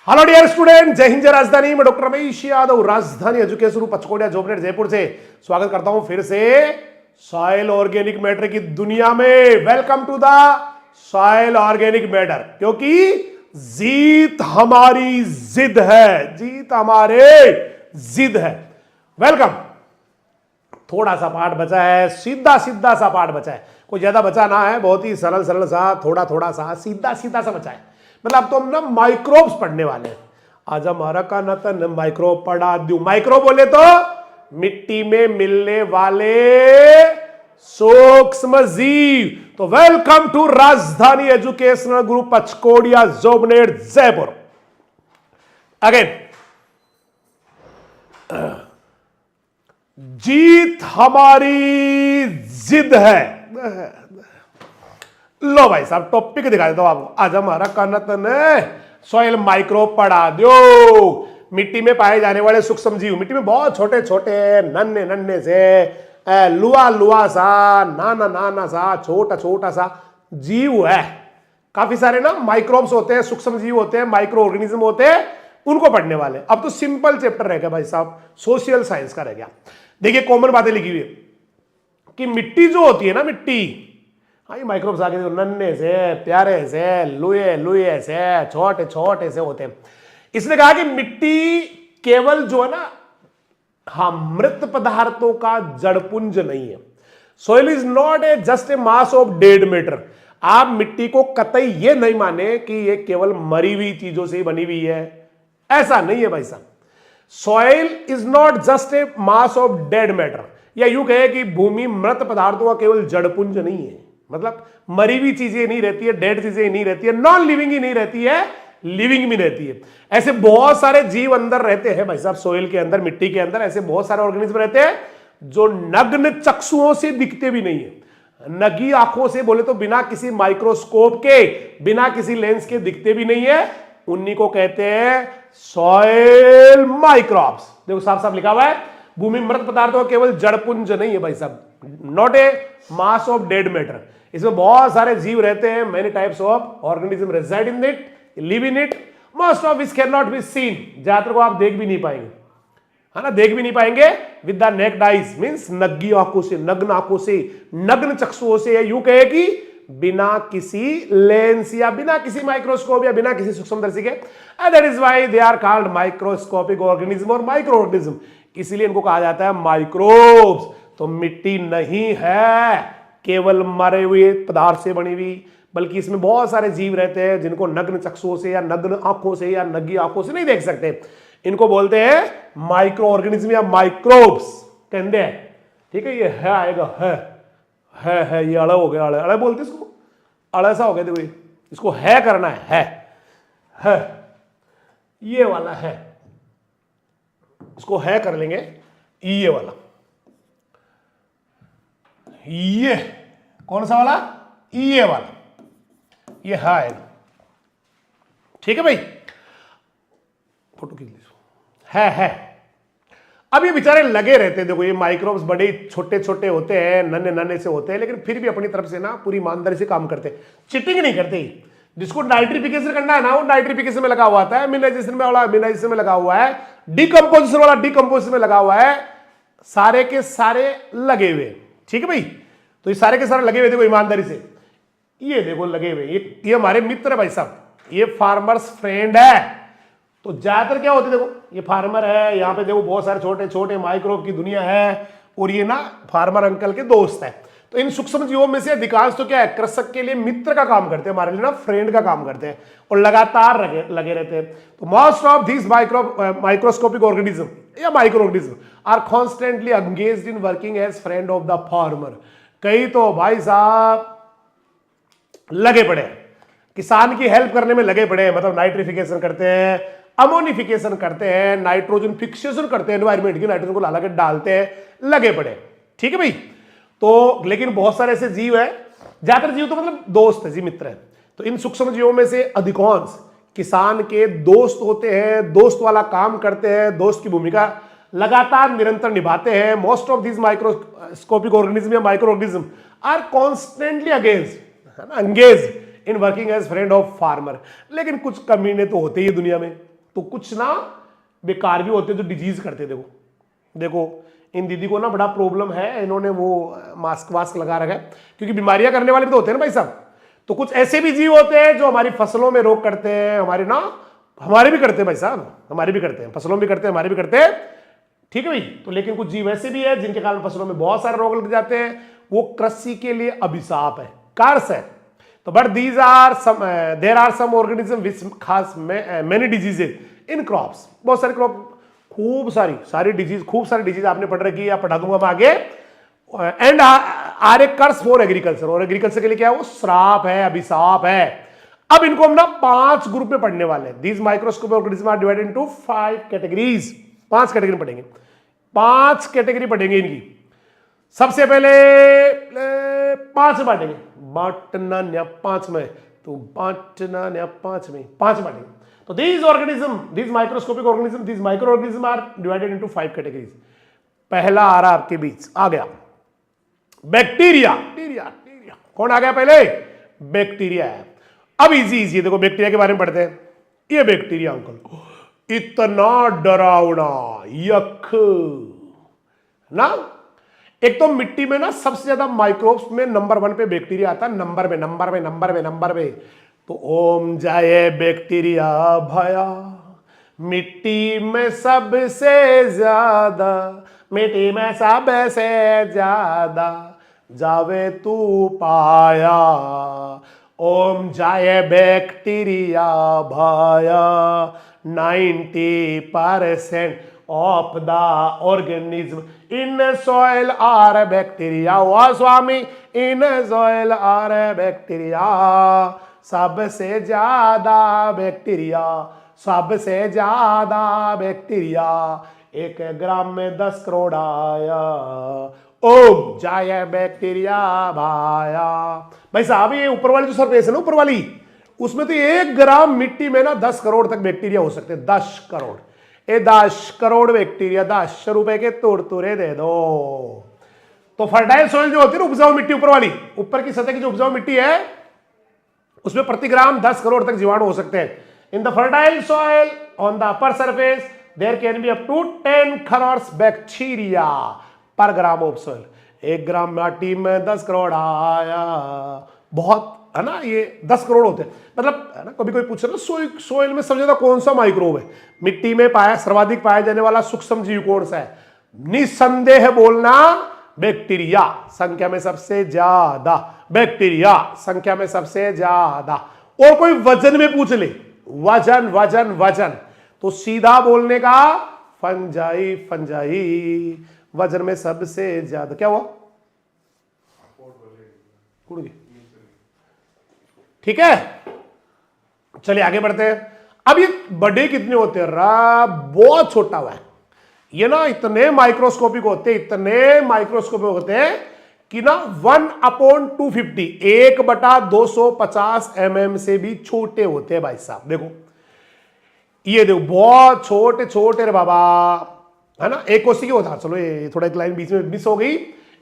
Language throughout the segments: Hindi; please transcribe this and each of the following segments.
हेलो डियर स्टूडेंट, जय हिंद जय राजधानी। मैं डॉक्टर रमेश यादव, राजधानी एजुकेशन पचकोड़िया जोबनेट जयपुर से स्वागत करता हूं फिर से सॉइल ऑर्गेनिक मैटर की दुनिया में। Welcome to the soil organic matter, क्योंकि जीत हमारी जिद है, जीत हमारे जिद है। वेलकम। थोड़ा सा पार्ट बचा है, सीधा सीधा सा पार्ट बचा है, कोई ज्यादा बचा ना है, बहुत ही सरल सरल सा, थोड़ा थोड़ा सा सीधा सीधा सा बचा है। मतलब अब तो हम ना माइक्रोब्स पढ़ने वाले हैं। आज हमारा का ना तन माइक्रोब पढ़ा दूं। माइक्रोब बोले तो मिट्टी में मिलने वाले सूक्ष्म जीव। तो वेलकम टू राजधानी एजुकेशनल ग्रुप पचकोड़िया जोबनेट जयपुर। अगेन, जीत हमारी जिद है। लो भाई साहब, टॉपिक दिखा देता हूं आपको। आज हमारा कनतन सॉइल माइक्रोब पढ़ा दो। मिट्टी में पाए जाने वाले सूक्ष्म जीव, मिट्टी में बहुत छोटे छोटे नन्हे नन्हे से लुआ लुआ सा, नाना नाना सा, छोटा छोटा सा जीव है। काफी सारे ना माइक्रोब्स होते हैं, सूक्ष्म जीव होते हैं, माइक्रो ऑर्गेनिज्म होते हैं, उनको पढ़ने वाले। अब तो सिंपल चैप्टर रह गया भाई साहब, सोशल साइंस का रह गया। देखिए, कॉमन बातें लिखी हुई है कि मिट्टी जो होती है ना, मिट्टी, हाँ, ये माइक्रोब्स आगे नन्हे से, प्यारे से, लुए लुए से, छोटे छोटे से होते हैं। इसने कहा कि मिट्टी केवल जो है ना, हाँ, मृत पदार्थों का जड़पुंज नहीं है। Soil is not a just a mass of dead matter. आप मिट्टी को कतई ये नहीं माने कि ये केवल मरी हुई चीजों से ही बनी हुई है, ऐसा नहीं है भाई साहब। Soil is not just a mass of dead matter, या यूं कहे कि भूमि मृत पदार्थों का केवल जड़पुंज नहीं है। मतलब मरी हुई चीजें नहीं रहती है, डेड चीजें नहीं रहती है, नॉन लिविंग ही नहीं रहती है, लिविंग भी रहती है। ऐसे बहुत सारे जीव अंदर रहते हैं भाई साहब, सोइल के अंदर, मिट्टी के अंदर ऐसे बहुत सारे ऑर्गेनिज्म रहते हैं जो नग्न चक्षुओं से दिखते भी नहीं है। नगी आंखों से बोले तो बिना किसी माइक्रोस्कोप के, बिना किसी लेंस के दिखते भी नहीं है। उन्हीं को कहते हैं सॉइल माइक्रोब्स। देखो साफ साफ लिखा हुआ है, भूमि मृत पदार्थों का केवल जड़पुंज नहीं है भाई साहब, not a mass of dead matter. इसमें बहुत सारे जीव रहते हैं, many types of organism reside in it, live in it, most of which can not be seen. ज्यादातर को आप देख भी नहीं पाएंगे, है ना, देख भी नहीं पाएंगे with the naked eyes, means नग्गी आंखों से, नग्न आंखों से, नग्न चक्षुओं से, यूं कहे कि बिना किसी लेंस या बिना किसी माइक्रोस्कोप या बिना किसी सूक्ष्मदर्शी के। That is why they are called microscopic organism और माइक्रो ऑर्गेनिज्म, इसीलिए इनको कहा जाता है माइक्रोब्स। तो मिट्टी नहीं है केवल मरे हुए पदार्थ से बनी हुई, बल्कि इसमें बहुत सारे जीव रहते हैं जिनको नग्न चक्षुओं से या नग्न आंखों से या नग्गी आंखों से नहीं देख सकते। इनको बोलते हैं माइक्रो ऑर्गेनिज्म या माइक्रोब्स कहते हैं। ठीक है, ये है आएगा, है ये अड़ा हो गया, अड़ा अड़ा बोलते इसको, अड़ा सा हो गया। देखो इसको है करना है ये वाला है, इसको है कर लेंगे, ये वाला, ये कौन सा वाला, ये वाला, ये है। ठीक है भाई, फोटो खींच लीजिए। है। अब ये बेचारे लगे रहते हैं। देखो, ये माइक्रोब्स बड़े छोटे छोटे होते हैं, नन्हे नन्हे से होते हैं, लेकिन फिर भी अपनी तरफ से ना पूरी ईमानदारी से काम करते हैं, चिटिंग नहीं करते। जिसको नाइट्रिफिकेशन करना है ना, वो नाइट्रिफिकेशन में लगा हुआ है, मिनराइजेशन में वाला मिनराइजेशन में लगा हुआ है, डिकम्पोजिशन वाला डिकम्पोजिशन में लगा हुआ है, सारे के सारे लगे हुए। ठीक है भाई, तो ये सारे के सारे लगे हुए, देखो ईमानदारी से, ये देखो लगे हुए, ये हमारे मित्र है भाई साहब, ये फार्मर्स फ्रेंड है। तो ज्यादातर क्या होते, देखो ये फार्मर है, यहाँ पे देखो बहुत सारे छोटे छोटे माइक्रोब की दुनिया है, और ये ना फार्मर अंकल के दोस्त है। तो इन सूक्ष्म जीवों में से अधिकांश तो क्या है, कृषक के लिए मित्र का काम करते हैं, हमारे लिए ना फ्रेंड का काम करते हैं, और लगातार लगे रहते हैं। तो most of this microscopic organism या micro organism are constantly engaged in working as friend of the farmer. कई तो भाई साहब लगे पड़े हैं, किसान की हेल्प करने में लगे पड़े हैं, मतलब नाइट्रिफिकेशन करते हैं, अमोनिफिकेशन करते हैं, नाइट्रोजन फिक्सेशन करते हैं, एनवायरमेंट की नाइट्रोजन को ला के डालते हैं, लगे पड़े। ठीक है भाई, तो लेकिन बहुत सारे ऐसे जीव है, ज्यादातर जीव तो मतलब दोस्त है जी, मित्र है। तो इन सूक्ष्म जीवों में से अधिकांश किसान के दोस्त होते हैं, दोस्त वाला काम करते हैं, दोस्त की भूमिका लगातार निरंतर निभाते हैं। Most of this microscopic organism या micro organism are constantly engage in working as friend of farmer. लेकिन कुछ कमीने तो होते ही दुनिया में, तो कुछ ना बेकार भी होते हैं जो डिजीज करते। देखो देखो इन दीदी को ना बड़ा प्रॉब्लम है, इन्होंने वो मास्क वास्क लगा रखा है, क्योंकि बीमारियां करने वाले भी तो होते हैं ना भाई साहब। तो कुछ ऐसे भी जीव होते हैं जो हमारी फसलों में रोग करते हैं, हमारे भी करते हैं भाई साहब, हमारे भी करते हैं, फसलों में भी करते हैं, हमारे भी करते हैं, ठीक है भाई। तो लेकिन कुछ जीव ऐसे भी है जिनके कारण फसलों में बहुत सारे रोग लग जाते हैं, वो कृषि के लिए अभिशाप है, कर्स है। तो but there are some organism which खास मेनी डिजीजेज इन क्रॉप्स, बहुत सारे क्रॉप, खूब सारी डिजीज आपने पढ़ रखी है या पढ़ा दूंगा मैं आगे। And are a curse for agriculture, और एग्रीकल्चर के लिए क्या है, वो श्राप है, अभिशाप है। अब इनको हम ना 5 ग्रुप में पढ़ने वाले हैं। These microscopic organism are divided into 5 categories, 5 category पढ़ेंगे, 5 कैटेगरी पढ़ेंगे इनकी। सबसे पहले 5 बांटेंगे, बांटना न्या 5 में, तो बांटना न्या 5 में, 5 बांटेंगे। तो these organism, these microscopic organism, these microorganism are divided into 5 categories। पहला आ रहा आपके बीच, आ गया बैक्टीरिया। कौन आ गया पहले? बैक्टीरिया है। अब इजी देखो बैक्टीरिया के बारे में पढ़ते हैं। ये बैक्टीरिया अंकल इतना डरावना, यख ना। एक तो मिट्टी में ना सबसे ज्यादा माइक्रोब्स में नंबर 1 पे बैक्टीरिया आता है, नंबर में। तो ओम जाए बैक्टीरिया भया, मिट्टी में सबसे ज्यादा, मिट्टी में सबसे ज्यादा जावे तू पाया। ओम जाए बैक्टीरिया भया, 90% of the organism in soil are bacteria। O Swami, in soil are bacteria, सबसे ज्यादा बैक्टीरिया 1 ग्राम में 10 करोड़ आया। ओम जाए बैक्टीरिया भाया। भाई साहब ये ऊपर वाली जो सरफेस है ना, ऊपर वाली, उसमें तो 1 ग्राम मिट्टी में ना 10 करोड़ तक बैक्टीरिया हो सकते हैं। 10 करोड़, 10 करोड़ बैक्टीरिया, 10 रुपए के तुरतुरे दे दो। तो फर्टाइल सॉइल जो होती है ना, उपजाऊ मिट्टी, ऊपर वाली, ऊपर की सतह की जो उपजाऊ मिट्टी है, उसमें प्रति ग्राम 10 करोड़ तक जीवाणु हो सकते हैं। In the fertile soil on the upper surface there can be up to 10 crore bacteria per gram of soil. 1 ग्राम मिट्टी में 10 करोड़ आया, बहुत है ना। ये 10 करोड़ होते हैं, मतलब है ना। कभी कोई पूछे ना सोइल में सबसे ज्यादा कौन सा माइक्रोब है, मिट्टी में सर्वाधिक पाया जाने वाला सूक्ष्म जीव कौन सा है? निसंदेह बोलना बैक्टीरिया, संख्या में सबसे ज्यादा बैक्टीरिया, संख्या में सबसे ज्यादा। और कोई वजन में पूछ ले, वजन, तो सीधा बोलने का फंजाई, वजन में सबसे ज्यादा। क्या हुआ? ठीक है, चलिए आगे बढ़ते हैं। अब ये बड़े कितने होते हैं? बहुत छोटा हुआ है ये ना, इतने माइक्रोस्कोपिक होते हैं कि ना 1/250, 1/250 mm से भी छोटे होते हैं भाई साहब। देखो ये देखो, बहुत छोटे रे बाबा, है ना। एक कोशिकी होता है, चलो ये थोड़ा एक लाइन बीच में मिस हो गई।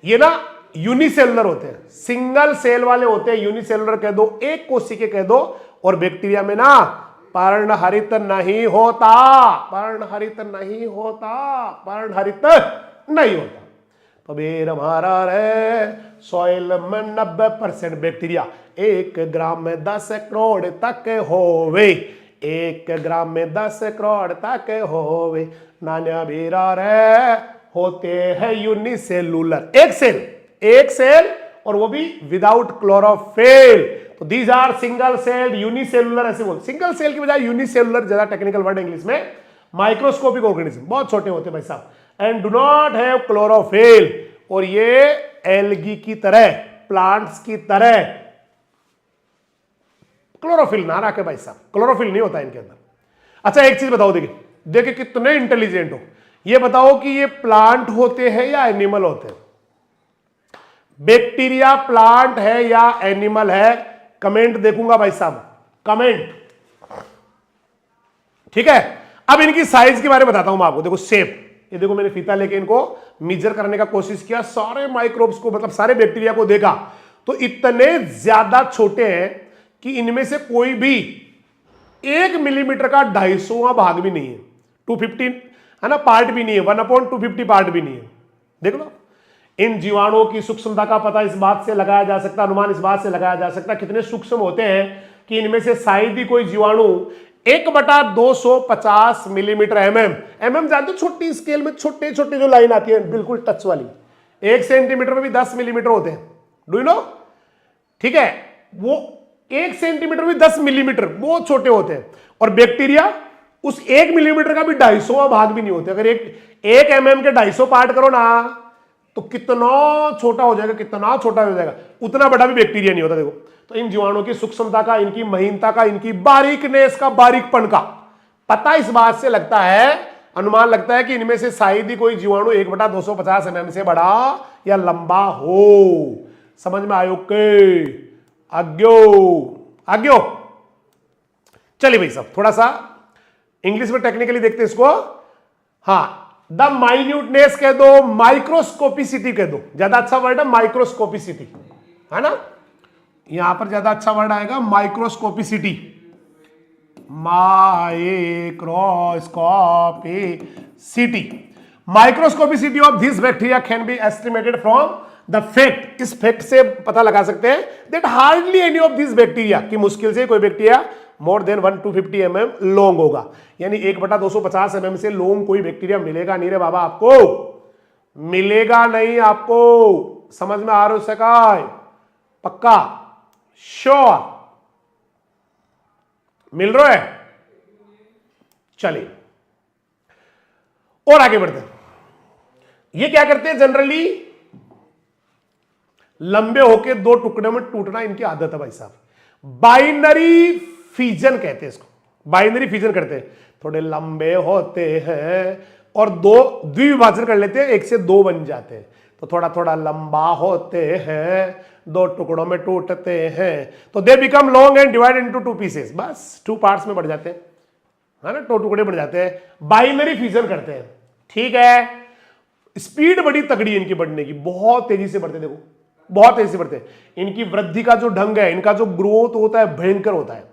ये ना यूनिसेलुलर होते हैं, सिंगल सेल वाले होते हैं, यूनिसेलुलर कह दो, एक कोशिका कह दो। और बैक्टीरिया में ना पर्णहरित नहीं होता, तो बेर हमारा रे सॉइल में 90% बैक्टीरिया, 1 ग्राम में 10 करोड़ तक होवे, 1 ग्राम में 10 करोड़ तक होवे। नान्या बेरा रे होते हैं यूनिसेलुलर, एक सेल और वो भी विदाउट क्लोरोफिल। तो these are single cell unicellular, ऐसे बोल, सिंगल सेल की बजाय यूनिसेलुलर ज्यादा टेक्निकल वर्ड इंग्लिश में। माइक्रोस्कोपिक ऑर्गेनिज्म, बहुत छोटे होते हैं भाई साहब, and do not have chlorophyll. और ये एल्गी की तरह, प्लांट्स की तरह क्लोरोफिल ना रखे भाई साहब, क्लोरोफिल नहीं होता इनके अंदर। अच्छा एक चीज बताओ, देखिए कितने इंटेलिजेंट हो, ये बताओ कि ये प्लांट होते हैं या एनिमल होते हैं? बैक्टीरिया प्लांट है या एनिमल है? कमेंट देखूंगा भाई साहब, कमेंट, ठीक है। अब इनकी साइज के बारे में बताता हूं मैं आपको। देखो शेप, ये देखो मैंने फीता लेके इनको मेजर करने का कोशिश किया, सारे माइक्रोब्स को, मतलब सारे बैक्टीरिया को देखा, तो इतने ज्यादा छोटे हैं कि इनमें से कोई भी 1 मिलीमीटर का 250वां भाग भी नहीं है, 250 है ना, पार्ट भी नहीं है, 1/250 पार्ट भी नहीं है। देख लो, इन जीवाणुओं की सूक्ष्मता का पता इस बात से लगाया जा सकता, अनुमान इस बात से लगाया जा सकता कितने सूक्ष्म होते हैं कि इनमें से शायद ही कोई जीवाणु 1/250 मिलीमीटर एमएम जानते हो, छोटी स्केल में छोटे छोटे जो लाइन आती है बिल्कुल टच वाली, 1 सेंटीमीटर में भी 10 मिलीमीटर होते हैं, डू यू नो, ठीक है, वो 1 सेंटीमीटर में 10 मिलीमीटर बहुत छोटे होते हैं। और बैक्टीरिया उस 1 मिलीमीटर का भी 250वां भाग भी नहीं होते। अगर एक एमएम के 250 पार्ट करो ना तो कितना छोटा हो जाएगा, कितना छोटा हो जाएगा, उतना बड़ा भी बैक्टीरिया नहीं होता। देखो, तो इन जीवाणुओं की सूक्ष्मता का, इनकी महीनता का, इनकी बारीकनेस का, बारीकपन का पता इस बात से लगता है, अनुमान लगता है कि इनमें से शायद ही कोई जीवाणु 1/250 mm से बड़ा या लंबा हो। समझ में आयो के? आज्ञो आज्ञो। चलिए भाई साहब, थोड़ा सा इंग्लिश में टेक्निकली देखते हैं इसको। हाँ, द माइन्यूटनेस कह दो, माइक्रोस्कोपिसिटी कह दो, ज्यादा अच्छा वर्ड है माइक्रोस्कोपिसिटी, है ना, यहां पर ज्यादा अच्छा वर्ड आएगा microscopicity, microscopicity. Microscopicity of this bacteria can be estimated from the fact, इस फैक्ट से पता लगा सकते हैं that hardly any of this bacteria, कि मुश्किल से कोई bacteria more than 1/250 mm long होगा, यानी 1/250 mm से लॉन्ग कोई बैक्टीरिया मिलेगा नहीं रे बाबा, आपको मिलेगा नहीं, आपको समझ में आ रहा है सकाय? पक्का श्योर मिल रहा है? चलिए और आगे बढ़ते हैं। ये क्या करते हैं, जनरली लंबे होके 2 टुकड़े में टूटना इनकी आदत है भाई साहब। बाइनरी फिजन कहते हैं इसको, बाइनरी फिजन करते हैं, थोड़े लंबे होते हैं और 2 द्विविभाजन कर लेते हैं, 1 से 2 बन जाते हैं, तो थोड़ा थोड़ा लंबा होते हैं, 2 टुकड़ों में टूटते हैं, तो they become long and divide into 2 pieces, बस 2 पार्ट्स में बढ़ जाते हैं, है ना, 2 टुकड़े बढ़ जाते हैं, बाइनरी फिजन करते हैं। ठीक है, स्पीड बड़ी तगड़ी है इनकी बढ़ने की, बहुत तेजी से बढ़ते, देखो बहुत तेजी से बढ़ते हैं। इनकी वृद्धि का जो ढंग है, इनका जो ग्रोथ होता है भयंकर होता है,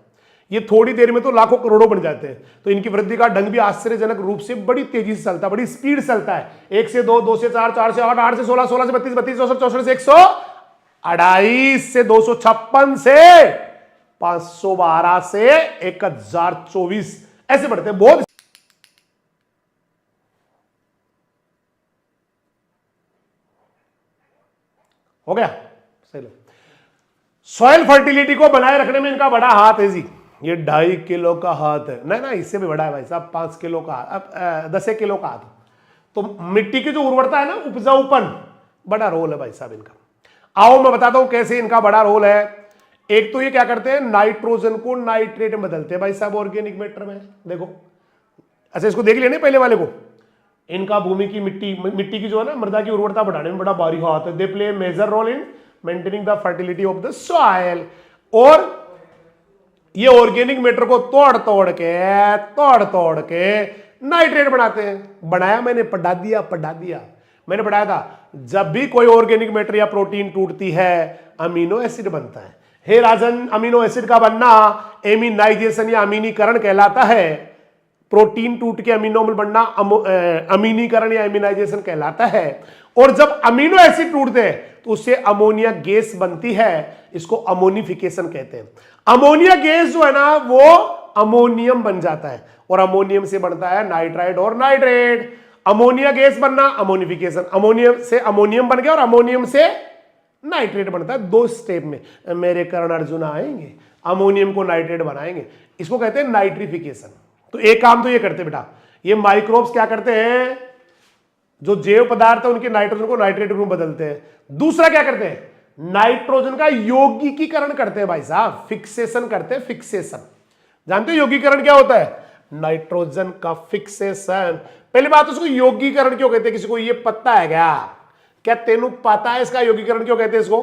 ये थोड़ी देर में तो लाखों करोड़ों बन जाते हैं। तो इनकी वृद्धि का ढंग भी आश्चर्यजनक रूप से बड़ी तेजी से चलता है, बड़ी स्पीड चलता है, 1 से 2, 2 से 4, 4 से 8, 8 से 16, 16 से 32, 32 से 64, 64 से 128 से 256 से 512 से 1024 ऐसे बढ़ते हैं, बहुत हो गया सही लो। सॉइल फर्टिलिटी को बनाए रखने में इनका बड़ा हाथ है जी, ये 2.5 किलो का हाथ है, नहीं ना इससे भी बड़ा है भाई साहब, 5 किलो का, अब 10 किलो का हाथ। तो मिट्टी की जो उर्वरता है ना, उपजाऊपन, बड़ा रोल है भाई साहब इनका। आओ मैं बताता हूं कैसे इनका बड़ा रोल है। एक तो ये क्या करते हैं, नाइट्रोजन को नाइट्रेट में बदलते हैं भाई साहब ऑर्गेनिक मैटर में, देखो। अच्छा इसको देख लिया नहीं पहले वाले को, इनका भूमि की मिट्टी की जो है ना, मृदा की उर्वरता बढ़ाने में बड़ा भारी हाथ है। They play major role in maintaining the fertility of the soil. और ये ऑर्गेनिक मैटर को तोड़ तोड़ के नाइट्रेट बनाते हैं। बनाया मैंने, पढ़ा दिया मैंने पढ़ाया था, जब भी कोई ऑर्गेनिक मैटर या प्रोटीन टूटती है अमीनो एसिड बनता है। हे राजन, अमीनो एसिड का बनना एमिनाइजेशन या अमीनीकरण कहलाता है। प्रोटीन टूट के अमीनो अम्ल बनना अमीनीकरण या एमिनाइजेशन कहलाता है। और जब अमीनो एसिड टूटते हैं तो उससे अमोनिया गैस बनती है, इसको अमोनिफिकेशन कहते हैं। अमोनिया गैस जो है ना वो अमोनियम बन जाता है, और अमोनियम से बनता है नाइट्राइड और नाइट्रेट। अमोनिया गैस बनना, अमोनिफिकेशन, अमोनियम से अमोनियम बन गया और अमोनियम से नाइट्रेट बनता है। 2 स्टेप में मेरे कर्ण अर्जुन आएंगे, अमोनियम को नाइट्रेट बनाएंगे, इसको कहते हैं नाइट्रिफिकेशन। तो एक काम तो ये करते बेटा, ये माइक्रोब्स क्या करते हैं, जो जैव पदार्थ है उनके नाइट्रोजन को नाइट्रेट में बदलते हैं। दूसरा क्या करते हैं, नाइट्रोजन का यौगिकीकरण करते हैं भाई साहब, फिक्सेशन करते हैं, फिक्सेशन। जानते हो यौगिकीकरण क्या होता है, नाइट्रोजन का फिक्सेशन। पहली बात उसको यौगिकीकरण क्यों कहते हैं, किसी को ये पता है क्या तेनू पता है इसका यौगिकीकरण क्यों कहते हैं इसको?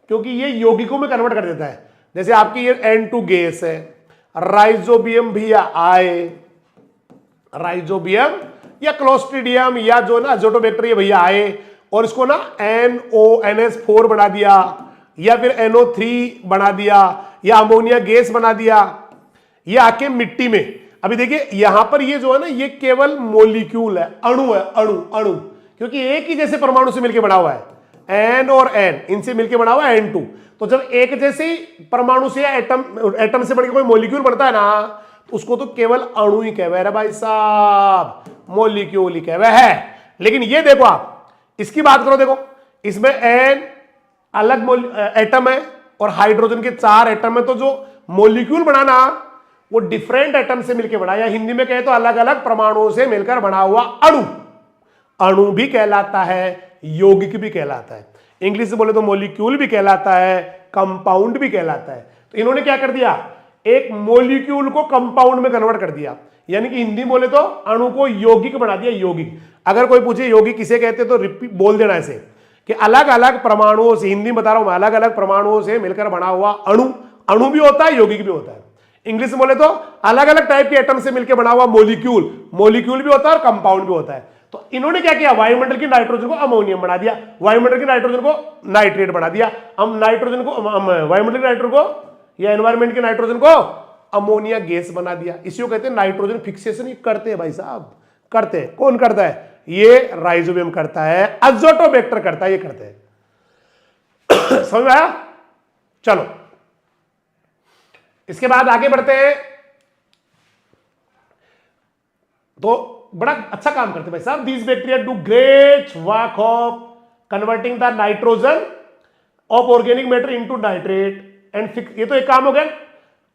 क्योंकि ये यौगिकों में कन्वर्ट कर देता है। जैसे आपकी ये N2 गैस है, राइजोबियम भी आए, राइजोबियम या क्लोस्ट्रीडियम या जो ना अजोटोबैक्टीरिया भैया आए, और इसको ना NONS4 बना दिया, या फिर NO3 बना दिया, या अमोनिया गैस बना दिया, ये आके मिट्टी में, अभी देखिए यहां पर ये जो है ना, ये केवल मोलिक्यूल है, अणु है, अणु अणु, क्योंकि एक ही जैसे परमाणु से मिलकर बना हुआ है, एन और एन, इनसे मिलकर बना हुआ है N2। तो जब एक जैसे परमाणु से या एटम से बढ़कर कोई मोलिक्यूल बनता है ना, तो उसको तो केवल अणु ही कहवा है भाई साहब, मोलिक्यूल ही कहवा है। लेकिन ये देखो आप, इसकी बात करो, देखो इसमें एन अलग एटम है और हाइड्रोजन के 4 एटम है, तो जो मोलिक्यूल बनाना वो डिफरेंट एटम से मिलकर बना, या हिंदी में कहे तो अलग अलग परमाणुओं से मिलकर बना हुआ अणु, अणु भी कहलाता है, यौगिक भी कहलाता है। इंग्लिश से बोले तो मॉलिक्यूल भी कहलाता है, कंपाउंड भी कहलाता है। तो इन्होंने क्या कर दिया, एक मॉलिक्यूल को कंपाउंड में कन्वर्ट कर दिया, यानी कि हिंदी बोले तो अणु को यौगिक बना दिया, यौगिक। अगर कोई पूछे यौगिक किसे कहते तो रिपीट बोल देना ऐसे कि अलग अलग परमाणुओं से, हिंदी में बता रहा हूं मैं, अलग अलग परमाणुओं से मिलकर बना हुआ अणु, अणु भी होता है, यौगिक भी होता है। इंग्लिश में बोले तो अलग अलग टाइप के एटम से मिलकर बना हुआ मॉलिक्यूल, मॉलिक्यूल भी होता है और कंपाउंड भी होता है। तो इन्होंने क्या किया, वायुमंडल की नाइट्रोजन को अमोनियम बना दिया, वायुमंडल की नाइट्रोजन को नाइट्रेट बना दिया, हम नाइट्रोजन को वायुमंडल की नाइट्रोजन को या एनवायरमेंट के नाइट्रोजन को अमोनिया गैस बना दिया। इसी को कहते हैं नाइट्रोजन फिक्सेशन। ये करते हैं भाई साहब, करते हैं। कौन करता है, ये राइजोबियम करता है, अजोटोबैक्टर करता है, ये करते हैं। समझ में आया? चलो इसके बाद आगे बढ़ते हैं। तो बड़ा अच्छा काम करते भाई साहब, these bacteria do great work of converting the nitrogen of organic matter into nitrate and fix. ये तो एक काम हो गया,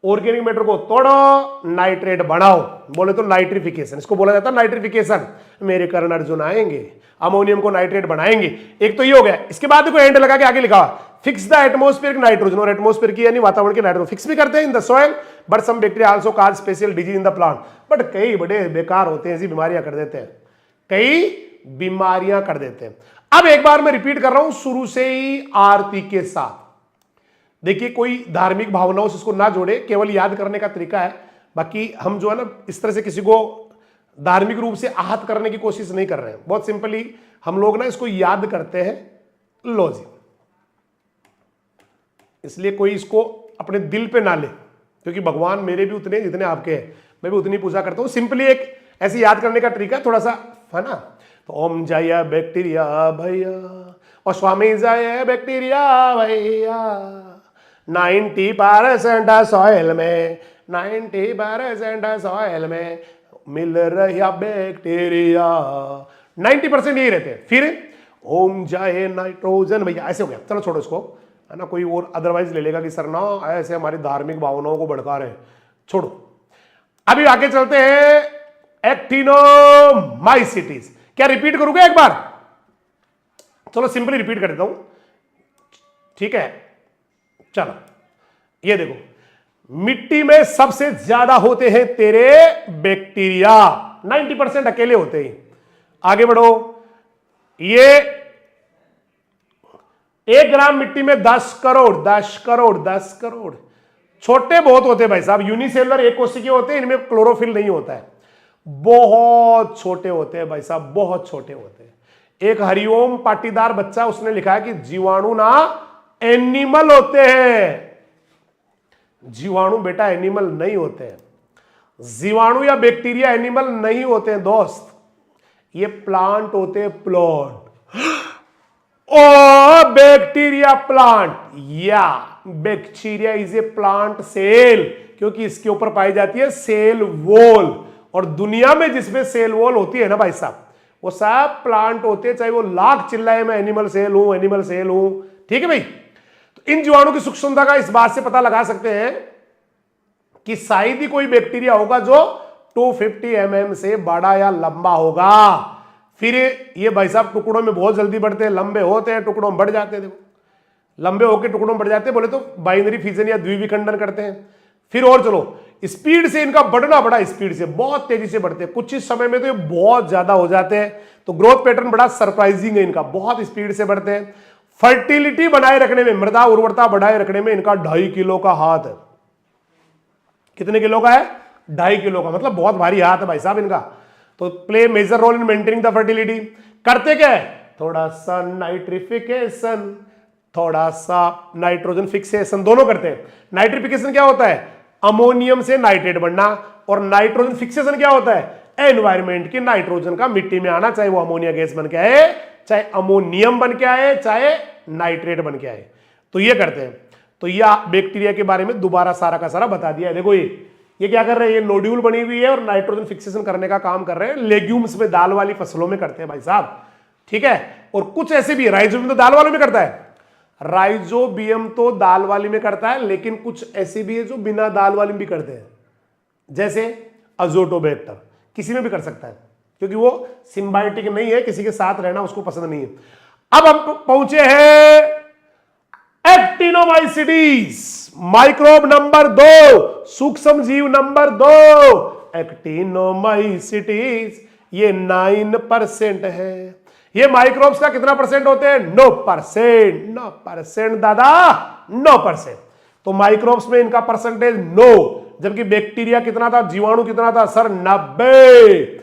ऑर्गेनिक मैटर को तोड़ो, नाइट्रेट बनाओ, बोले तो नाइट्रिफिकेशन, इसको बोला जाता है नाइट्रिफिकेशन। मेरे कर्ण अर्जुन आएंगे, अमोनियम को नाइट्रेट बनाएंगे। एक तो ये हो गया। इसके बाद देखो एंड लगा के आगे लिखा फिक्स द एटमोस्फेयर नाइट्रोजन, और एटमोस्फेयर की यानी वातावरण की नाइट्रोजन फिक्स भी करते हैं in the soil, but some bacteria also cause special disease in the plant. But कई बड़े बेकार होते हैं, ऐसी बीमारियां कर देते हैं, कई बीमारियां कर देते हैं। अब एक बार मैं रिपीट कर रहा हूं शुरू से ही आरती के साथ। देखिए कोई धार्मिक भावनाओं से इसको ना जोड़े, केवल याद करने का तरीका है। बाकी हम जो है ना इस तरह से किसी को धार्मिक रूप से आहत करने की कोशिश नहीं कर रहे हैं। बहुत सिंपली हम लोग ना इसको याद करते हैं लॉजिक, इसलिए कोई इसको अपने दिल पे ना ले, क्योंकि भगवान मेरे भी उतने जितने आपके हैं, मैं भी उतनी पूजा करता हूं। सिंपली एक ऐसे याद करने का तरीका थोड़ा सा है ना। तो ओम जय बैक्टीरिया भैया और स्वामी जय बैक्टीरिया भैया, 90% सॉइल में, 90% सॉइल में मिल रहा बैक्टीरिया, 90% यही रहते हैं। फिर ओम जय नाइट्रोजन भैया, ऐसे हो गया। चलो छोड़ो इसको, है ना, कोई और अदरवाइज ले लेगा कि सर ना ऐसे हमारी धार्मिक भावनाओं को भड़का रहे हैं, छोड़ो। अभी आगे चलते हैं, एक्टिनोमाइसिटीज। क्या रिपीट करूंगा एक बार? चलो सिंपली रिपीट कर देता हूं, ठीक है। चलो ये देखो, मिट्टी में सबसे ज्यादा होते हैं तेरे बैक्टीरिया, 90% अकेले होते हैं। आगे बढ़ो, ये 1 ग्राम मिट्टी में 10 करोड़ 10 करोड़ 10 करोड़, छोटे बहुत होते हैं भाई साहब, यूनिसेलुलर एक कोशिकीय होते हैं, इनमें क्लोरोफिल नहीं होता है, बहुत छोटे होते हैं भाई साहब, बहुत छोटे होते हैं। एक हरिओम पाटीदार बच्चा, उसने लिखा है कि जीवाणु ना एनिमल होते हैं। जीवाणु बेटा एनिमल नहीं होते हैं, जीवाणु या बैक्टीरिया एनिमल नहीं होते हैं दोस्त, ये प्लांट होते हैं, प्लांट। ओ बैक्टीरिया प्लांट, या bacteria is a plant cell, क्योंकि इसके ऊपर पाई जाती है सेल वॉल, और दुनिया में जिसमें सेल वॉल होती है ना भाई साहब, वो सब प्लांट होते हैं, चाहे वो लाख चिल्लाए मैं एनिमल सेल हूं, एनिमल सेल हूं, ठीक है भाई। तो इन जीवाणु की सूक्ष्मता का इस बात से पता लगा सकते हैं कि शायद ही कोई बैक्टीरिया होगा जो 250 mm से बड़ा या लंबा होगा। फिर ये भाई साहब टुकड़ों में बहुत जल्दी बढ़ते हैं, लंबे होते हैं, टुकड़ों में बढ़ जाते हैं। देखो लंबे होकर टुकड़ों में बढ़ जाते हैं, बोले तो बाइनरी फिजन या द्विविखंडन करते हैं। फिर और चलो, स्पीड से इनका बढ़ना बड़ा स्पीड से, बहुत तेजी से बढ़ते हैं, कुछ ही समय में तो ये बहुत ज्यादा हो जाते हैं। तो ग्रोथ पैटर्न बड़ा सरप्राइजिंग है इनका, बहुत स्पीड से बढ़ते हैं। फर्टिलिटी बनाए रखने में, मृदा उर्वरता बनाए रखने में इनका 2.5 किलो का हाथ है। कितने किलो का है? 2.5 किलो का, मतलब बहुत भारी हाथ है भाई साहब इनका। तो play major role in maintaining the fertility. करते क्या है? थोड़ा सा नाइट्रिफिकेशन, थोड़ा सा नाइट्रोजन फिक्सेशन, दोनों करते हैं। नाइट्रिफिकेशन क्या होता है? अमोनियम से नाइट्रेट बनना, और नाइट्रोजन फिक्सेशन क्या होता है, एनवायरमेंट के नाइट्रोजन का मिट्टी में आना, चाहे वो अमोनिया गैस बन के आए, चाहे अमोनियम बन के आए, चाहे नाइट्रेट बन के आए। तो ये करते हैं। तो ये बैक्टीरिया के बारे में दोबारा सारा का सारा बता दिया है। देखो ये क्या कर रहे हैं, ये नोड्यूल बनी हुई है और नाइट्रोजन फिक्सेशन करने का काम कर रहे हैं। लेग्यूम्स में, दाल वाली फसलों में करते हैं भाई साहब, ठीक है। और कुछ ऐसे भी, राइजोबियम तो दाल वालों में करता है, राइजोबियम तो दाल वाली में करता है, लेकिन कुछ ऐसे भी है जो बिना दाल वाली भी करते हैं, जैसे अजोटोबैक्टर, किसी में भी कर सकता है, क्योंकि वो सिम्बायोटिक नहीं है, किसी के साथ रहना उसको पसंद नहीं है। अब हम पहुंचे हैं एक्टिनोमाइसिटीज, माइक्रोब नंबर 2, सूक्ष्म जीव नंबर 2, एक्टिनोमाइसिटीज। ये 9% है। ये माइक्रोब्स का कितना परसेंट होते हैं, 9%। 9% दादा, 9%। तो माइक्रोब्स में इनका परसेंटेज 9, जबकि बैक्टीरिया कितना था, जीवाणु कितना था सर, 90।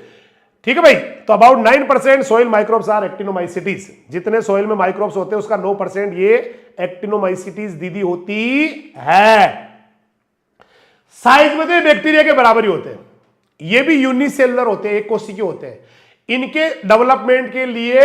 ठीक है भाई। तो about 9% soil microbes are actinomycetes. जितने सोइल में माइक्रोब्स होते हैं उसका 9% ये एक्टिनोमाइसिटीज दीदी होती है। साइज में तो बैक्टीरिया के बराबर ही होते हैं। ये भी यूनिसेलुलर होते हैं, एक कोशिकीय होते हैं। इनके डेवलपमेंट के लिए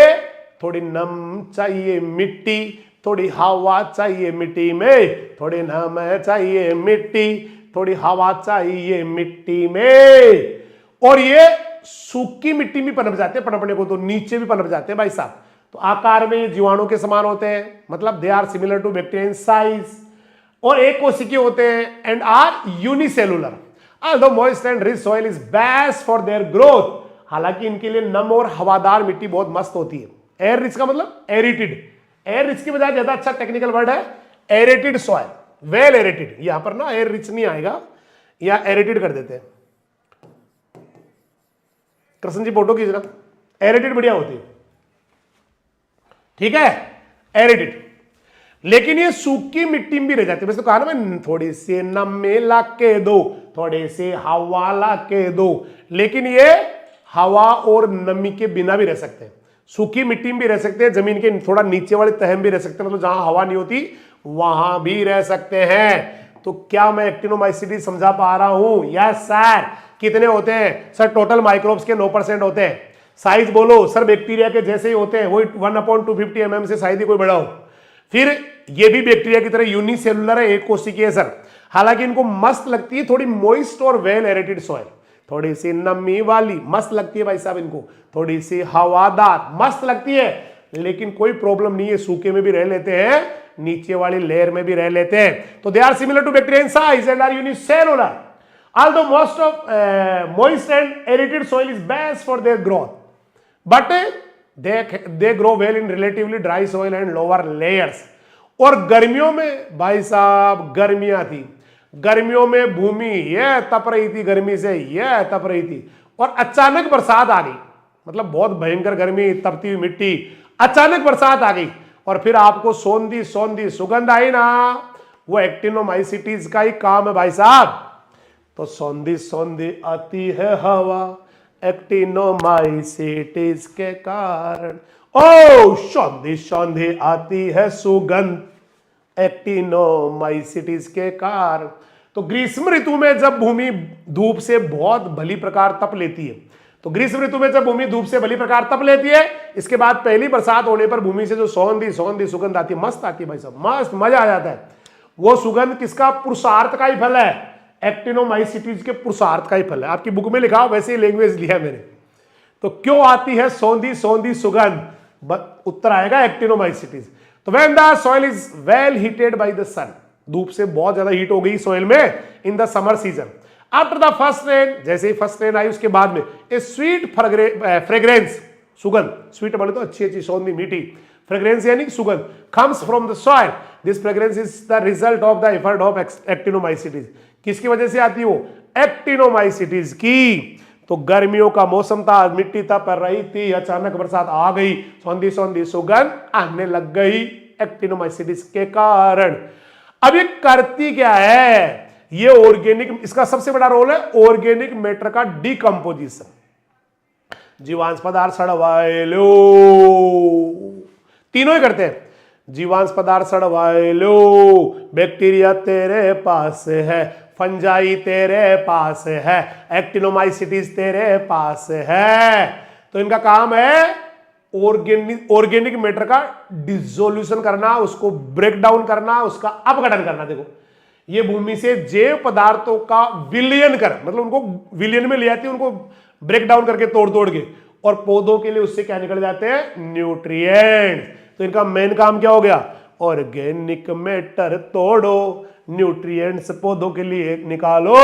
थोड़ी नम चाहिए मिट्टी, थोड़ी हवा चाहिए मिट्टी में, थोड़ी नम चाहिए मिट्टी, थोड़ी हवा चाहिए मिट्टी में। और ये सूखी मिट्टी में पनप जाते हैं, पनपने को तो नीचे भी पनप जाते हैं भाई साहब। तो आकार में ये जीवाणु के समान होते हैं, मतलब they are similar to bacteria in size, और एक कोशिकीय होते हैं and are unicellular. Although moist and rich soil is best for their growth. हालांकि इनके लिए नम और हवादार मिट्टी बहुत मस्त होती है। एयर रिच का मतलब एरिटेड, एयर रिच की बजाय ज्यादा अच्छा टेक्निकल वर्ड है एरेटेड सॉइल, वेल एरेटेड। यहां पर ना एयर रिच नहीं आएगा, यहां एरेटेड कर देते हैं। कृष्ण जी फोटो खींचना, एरेटेड बढ़िया होती है, ठीक है, एरेटेड। लेकिन ये सूखी मिट्टी में भी रह जाती है। वैसे तो कहा ना मैं, थोड़ी सी नम में ला के दो, थोड़े से हवा ला के दो, लेकिन ये हवा और नमी के बिना भी रह सकते हैं। सूखी मिट्टी में भी रह सकते हैं, जमीन के थोड़ा नीचे वाले तह में भी रह सकते हैं, मतलब जहां हवा नहीं होती वहां भी रह सकते हैं। तो क्या मैं एक्टिनोमाइसिटीज समझा पा रहा हूं? Yes sir. कितने होते हैं सर? टोटल माइक्रोब्स के 9% होते हैं। साइज बोलो सर, बैक्टीरिया के जैसे ही होते हैं, वही 1/250 mm से शायद ही कोई बड़ा हो। फिर ये भी बैक्टीरिया की तरह यूनिसेलुलर है, एक कोशिकीय है सर। हालांकि इनको मस्त लगती है थोड़ी मॉइस्ट और वेल एरेटेड सॉइल, थोड़ी सी नमी वाली मस्त लगती है भाई साहब इनको, थोड़ी सी हवादार मस्त लगती है। लेकिन कोई प्रॉब्लम नहीं है, सूखे में भी रह लेते हैं, नीचे वाली लेयर में भी रह लेते हैं। तो they are similar to bacteria in size and are unicellular. Although most of moist and aerated soil is best for their growth, but they grow well in relatively dry soil and lower layers. और गर्मियों में भाई साहब, गर्मियां थी, गर्मियों में भूमि यह तप रही थी, गर्मी से यह तप रही थी, और अचानक बरसात आ गई, मतलब बहुत भयंकर गर्मी, तपती हुई मिट्टी, अचानक बरसात आ गई, और फिर आपको सौंधी सौंधी सुगंध आई ना, वो एक्टिनोमाइसिटीज का ही काम है भाई साहब। तो सौंधी सौंधी आती है हवा एक्टिनोमाइसिटीज के कारण, ओ सौंधी सौंधी आती है सुगंध एक्टिनोमाइसिटीज के कारण। तो ग्रीष्म ऋतु में जब भूमि धूप से बहुत भली प्रकार तप लेती है, तो ग्रीष्म ऋतु में जब भूमि धूप से भली प्रकार तप लेती है, इसके बाद पहली बरसात होने पर भूमि से जो सौंधी सौंधी सुगंध आती है, मस्त आती है भाई साहब, मस्त मजा आ जाता है। वो सुगंध किसका? पुरुषार्थ का ही फल है, एक्टिनोमाइसिटीज के पुरुषार्थ का ही फल है। आपकी बुक में लिखा, वैसे ही लैंग्वेज लिया मैंने। तो क्यों आती है सौंधी सौंधी सुगंध? उत्तर आएगा एक्टिनोमाइसिटीज। तो when the soil is well heated by the sun, धूप से बहुत ज्यादा हीट हो गई सॉइल में in the summer season, after the first rain, जैसे ही फर्स्ट रेन आई उसके बाद में ए स्वीट फ्रेग्रेंस, सुगंध, स्वीट बोले तो अच्छी अच्छी सौंधी मीठी, फ्रेग्रेंस यानी सुगंध, comes from the soil. This fragrance is the result of the effort of actinomycetes. किसकी वजह से आती है वो? एक्टिनोमाइसिटीज की। तो गर्मियों का मौसम था, मिट्टी तप रही थी, अचानक बरसात आ गई, सौंधी सौंधी सुगंध आने लग गई एक्टिनोमाइसिटीज के कारण। अब ये करती क्या है? ये ऑर्गेनिक, इसका सबसे बड़ा रोल है ऑर्गेनिक मैटर का डिकम्पोजिशन, जीवांश पदार्थ सड़वाए लो, तीनों ही करते हैं। जीवांश पदार्थ सड़वाए लो, बैक्टीरिया तेरे पास है, फंजाई तेरे पास है, एक्टिनोमाइसिटीज तेरे पास है। तो इनका काम है ऑर्गेनिक मैटर का डिसोल्यूशन करना, उसको ब्रेक डाउन करना, उसका अपघटन करना। देखो ये भूमि से जैव पदार्थों का विलयन कर, मतलब उनको विलयन में ले आती है, उनको ब्रेक डाउन करके तोड़ तोड़ के, और पौधों के लिए उससे क्या निकल जाते हैं, न्यूट्रिएंट्स। तो इनका मेन काम क्या हो गया, ऑर्गेनिक मैटर तोड़ो, न्यूट्रिएंट्स पौधों के लिए निकालो,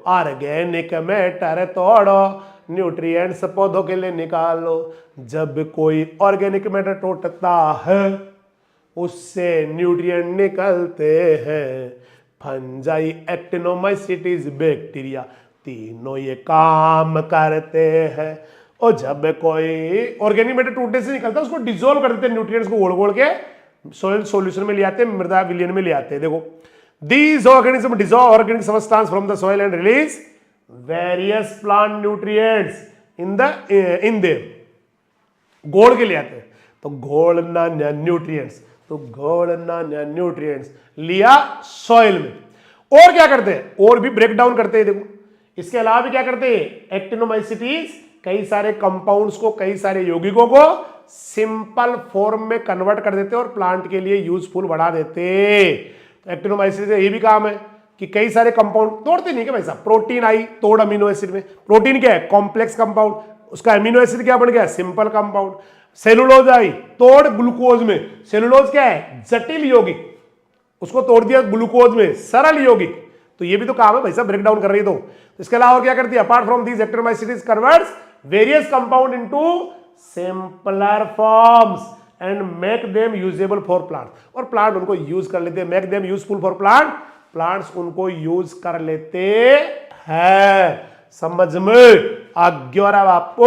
ऑर्गेनिक मैटर तोड़ो, न्यूट्रिएंट्स पौधों के लिए निकालो। जब कोई ऑर्गेनिक मैटर टूटता है उससे न्यूट्रिएंट निकलते हैं, फंजाई, एक्टिनोमाइसिटीज, बैक्टीरिया, तीनों ये काम करते हैं। और जब कोई ऑर्गेनिक मैटर टूटने से निकलता है उसको डिसॉल्व कर देते हैं, न्यूट्रिएंट्स को घोल घोल के सोइल सॉल्यूशन में ले आते हैं, मृदा विलयन में ले आते हैं। देखो these organisms dissolve organic substance from the soil and release various plant nutrients in them, घोल के ले आते हैं। तो घोलना न्यूट्रिएंट्स, तो घोलना न्यूट्रिएंट्स लिया सॉइल में। और क्या करते हैं, और भी ब्रेक डाउन करते हैं। देखो इसके अलावा भी क्या करते हैं, एक्टिनोमाइसिटीज कई सारे कंपाउंड्स को, कई सारे यौगिकों को सिंपल फॉर्म में कन्वर्ट कर देते और प्लांट के लिए यूजफुल बना देते। तो एक्टिनोमाइसिस ये भी काम है कि कई सारे कंपाउंड तोड़ते नहीं क्या भाई साहब, प्रोटीन आई तोड़ अमीनो एसिड में, प्रोटीन क्या है, कॉम्प्लेक्स कंपाउंड, उसका अमीनो एसिड क्या बन गया, सिंपल कंपाउंड। सेलुलोज आई तोड़ ग्लूकोज में, सेलुलोज क्या है, जटिल यौगिक, उसको तोड़ दिया ग्लूकोज में, सरल यौगिक। तो ये भी तो काम है भाई साहब, ब्रेक डाउन कर रही है। तो इसके अलावा क्या करती है, apart from these actinomycetes converts various compound into simpler forms and make them usable for plant, और प्लांट उनको यूज कर लेते हैं, make them useful for plant, plants उनको यूज कर लेते हैं। समझ में आ गया बापू।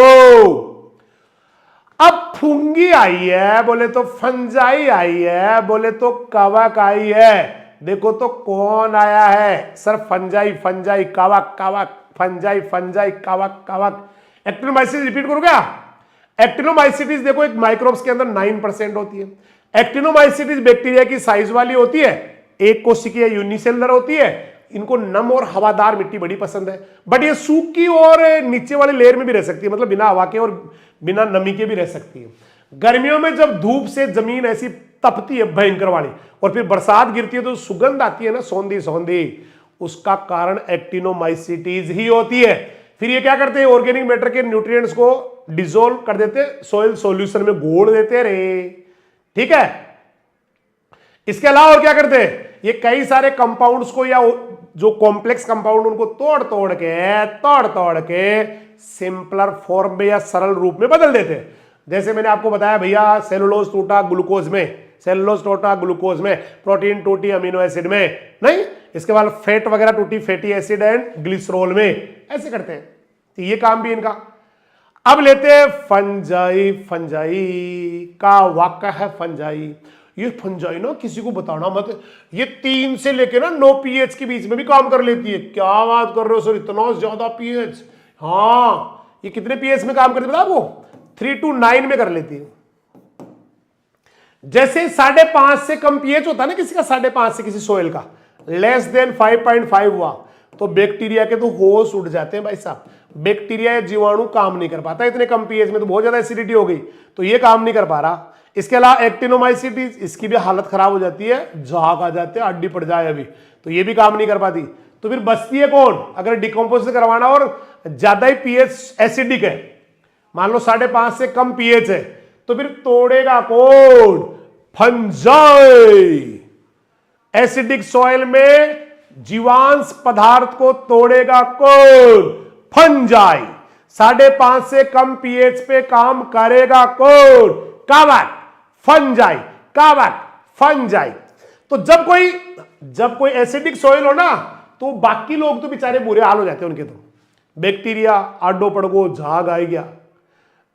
अब फुंगी आई है बोले तो, फंजाई आई है बोले तो, कवक आई है। देखो तो कौन आया है सर, फंजाई फंजाई कवक कवक, फंजाई फंजाई कवक कवक। एक्टिनोमाइसिस रिपीट करो क्या, एक्टिनोमाइसिटीज देखो एक माइक्रोब्स के अंदर 9% होती है। एक्टिनोमाइसिटीज बैक्टीरिया की साइज वाली होती है, एक कोशिकीय यूनिसेलुलर होती है, इनको नम और हवादार मिट्टी बड़ी पसंद है, बट ये सूखी और नीचे वाले लेयर में भी रह सकती है, मतलब बिना हवा के और बिना नमी के भी रह सकती है। गर्मियों में जब धूप से जमीन ऐसी तपती है भयंकर वाली, और फिर बरसात गिरती है तो सुगंध आती है ना, सौंधी सौंधी, उसका कारण एक्टिनोमाइसिटीज ही होती है। फिर ये क्या करते हैं, ऑर्गेनिक मैटर के न्यूट्रिएंट्स को डिसॉल्व कर देते, सोइल सॉल्यूशन में घोल देते रे, ठीक है। इसके अलावा और क्या करते हैं, ये कई सारे कंपाउंड्स को या जो कॉम्प्लेक्स कंपाउंड उनको तोड़ तोड़ के सिंपलर फॉर्म में या सरल रूप में बदल देते हैं। जैसे मैंने आपको बताया भैया, सेलुलोज टूटा ग्लूकोज में, सेलुलोज टूटा ग्लूकोज में, प्रोटीन टूटी अमीनो एसिड में, नहीं, इसके बाद फैट वगैरह टूटी फैटी एसिड एंड ग्लिसरॉल में, ऐसे करते हैं। तो ये काम भी इनका। अब लेते हैं फंजाई, फंजाई का वाक्य है फंजाई। ये फंजाई ना किसी को बताना मत, ये 3 से लेके ना 9 pH के बीच में भी काम कर लेती है। क्या बात कर रहे हो सर, इतना ज्यादा pH? हाँ, ये कितने pH में काम करती है आपको, 3 to 9 में कर लेती है। जैसे 5.5 से कम pH होता है ना किसी का, 5.5 से किसी सोइल का, लेस देन 5.5 हुआ तो बैक्टीरिया के तो होश उड़ जाते हैं भाई साहब। बैक्टीरिया या जीवाणु काम नहीं कर पाता, इतने कम पीएच में तो बहुत ज्यादा एसिडिटी हो गई, तो ये काम नहीं कर पा रहा। इसके अलावा एक्टिनोमाइसिटीज, इसकी भी हालत खराब हो जाती है, झाग आ जाते हैं, हड्डी पड़ जाए अभी, तो ये भी काम नहीं कर पाती। तो फिर बचती है कौन, अगर डिकम्पोजिशन करवाना और ज्यादा ही पीएच एसिडिक है, मान लो 5.5 से कम पीएच है, तो फिर तोड़ेगा कौन, फंजाई। एसिडिक सॉइल में जीवांश पदार्थ को तोड़ेगा कौन, फंजाई। 5.5 से कम पीएच पे काम करेगा कौन, कवक, फंजाई, कवक, फंजाई। तो जब कोई एसिडिक सॉइल हो ना, तो बाकी लोग तो बेचारे बुरे हाल हो जाते हैं उनके। तो बैक्टीरिया आडो पड़ गो, झाग आ गया,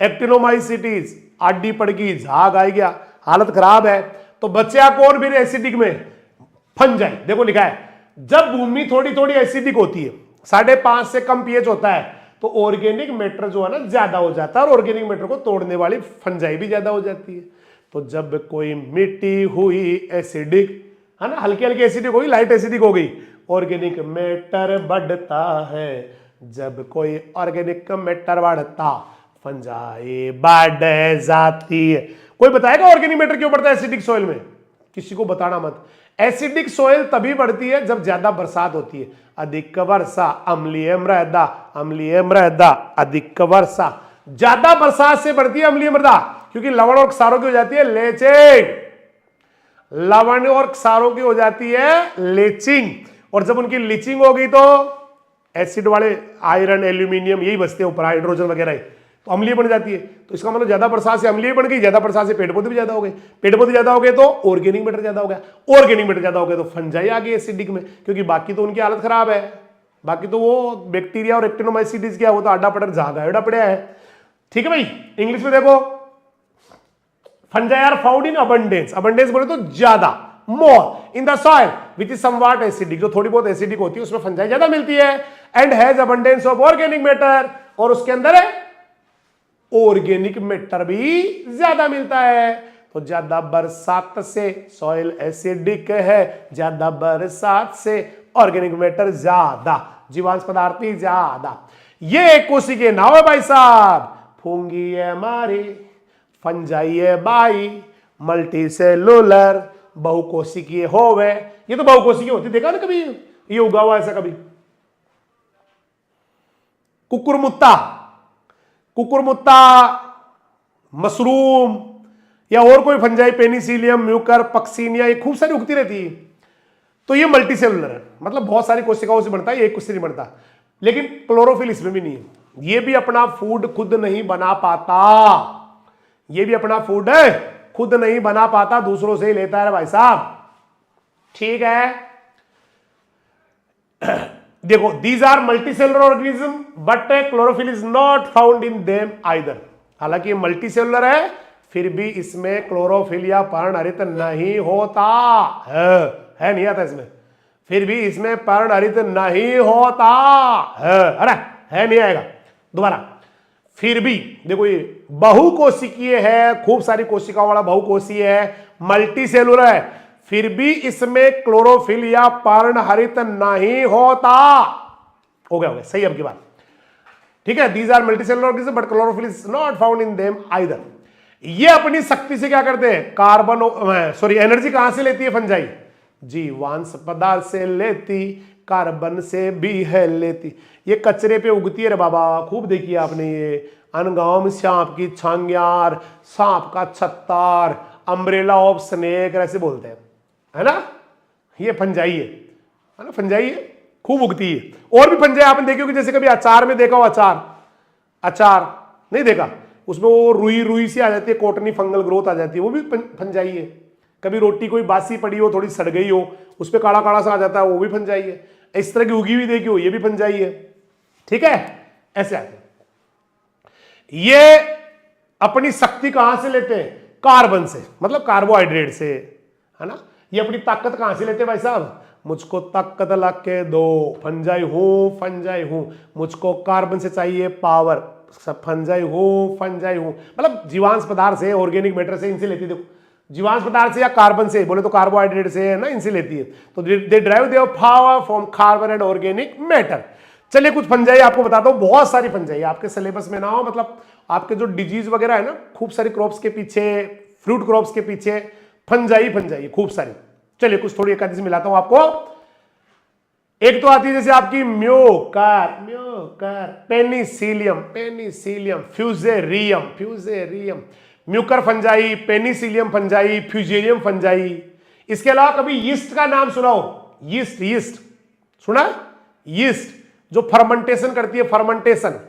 एक्टिनोमाइसिटीज आडी पड़ गई, झाग आ गया, हालत खराब है। तो बच्चा कौन फिर एसिडिक में, फंजाई। देखो लिखा है, जब भूमि थोड़ी थोड़ी एसिडिक होती है, 5.5 से कम पीएच होता है, तो ऑर्गेनिक मैटर जो है ना ज्यादा हो जाता है, और ऑर्गेनिक मैटर को तोड़ने वाली फंजाई भी ज्यादा हो जाती है। तो जब कोई मिट्टी हुई एसिडिक, है ना, हल्की हल्की एसिडिक होगी, लाइट एसिडिक हो गई, ऑर्गेनिक मैटर बढ़ता है, जब कोई ऑर्गेनिक मैटर बढ़ता फंजाई बढ़ जाती है। कोई बताएगा ऑर्गेनिक मैटर क्यों बढ़ता है एसिडिक सॉइल में? किसी को बताना मत। एसिडिक सॉइल तभी बढ़ती है जब ज्यादा बरसात होती है। अधिक वर्षा अम्लीय मृदा, अम्लीय मृदा अधिक वर्षा। ज्यादा बरसात से बढ़ती है अम्लीय मृदा, क्योंकि लवण और क्षारों की हो जाती है लेचिंग। लवण और क्षारों की हो जाती है लेचिंग, और जब उनकी लीचिंग होगी तो एसिड वाले आयरन एल्यूमिनियम यही बचते हैं ऊपर, हाइड्रोजन वगैरह, तो अम्लीय बन जाती है। तो इसका मतलब ज्यादा बरसात से अम्लीय बन गई, ज्यादा बरसात से पेड़ पौधे भी ज्यादा हो गए, पेड़ पौधे ज्यादा हो गए तो ऑर्गेनिक मैटर ज्यादा हो गया, ऑर्गेनिक मैटर ज्यादा हो गया तो फंजाई आ गई एसिडिक में, क्योंकि बाकी तो उनकी हालत खराब है। बाकी तो वो बैक्टीरिया और एक्टिनोमाइसीट्स क्या, वो तो आडा पड़र झागा पड़े है। ठीक है भाई, इंग्लिश में देखो, fungi are found in abundance, abundance बोले तो ज्यादा, more in the soil which is somewhat acidic, जो थोड़ी बहुत एसिडिक होती है उसमें फंजाई ज्यादा मिलती है, and has abundance of organic matter, और उसके अंदर है ऑर्गेनिक मैटर भी ज्यादा मिलता है। तो ज्यादा बरसात से सॉइल एसिडिक है, ज्यादा बरसात से ऑर्गेनिक मैटर ज्यादा, जीवांश पदार्थ भी ज्यादा। ये एक कोशिकीय नाव है भाई साहब, फूंगी है मारी, फंजाई है बाई, मल्टी सेलुलर, बहुकोशिकीय होवे। ये तो बहुकोशिकीय होती, देखा ना कभी ये उगा हुआ ऐसा कभी? कुकुरमुत्ता, कुकुरमुत्ता, मशरूम या और कोई फंजाई, पेनिसिलियम, म्यूकर, पक्सीनिया, ये खूब सारी उगती रहती है। तो ये मल्टी सेलुलर है, मतलब बहुत सारी कोशिकाओं से बनता है, ये एक कोशिका नहीं बनता। लेकिन क्लोरोफिल इसमें भी नहीं है, ये भी अपना फूड खुद नहीं बना पाता, ये भी अपना फूड खुद नहीं बना पाता, दूसरों से ही लेता है भाई साहब। ठीक है, देखो, these are multicellular organism but chlorophyll is not found in them either. हालांकि ये मल्टीसेलुलर है, फिर भी इसमें क्लोरोफिल या पर्णहरित नहीं होता है, नहीं आता इसमें, फिर भी इसमें पर्णहरित नहीं होता है, अरे है नहीं आएगा दोबारा। फिर भी देखो, ये बहुकोशिकीय है, खूब सारी कोशिकाओं वाला बहुकोशीय है, मल्टी सेलुलर है, फिर भी इसमें क्लोरोफिल या पर्णहरित नहीं होता। हो गया सही अब की बात। ठीक है, these are multicellular organism but chlorophyll is not found in them either. ये अपनी शक्ति से क्या करते हैं, एनर्जी कहां से लेती है फंजाई? जीवांश पदार्थ से लेती, कार्बन से भी है लेती। ये कचरे पे उगती है रे बाबा, खूब देखिए आपने, ये अनगाम सांप की छांग्यार, सांप का छत्तार, अम्ब्रेला ऑफ स्नेक ऐसे बोलते हैं, है ना? ये फंजाई है ना, फंजाई है, खूब उगती है। और भी फंजाई आपने देखी होगी, जैसे कभी अचार में देखा हो, अचार, अचार नहीं देखा, उसमें वो रुई रुई सी आ जाती है, कोटनी फंगल ग्रोथ आ जाती है, वो भी फंजाई है। कभी रोटी कोई बासी पड़ी हो, थोड़ी सड़ गई हो, उस पर काला काला सा आ जाता है, वो भी फंजाई है। इस तरह की उगी हुई देखी हो, ये भी फंजाई है। ठीक है, ऐसे आते हैं। ये अपनी शक्ति कहां से लेते हैं? कार्बन से, मतलब कार्बोहाइड्रेट से, है ना। ये अपनी ताकत कहां से लेते हैं भाई साहब? मुझको ताकत ला के दो, फंजाई हूं, फंजाई हूं, मुझको कार्बन से चाहिए पावर, फंजाई हूं, फंजाई हूं, मतलब जीवांश पदार्थ से, ऑर्गेनिक मैटर से, इनसे लेती है। देखो, जीवांश पदार्थ से या कार्बन से, बोले तो कार्बोहाइड्रेट से है ना, इनसे लेती है। तो they drive their power from carbon and organic matter. चलिए कुछ फंजाई आपको बताता हूं, बहुत सारी फंजाई, आपके सिलेबस में ना हो, मतलब आपके जो डिजीज वगैरह है ना, खूब सारी क्रॉप्स के पीछे, फ्रूट क्रॉप्स के पीछे फंजाई फंजाई खूब सारी। चलिए कुछ थोड़ी एक आधी मिलाता हूं आपको। एक तो आती है जैसे आपकी mucor, mucor, penicillium, penicillium, fusarium, fusarium, mucor fungi, penicillium fungi, fusarium fungi. इसके अलावा कभी यीस्ट का नाम सुना हो? यीस्ट, यीस्ट सुना? यीस्ट जो फर्मेंटेशन करती है, फर्मेंटेशन,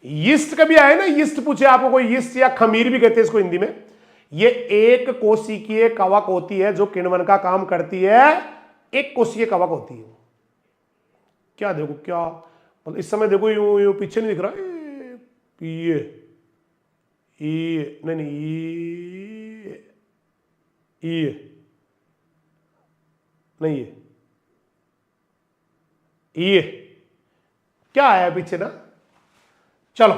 यीस्ट कभी आए ना, यीस्ट पूछे आपको कोई, यीस्ट या खमीर भी कहते हैं इसको हिंदी में। ये एक कोशिकीय कवक होती है जो किण्वन का काम करती है, एक कोशिकीय कवक होती है। क्या देखो, क्या मतलब इस समय देखो, यूं यूं पीछे नहीं दिख रहा, ये नहीं नहीं, ये नहीं, ये क्या आया पीछे ना। चलो,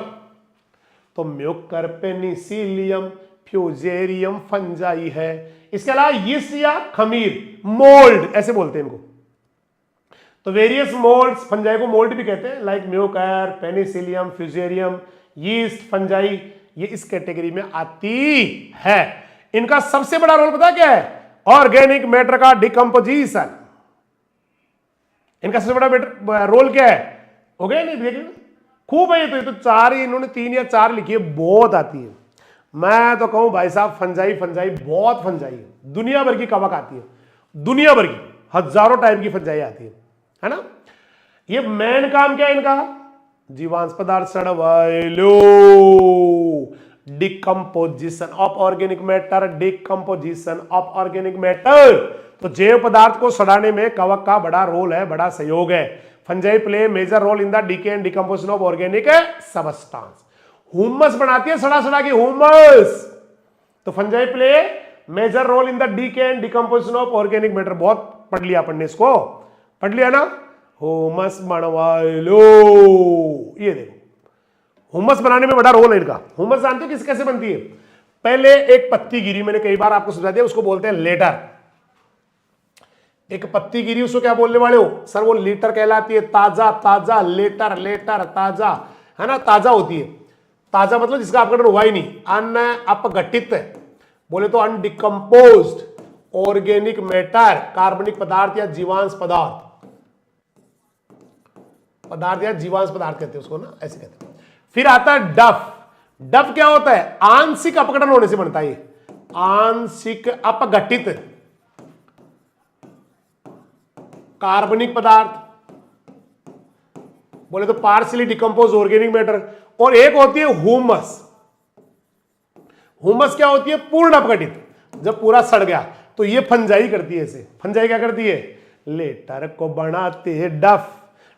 तो म्यूकर, पेनिसिलियम, फ्यूजेरियम फंजाई है। इसके अलावा यीस्ट या खमीर, मोल्ड ऐसे बोलते हैं इनको। तो वेरियस मोल्ड्स, फंजाई को मोल्ड भी कहते हैं, like Mucor, Penicillium, fusarium, yeast, fungi, ये इस कैटेगरी में आती है। इनका सबसे बड़ा रोल पता क्या है? ऑर्गेनिक मैटर का डिकम्पोजिशन। इनका सबसे बड़ा रोल क्या है? हो गया नहीं? देखिए खूब है ये तो चार ही, इन्होंने 3 या 4 लिखी है, बहुत आती है। मैं तो कहूं भाई साहब फंजाई बहुत फंजाई है, दुनिया भर की कवक आती है, दुनिया भर की हजारों टाइप की फंजाई आती है ना। ये मेन काम क्या है इनका? जीवांश पदार्थ सड़वाइलो, decomposition of organic matter, decomposition of organic matter. तो जैव पदार्थ को सड़ाने में कवक का बड़ा रोल है, बड़ा सहयोग है। Fungi play major role in the decay and decomposition of organic substance. Humus बनाती है सड़ा सड़ा की हुमस। तो fungi play major role in the decay and decomposition of organic matter. बहुत पढ़ लिया अपन ने, इसको पढ़ लिया ना। हुमस बनवाई लो, ये देखो हुमस बनाने में बड़ा रोल है इनका। हुमस जानते हो किस कैसे बनती है? पहले एक पत्ती गिरी, मैंने कई बार आपको समझा दिया, उसको बोलते हैं लेटर। एक पत्ती गिरी, उसको क्या बोलने वाले हो सर? वो लीटर कहलाती है। ताजा ताजा, लेटर लेटर, ताजा है ना, ताजा होती है। ताजा मतलब जिसका अपघटन हुआ ही नहीं, अन अपघटित बोले तो अनडिकम्पोज्ड ऑर्गेनिक मैटर, कार्बनिक पदार्थ या जीवांश पदार्थ, या जीवांश पदार्थ कहते हैं उसको ना, ऐसे कहते हैं। फिर आता है डफ। डफ क्या होता है? आंशिक अपघटन होने से बनता है। आंशिक अपघटित कार्बनिक पदार्थ बोले तो पार्शियली डिकम्पोज ऑर्गेनिक मैटर। और एक होती है हुमस। हुमस क्या होती है? पूर्ण अपघटित, जब पूरा सड़ गया। तो ये फंजाई करती है ऐसे। फंजाई क्या करती है? लेटर को बनाती है डफ,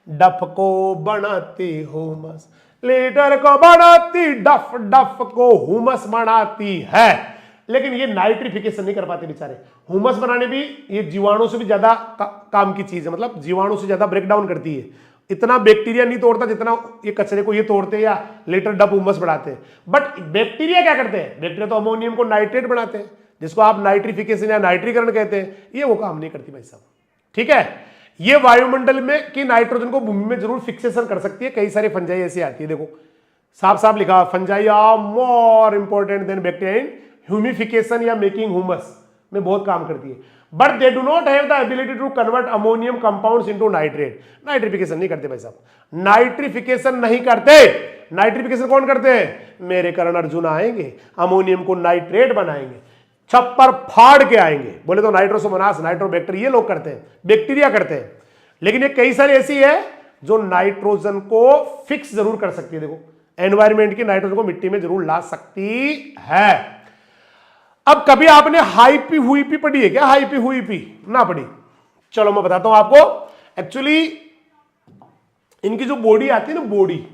डफ को बनाती हुमस, लेटर को बनाती डफ, डफ को हुमस बनाती है। लेकिन ये नाइट्रिफिकेशन नहीं कर पाते बेचारे। हुमस बनाने भी ये जीवाणु से भी ज्यादा काम की चीज है, मतलब जीवाणु से ज्यादा ब्रेक डाउन करती है। इतना बैक्टीरिया नहीं तोड़ता जितना ये कचरे को ये तोड़ते हैं या लेटर डफ हुमस बढ़ाते हैं। बट बैक्टीरिया क्या करते हैं? बैक्टीरिया तो अमोनियम को नाइट्रेट बनाते हैं, जिसको आप नाइट्रिफिकेशन या नाइट्रीकरण कहते हैं। ये वो काम नहीं करती भाई साहब, ठीक है। ये वायुमंडल में कि नाइट्रोजन को भूमि में जरूर फिक्सेशन कर सकती है। कई सारे फंजाई ऐसी आती है, देखो साफ साफ लिखा, fungi are more important than bacteria in humification या मेकिंग हुमस में बहुत काम करती है। But they do not have the ability to convert ammonium compounds into nitrate. Nitrification नहीं करते भाई साहब, नाइट्रिफिकेशन नहीं करते। नाइट्रिफिकेशन कौन करते हैं? मेरे करण अर्जुन आएंगे, अमोनियम को नाइट्रेट बनाएंगे, छप्पर फाड़ के आएंगे। बोले तो नाइट्रोसोमोनास, नाइट्रोबैक्टर, ये लोग करते हैं, बैक्टीरिया करते हैं। लेकिन ये कई सारी ऐसी है जो नाइट्रोजन को फिक्स जरूर कर सकती है। देखो एनवायरमेंट की नाइट्रोजन को मिट्टी में जरूर ला सकती है। अब कभी आपने हाईपी हुई पी पढ़ी है क्या? हाईपी हुई पी ना पढ़ी? चलो मैं बताता हूं आपको। एक्चुअली इनकी जो बॉडी आती है ना, बॉडी,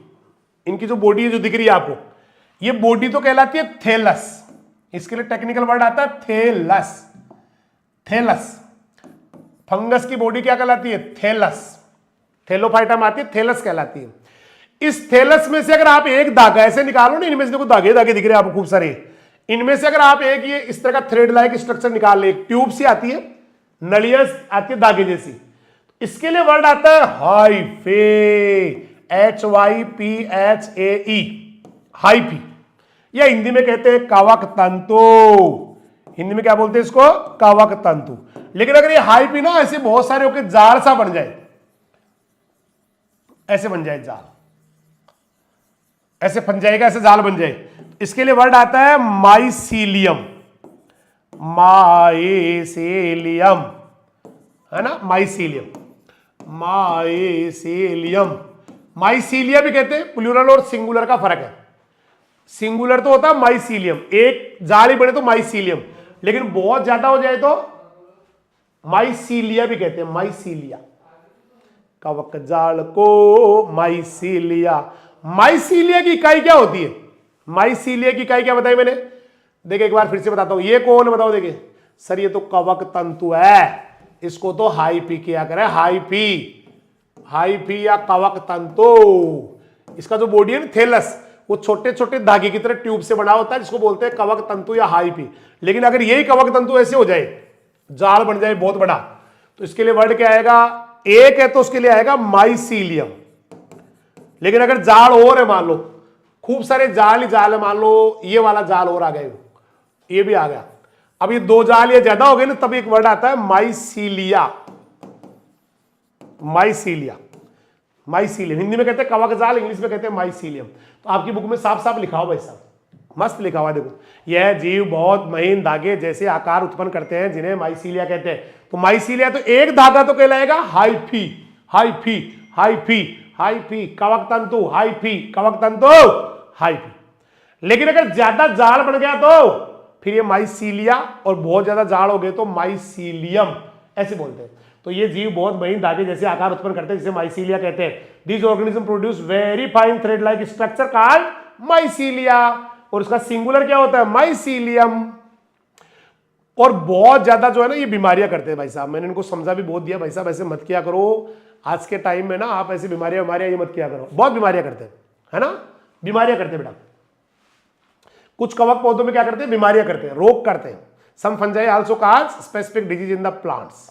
इनकी जो बॉडी है जो दिख रही है आपको, ये बॉडी तो कहलाती है थैलस। इसके लिए टेक्निकल वर्ड आता है थैलस। थैलस फंगस की बॉडी क्या कहलाती है? थैलस। थैलोफाइटा में आती है, थैलस कहलाती है। इस थैलस में से अगर आप एक धागा ऐसे निकालो ना, इनमें से देखो धागे धागे दिख रहे हैं आपको खूब सारे, इनमें से अगर आप एक ये इस तरह का थ्रेड लाइक स्ट्रक्चर निकाल ले, एक ट्यूब सी आती है, नलियां आती है धागे जैसी, इसके लिए वर्ड आता है हाइफे, HYPHAE, हाइफी, या हिंदी में कहते हैं कवक तंतु। हिंदी में क्या बोलते हैं इसको? कवक तंतु। लेकिन अगर ये हाइफी ना ऐसे बहुत सारे होकर जाल सा बन जाए, ऐसे बन जाए जाल, ऐसे बन जाएगा, ऐसे जाल बन जाए, इसके लिए वर्ड आता है माइसीलियम। माइसीलियम है ना, माइसीलियम, माइसीलियम। माइसीलिया भी कहते हैं। प्लूरल और सिंगुलर का फर्क है। सिंगुलर तो होता है माइसीलियम, एक जाल ही बने तो माइसीलियम, लेकिन बहुत ज्यादा हो जाए तो माइसीलिया भी कहते हैं। माइसीलिया, कवक जाल को माइसीलिया। माइसीलिया की इकाई क्या होती है? माइसीलिया की इकाई क्या बताई मैंने? देखिए एक बार फिर से बताता हूं। ये कौन बताओ? देखिए सर ये तो कवक तंतु है, इसको तो हाइपी किया करे, हाइपी, हाइपी या कवक तंतु। इसका जो बॉडी है ना थैलस, वो छोटे छोटे धागे की तरह ट्यूब से बना होता है, जिसको बोलते हैं कवक तंतु या हाइपी। लेकिन अगर यही कवक तंतु ऐसे हो जाए, जाल बन जाए बहुत बड़ा, तो इसके लिए वर्ड क्या आएगा? एक है तो उसके लिए आएगा माइसीलियम। लेकिन अगर जाल और है, मान लो खूब सारे जाल ही जाल है, मान लो ये वाला जाल और आ गया, ये भी आ गया, अब ये दो जाल ये ज्यादा हो गए ना, तब एक वर्ड आता है माइसीलिया। माइसीलिया, माइसीलियम हिंदी में कहते हैं कवक जाल, इंग्लिश में कहते हैं माइसीलियम। तो आपकी बुक में साफ साफ लिखा हो भाई साहब, मस्त लिखा हुआ, देखो यह जीव बहुत महीन धागे जैसे आकार उत्पन्न करते हैं जिन्हें माइसीलिया कहते हैं। तो माइसीलिया तो एक धागा तो कहलाएगा हाइफी, हाइफी, हाइफी, हाइफी, कवक तंतु, हाइफी, कवक तंतु, हाइफी। लेकिन अगर ज्यादा जाल बन गया तो फिर ये माइसीलिया, और बहुत ज्यादा जाल हो गए तो माइसीलियम, ऐसे बोलते हैं। तो ये जीव बहुत महीन धागे जैसे आकार उत्पन्न करते हैं जिसे माइसीलिया कहते हैं। This organism produce very fine thread like structure called mycelia, और उसका सिंगुलर क्या होता है, माइसीलियम। और बहुत ज्यादा जो है ना ये बीमारियां करते हैं भाई साहब, मैंने इनको समझा भी बहुत दिया भाई साहब, ऐसे मत किया करो आज के टाइम में ना, आप ऐसी बीमारियां ये मत किया करो, बहुत बीमारियां करते हैं, है ना, बीमारियां करते हैं बेटा। कुछ कवक पौधों में क्या करते हैं, बीमारियां करते हैं, रोग करते हैं। Some fungi also cause specific disease in the plants.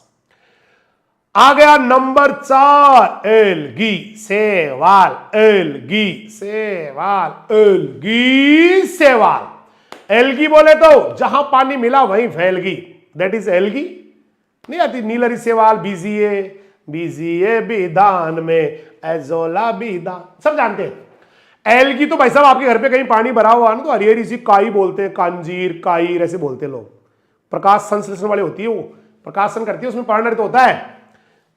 आ गया नंबर 4, एल्गी, सेवाल, एल्गी, सेवाल, एल्गी, सेवाल। एल्गी बोले तो जहां पानी मिला वहीं फैलगी, दैट इज एल्गी। नहीं आती नीलरी सेवाल, बीजीए, बीजीए बीदान में, एजोला बीदान, सब जानते हैं। एल्गी तो भाई साहब आपके घर पे कहीं पानी भरा हुआ ना तो हरी हरी सी काई बोलते हैं, कांजीर, काईर ऐसे बोलते हैं लोग। प्रकाश संश्लेषण वाले होती है वो, प्रकाशन करती है, उसमें पर्णहरित होता है,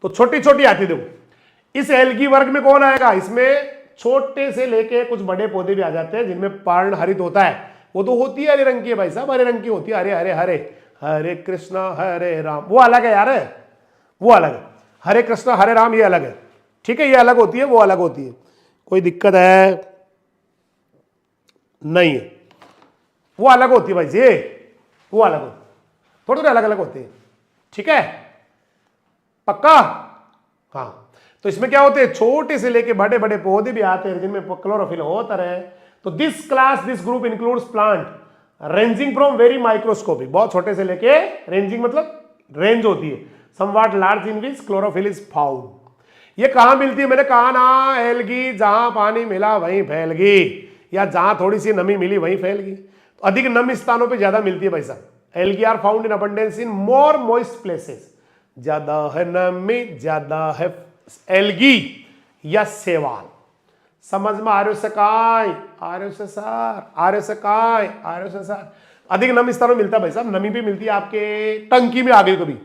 तो छोटी छोटी आती है। देखो इस एल्गी वर्ग में कौन आएगा, इसमें छोटे से लेके कुछ बड़े पौधे भी आ जाते हैं जिनमें पर्णहरित होता है। वो तो होती है हरे रंग की है भाई साहब, हरे रंग की होती है, हरे हरे हरे, हरे कृष्णा हरे राम, वो अलग है यार, वो अलग है, हरे कृष्णा हरे राम ये अलग है, ठीक है, ये अलग होती है, वो अलग होती है, कोई दिक्कत है नहीं है, वो अलग होती है भाई जी, वो अलग होती है, थोड़े थोड़े अलग अलग होते हैं, ठीक है, पक्का। हाँ, तो इसमें क्या होते हैं, छोटे से लेके बड़े बड़े पौधे भी आते हैं जिनमें क्लोरोफिल होता है। तो this class, this group includes plant ranging from very microscopic, बहुत छोटे से लेके, रेंजिंग मतलब रेंज होती है, somewhat large in which chlorophyll is found. ये कहां मिलती है, मैंने कहा ना, एल्गी जहां पानी मिला वहीं फैलगी, या जहां थोड़ी सी नमी मिली वहीं फैलगी। तो अधिक नमी स्थानों पे ज्यादा मिलती है भाई साहब। Algae are found in abundance in more moist places, ज्यादा है नमी, ज्यादा है एल्गी या सेवाल। समझ में आ रहे हो सकाय, आ रहे हो सर, आ रहे हो सकाय, आ रहे हो सर। अधिक नमी स्थानों में मिलता है भाई साहब, नमी भी मिलती है आपके टंकी में आ गई, कभी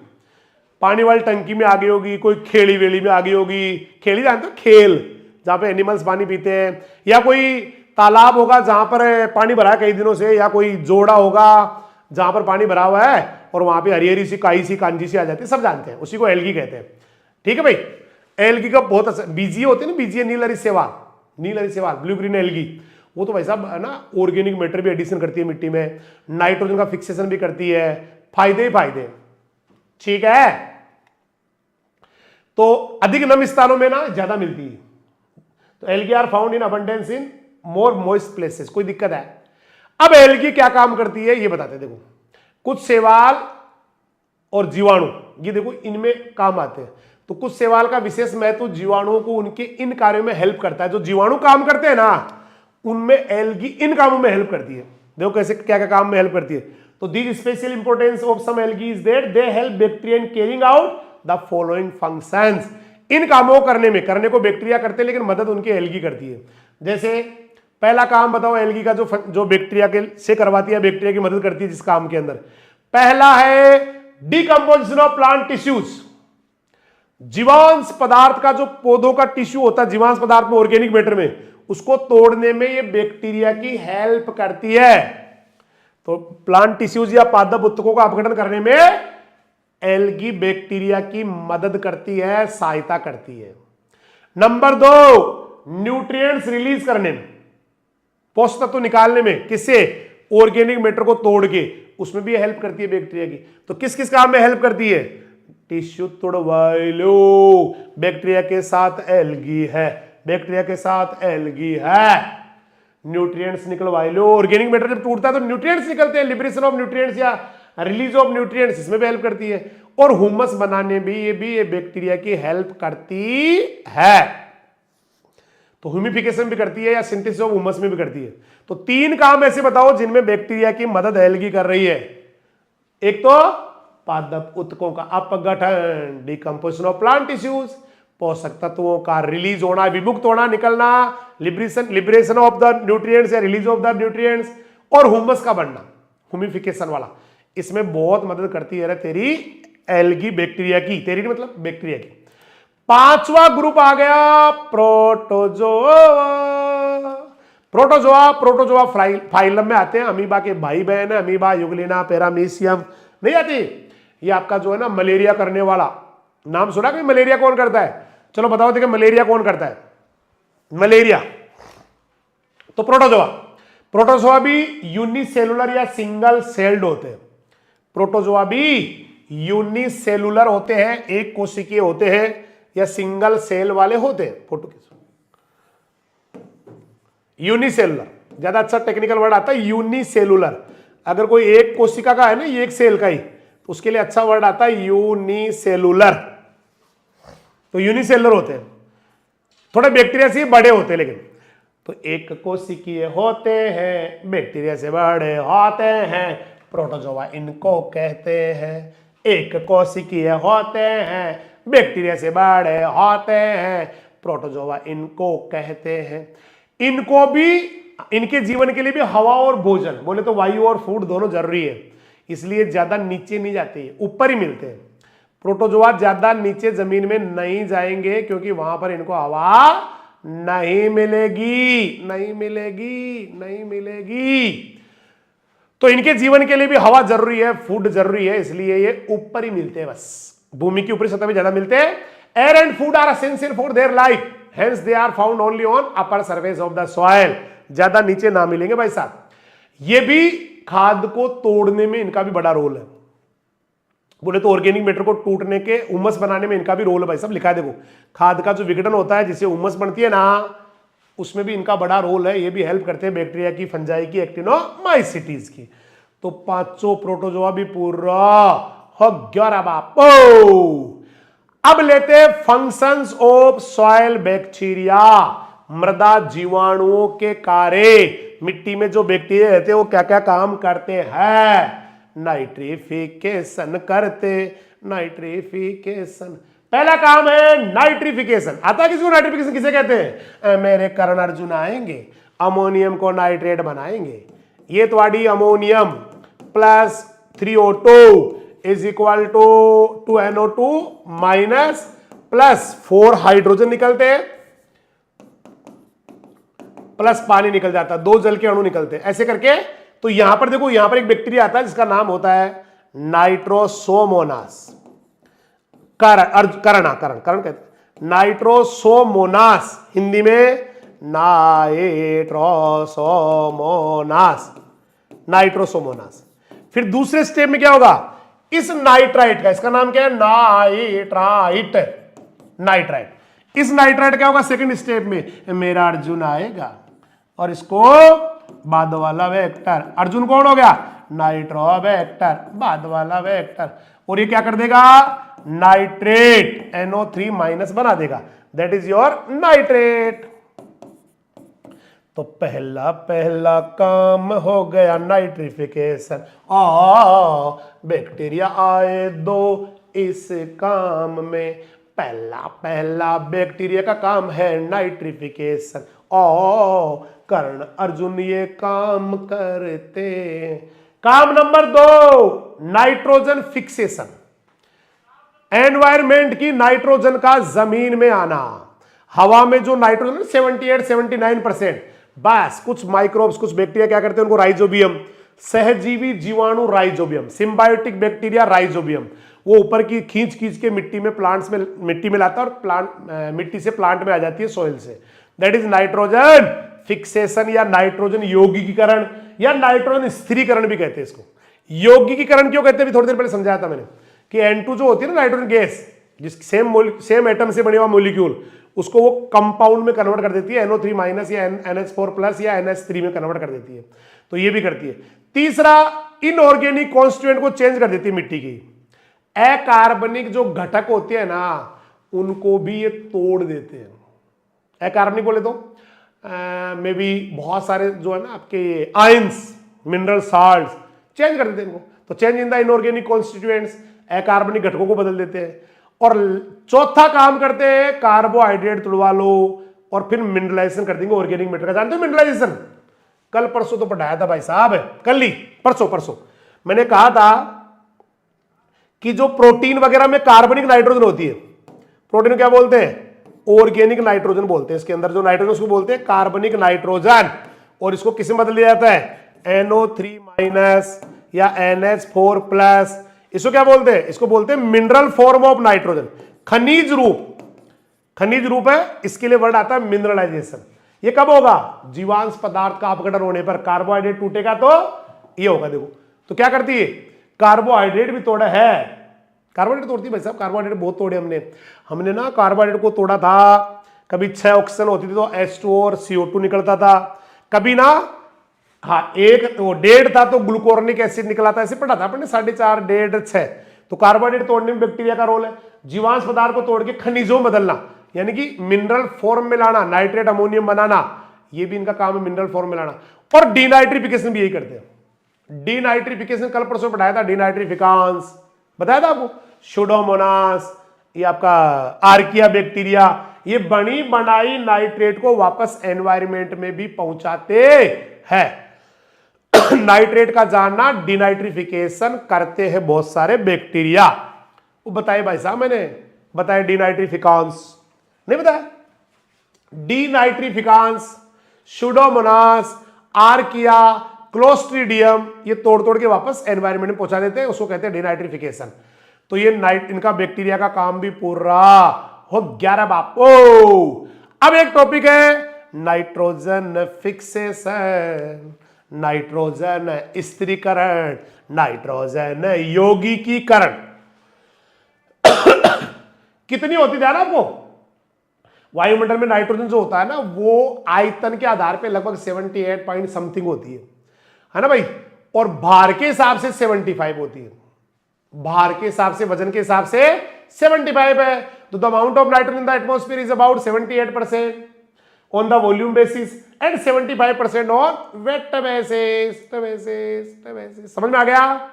पानी वाली टंकी में आ गई होगी, कोई खेड़ी वेली में आ गई होगी, खेड़ी जानते हो, खेल जहां पे एनिमल्स पानी पीते हैं, या कोई तालाब होगा जहां पर पानी भरा है कई दिनों से, या कोई जोड़ा होगा जहां पर पानी भरा हुआ है और वहां पे हरी हरी सी काई सी कांजी सी आ जाती है, सब जानते हैं, उसी को एल्गी कहते हैं, ठीक है भाई। एल्गी का बहुत असर, बीजीए होते हैं ना, बीजीए नीलहरी सेवाल, नीलहरी सेवाल, ब्लू ग्रीन एल्गी, वो तो भाई साहब है ना, ऑर्गेनिक मैटर भी एडिशन करती है मिट्टी में, नाइट्रोजन का फिक्सेशन भी करती है, फायदे ही फायदे, ठीक है। तो अधिक नम स्थानों में ना ज्यादा मिलती है। तो algae are found in abundance in more moist places, कोई दिक्कत है। अब एल्गी क्या काम करती है ये बताते, देखो कुछ शैवाल और जीवाणु, ये देखो इनमें काम आते हैं। तो कुछ शैवाल का विशेष महत्व जीवाणुओं को उनके इन कार्यों में हेल्प करता है। जो जीवाणु काम करते हैं ना, उनमें एल्गी इन कामों में हेल्प करती है। देखो कैसे क्या क्या काम में हेल्प करती है। तो this special importance of some algae is that they help bacteria in carrying out the following functions. इन कामों को करने को बैक्टीरिया करते हैं, लेकिन मदद उनकी एल्गी करती है। जैसे पहला काम बताओ एल्गी का, जो बैक्टीरिया के से करवाती है, बैक्टीरिया की मदद करती है जिस काम के अंदर, पहला है डिकम्पोजिशन ऑफ प्लांट टिश्यूज। जीवांश पदार्थ का, जो पौधों का टिश्यू होता है जीवांश पदार्थ में, ऑर्गेनिक मैटर में, उसको तोड़ने में ये बैक्टीरिया की हेल्प करती है। तो प्लांट टिश्यूज या पादप उत्तकों का अपघटन करने में एल्गी बैक्टीरिया की मदद करती है, सहायता करती है। नंबर 2, न्यूट्रिएंट्स रिलीज करने में, पोषक तत्व निकालने में, किससे, ऑर्गेनिक मैटर को तोड़ के, उसमें भी हेल्प करती है बैक्टीरिया की। तो किस किस काम में हेल्प करती है, टिश्यू तोड़वाई लो, बैक्टीरिया के साथ एल्गी है, बैक्टीरिया के साथ एल्गी है, न्यूट्रिएंट्स निकलवाई लो। ऑर्गेनिक मैटर जब टूटता है तो न्यूट्रिएंट्स निकलते हैं, लिबरेशन ऑफ न्यूट्रिएंट्स या रिलीज ऑफ न्यूट्रिएंट्स इसमें भी हेल्प करती है, और हुमस बनाने में ये बैक्टीरिया की हेल्प करती है। तो ह्यूमिफिकेशन भी करती है या सिंथेसिस ऑफ हुमस में भी करती है। तो 3 काम ऐसे बताओ जिनमें बैक्टीरिया की मदद एल्गी कर रही है। एक तो पादप उत्तकों का अपघटन, डिकम्पोजिशन ऑफ प्लांट टिश्यूज, पोषक तत्वों का रिलीज होना, विमुक्त होना, निकलना, लिबरेशन ऑफ द न्यूट्रिएंट्स या रिलीज ऑफ द न्यूट्रिएंट्स, और हुमस का बढ़ना, ह्यूमिफिकेशन वाला, इसमें बहुत मदद करती है तेरी एल्गी बैक्टीरिया की। तेरी मतलब बैक्टीरिया की। 5वां ग्रुप आ गया प्रोटोजोआ। प्रोटोजोआ फाइलम में आते हैं, अमीबा के भाई बहन है, अमीबा, यूग्लिना, पैरामीशियम, नहीं आती। ये आपका जो है ना मलेरिया करने वाला, नाम सुना कि मलेरिया कौन करता है? चलो बताओ देखिए मलेरिया कौन करता है? मलेरिया तो प्रोटोजोआ भी यूनिसेलुलर या सिंगल सेल्ड होते हैं। प्रोटोजोआ भी यूनिसेलुलर होते हैं, एक कोशिकीय होते हैं, या सिंगल सेल वाले होते हैं। यूनिसेलुलर ज्यादा अच्छा टेक्निकल वर्ड आता है, यूनिसेलुलर। अगर कोई एक कोशिका का है ना, ये एक सेल का ही, तो उसके लिए अच्छा वर्ड आता है यूनिसेलुलर। तो यूनिसेलुलर होते हैं, थोड़े बैक्टीरिया से बड़े होते हैं, लेकिन तो एक कोशिकीय होते हैं, बैक्टीरिया से बड़े होते हैं, प्रोटोजोआ इनको कहते हैं। एक कोशिकीय होते हैं, बैक्टीरिया से बड़े होते हैं, प्रोटोजोआ इनको कहते हैं। इनको भी, इनके जीवन के लिए भी हवा और भोजन, बोले तो वायु और फूड दोनों जरूरी है, इसलिए ज्यादा नीचे नहीं जाते, ऊपर ही मिलते हैं। प्रोटोजोआ ज्यादा नीचे जमीन में नहीं जाएंगे, क्योंकि वहां पर इनको हवा नहीं मिलेगी, नहीं मिलेगी, नहीं मिलेगी। तो इनके जीवन के लिए भी हवा जरूरी है, फूड जरूरी है, इसलिए ये ऊपर ही मिलते हैं। बस भूमि की ऊपरी सतह में ज्यादा मिलते हैं। Air and food are essential for their life, hence they are found only on upper surface of the soil. ज्यादा नीचे ना मिलेंगे भाई साहब। ये भी खाद को तोड़ने में इनका भी बड़ा रोल है, बोले तो ऑर्गेनिक मैटर को टूटने के, उमस बनाने में इनका भी रोल है भाई साहब। लिखा है देखो, खाद का जो विघटन होता है जिससे उमस बनती है ना, उसमें भी इनका बड़ा रोल है। ये भी हेल्प करते हैं बैक्टीरिया की, फंजाई की, एक्टिनोमाइसिटीज की। तो 5 प्रोटोजोआ भी पूरा हो गया बापो। अब लेते फंक्शंस ऑफ सॉइल बैक्टीरिया, मृदा जीवाणुओं के कार्य। मिट्टी में जो बैक्टीरिया रहते हैं वो क्या क्या काम करते हैं? नाइट्रिफिकेशन करते, नाइट्रिफिकेशन पहला काम है। नाइट्रिफिकेशन आता है किसी को? नाइट्रिफिकेशन किसे कहते हैं? मेरे कर्ण अर्जुन आएंगे, अमोनियम को नाइट्रेट बनाएंगे। ये तुम्हारी ammonium plus 3O2 is equal to 2NO2 minus plus 4 hydrogen निकलते हैं, प्लस पानी निकल जाता है, 2 जल के अणु निकलते हैं, ऐसे करके। तो यहां पर देखो, यहां पर एक बैक्टीरिया आता है जिसका नाम होता है नाइट्रोसोमोनास। करण कहते हैं, नाइट्रोसोमोनास, हिंदी में नाइट्रोसोमोनास, नाइट्रोसोमोनास। फिर दूसरे स्टेप में क्या होगा? इस नाइट्राइट का, इसका नाम क्या है? Nitrite, nitrite. इस नाइट्राइट क्या होगा? सेकंड स्टेप में मेरा अर्जुन आएगा और इसको बाद वाला वेक्टर, अर्जुन कौन हो गया? नाइट्रो वेक्टर, बाद वाला वेक्टर, और ये क्या कर देगा? नाइट्रेट, NO3 माइनस बना देगा, दैट इज योर नाइट्रेट। तो पहला पहला काम हो गया नाइट्रिफिकेशन। बैक्टीरिया आए 2 इस काम में। पहला पहला बैक्टीरिया का काम है नाइट्रिफिकेशन। कर्ण अर्जुन ये काम करते। काम नंबर 2 नाइट्रोजन फिक्सेशन। एनवायरमेंट की नाइट्रोजन का जमीन में आना। हवा में जो नाइट्रोजन 78-79%, बस कुछ माइक्रोब्स, कुछ बैक्टीरिया क्या करते हैं, उनको राइजोबियम, सहजीवी जीवाणु राइजोबियम, सिम्बायोटिक बैक्टीरिया राइजोबियम, वो ऊपर की खींच खींच के मिट्टी में, प्लांट्स में, मिट्टी में लाता है और प्लांट मिट्टी से प्लांट में आ जाती है, सॉइल से। दैट इज नाइट्रोजन फिक्सेशन या नाइट्रोजन यौगिकीकरण या नाइट्रोजन स्थिरीकरण भी कहते हैं इसको। यौगिकीकरण क्यों कहते हैं? थोड़ी देर पहले समझाया था मैंने कि N2 जो होती है ना नाइट्रोजन गैस, जिस सेम एटम से बने हुआ मॉलिक्यूल, उसको वो कंपाउंड में कन्वर्ट कर देती है, NO3- या NH4+ या NH3 में कन्वर्ट कर देती है। तो ये भी करती है। तीसरा इनऑर्गेनिक कॉन्स्टिट्यूएंट को चेंज कर देती है मिट्टी की। अकार्बनिक जो घटक होते हैं ना उनको भी ये तोड़ देते हैं। अकार्बनिक बोले तो मे बी बहुत सारे जो है ना आपके आयंस, मिनरल साल्ट चेंज कर देते हैं इनको। तो change in the inorganic constituents, अकार्बनिक घटकों को बदल देते हैं। और चौथा काम करते हैं कार्बोहाइड्रेट तुड़वा लो और फिर मिनरलाइजेशन कर देंगे ऑर्गेनिक मैटर का। जानते हो मिनरलाइजेशन? कल परसों तो पढ़ाया था भाई साहब, कल ही परसों मैंने कहा था कि जो प्रोटीन वगैरह में कार्बनिक नाइट्रोजन होती है, प्रोटीन क्या बोलते हैं? ऑर्गेनिक नाइट्रोजन बोलते हैं। इसके अंदर जो नाइट्रोजन उसको बोलते हैं कार्बनिक नाइट्रोजन। और इसको किस में बदल दिया जाता है? NO3- या NH4+। इसको क्या बोलते हैं? इसको बोलते हैं मिनरल फॉर्म ऑफ नाइट्रोजन, खनिज रूप है। इसके लिए वर्ड आता है मिनरलाइजेशन। ये कब होगा? जीवांश पदार्थ का अपघटन होने पर कार्बोहाइड्रेट टूटेगा तो ये होगा। देखो तो क्या करती है, कार्बोहाइड्रेट भी तोड़ा है। कार्बोहाइड्रेट तोड़ती है भाई साहब, कार्बोहाइड्रेट बहुत तोड़े हमने ना कार्बोहाइड्रेट को तोड़ा था। कभी 6 ऑक्सीजन होती थी तो H2 और CO2 निकलता था। कभी ना हाँ एक वो 1.5 था तो ग्लूकोर्निक एसिड निकला था। ऐसे पढ़ा था अपने 4.5, 1.5, 6। तो कार्बोहाइड्रेट तोड़ने में बैक्टीरिया का रोल है। जीवांश पदार्थ को तोड़ के खनिजों में बदलना, यानी कि मिनरल फॉर्म में लाना, नाइट्रेट अमोनियम बनाना, ये भी इनका काम है मिनरल फॉर्म में लाना। और डीनाइट्रिफिकेशन भी यही करते हैं। डीनाइट्रिफिकेशन कल परसों पढ़ाया था, डीनाइट्रिफिकांस बताया था आपको। सुडोमोनास, ये आपका आर्किया बैक्टीरिया, ये बनी बनाई नाइट्रेट को वापस एनवायरमेंट में भी पहुंचाते हैं। नाइट्रेट का जानना, डीनाइट्रिफिकेशन करते हैं बहुत सारे बैक्टीरिया। वो बताए भाई साहब, मैंने बताया डीनाइट्रिफिकांस नहीं बताया? डीनाइट्रिफिकांस, सुडोमोनास, आर्किया, क्लोस्ट्रीडियम, ये तोड़ तोड़ के वापस एनवायरमेंट में पहुंचा देते हैं, उसको कहते हैं डीनाइट्रिफिकेशन। तो ये इनका बैक्टीरिया का काम भी पूरा हो 11 बाप। अब एक टॉपिक है नाइट्रोजन फिक्सेशन, नाइट्रोजन स्थिरीकरण, नाइट्रोजन यौगिकीकरण। कितनी होती ध्यान आपको? वायुमंडल में नाइट्रोजन जो होता है ना वो आयतन के आधार पे लगभग 78 पॉइंट समथिंग होती है ना भाई। और भार के हिसाब से 75 होती है। भार के हिसाब से, वजन के हिसाब से 75 है। तो the amount of nitrogen in the atmosphere is about 78% on the volume basis and 75% on weight basis. समझ में आ गया?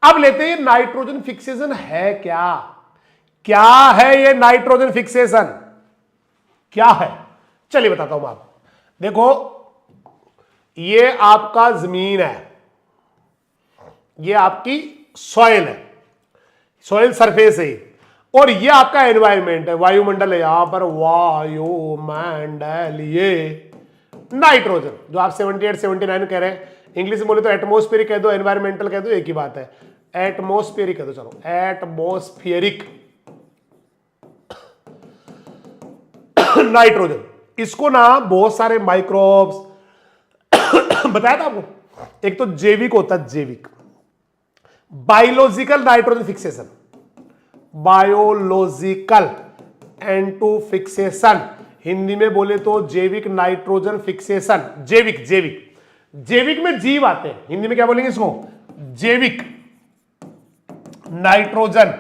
अब लेते हैं नाइट्रोजन फिक्सेशन है क्या? क्या है ये नाइट्रोजन फिक्सेशन? क्या है? चलिए बताता हूं आपको। देखो ये आपका जमीन है, ये आपकी सॉइल है, सॉइल सरफेस है, और ये आपका एनवायरमेंट है, वायुमंडल है। यहां पर वायुमंडल, ये नाइट्रोजन जो आप 78 79 कह रहे हैं, इंग्लिश में बोले तो एटमोस्फेरिक कह दो, एनवायरमेंटल कह दो, एक ही बात है। एटमोस्फेरिक कह दो, चलो एटमोस्फेरिक नाइट्रोजन। इसको ना बहुत सारे माइक्रोब्स बताया था आपको। एक तो जैविक होता है, जैविक बायोलॉजिकल नाइट्रोजन फिक्सेशन, बायोलॉजिकल एंटो फिक्सेशन, हिंदी में बोले तो जैविक नाइट्रोजन फिक्सेशन। जैविक जैविक जैविक में जीव आते हैं, हिंदी में क्या बोलेंगे इसको? जैविक नाइट्रोजन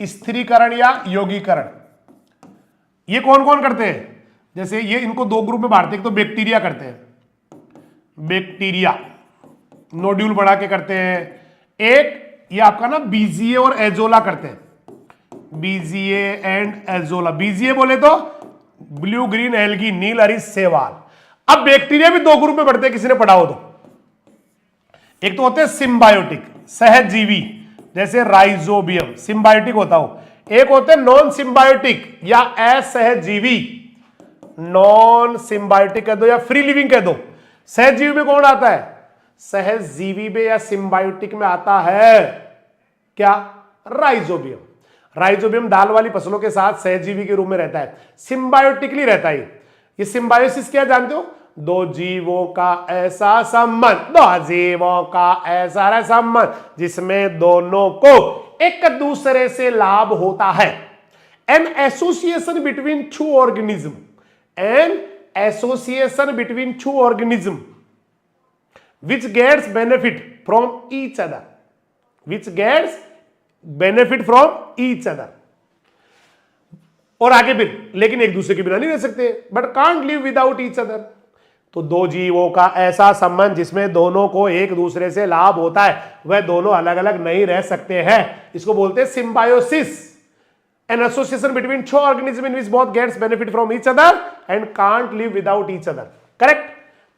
स्थिरीकरण या यौगिकीकरण। ये कौन कौन करते हैं? जैसे ये इनको दो ग्रुप में बांटते हैं। एक तो बैक्टीरिया करते हैं, बैक्टीरिया नोड्यूल बढ़ा के करते हैं। एक ये आपका ना बीजीए और एजोला करते हैं, बीजीए एंड एजोला। बीजीए बोले तो ब्लू ग्रीन एल्गी, नील हरी शैवाल। अब बैक्टीरिया भी दो ग्रुप में बढ़ते हैं, किसी ने पढ़ा हो तो। एक तो होते हैं सिम्बायोटिक, सहजीवी, जैसे राइजोबियम सिम्बायोटिक होता हो। एक होते हैं नॉन सिम्बायोटिक या असहजीवी, नॉन सिम्बायोटिक कह दो या फ्री लिविंग कह दो। सहजीवी में कौन आता है? सहजीवी में या सिम्बायोटिक में आता है क्या? राइजोबियम। राइजोबियम दाल वाली फसलों के साथ सहजीवी के रूप में रहता है, सिम्बायोटिकली रहता है। ये सिम्बायोसिस क्या जानते हो? दो जीवों का ऐसा संबंध, दो जीवों का ऐसा संबंध जिसमें दोनों को एक दूसरे से लाभ होता है। An association between two organism, an association between two organism which gets benefit from each other, which gets benefit from each other. और आगे फिर लेकिन एक दूसरे के बिना नहीं रह सकते, but can't live without each other. तो दो जीवों का ऐसा संबंध जिसमें दोनों को एक दूसरे से लाभ होता है, वह दोनों अलग अलग नहीं रह सकते हैं, इसको बोलते हैं symbiosis, an association between two organism in which both gets benefit from each other and can't live without each other. Correct.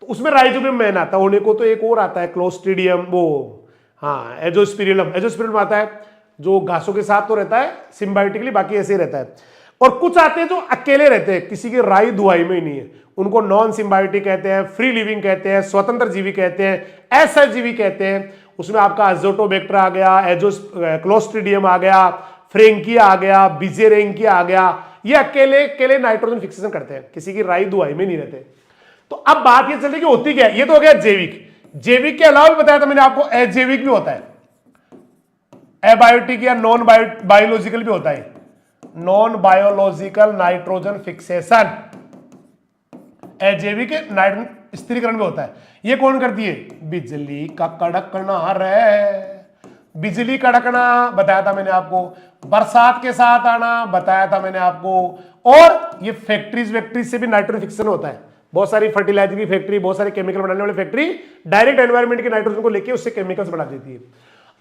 तो उसमें राइजोबियम मैन आता है, होने को तो एक और आता है क्लोस्ट्रीडियम, वो हाँ एजोस्पिरिलम, एजोस्पिरिलम आता है जो घासों के साथ तो रहता है सिम्बायोटिकली, बाकी ऐसे ही रहता है। और कुछ आते हैं जो अकेले रहते हैं, किसी की राई दुआई में ही नहीं है, उनको नॉन सिम्बायोटिक कहते हैं, फ्री लिविंग कहते हैं, स्वतंत्र जीवी कहते हैं, असहजीवी कहते हैं। उसमें आपका अजोटोबैक्टर आ गया, क्लोस्ट्रीडियम आ गया, फ्रेंकिया आ गया, बिजेरेंकिया आ गया, ये अकेले अकेले नाइट्रोजन फिक्सेशन करते हैं, किसी की राई दुआई में नहीं रहते। तो अब बात ये चल रही कि होती क्या है, ये तो हो गया जैविक। जैविक के अलावा भी बताया था मैंने आपको अजैविक भी होता है, एबायोटिक या नॉन बायोलॉजिकल भी होता है, नॉन बायोलॉजिकल नाइट्रोजन फिक्सेशन, अजैविक नाइट्रोजन स्थिरीकरण भी होता है। ये कौन करती है? बिजली का कड़कना रे, बिजली कड़कना बताया था मैंने आपको, बरसात के साथ आना बताया था मैंने आपको, और ये फैक्ट्रीज वैक्ट्रीज से भी नाइट्रोजन फिक्सेशन होता है। बहुत सारी फर्टिलाइजर की फैक्ट्री, बहुत सारी केमिकल बनाने वाली फैक्ट्री डायरेक्ट एनवायरमेंट के नाइट्रोजन को लेके उससे केमिकल्स बना देती है।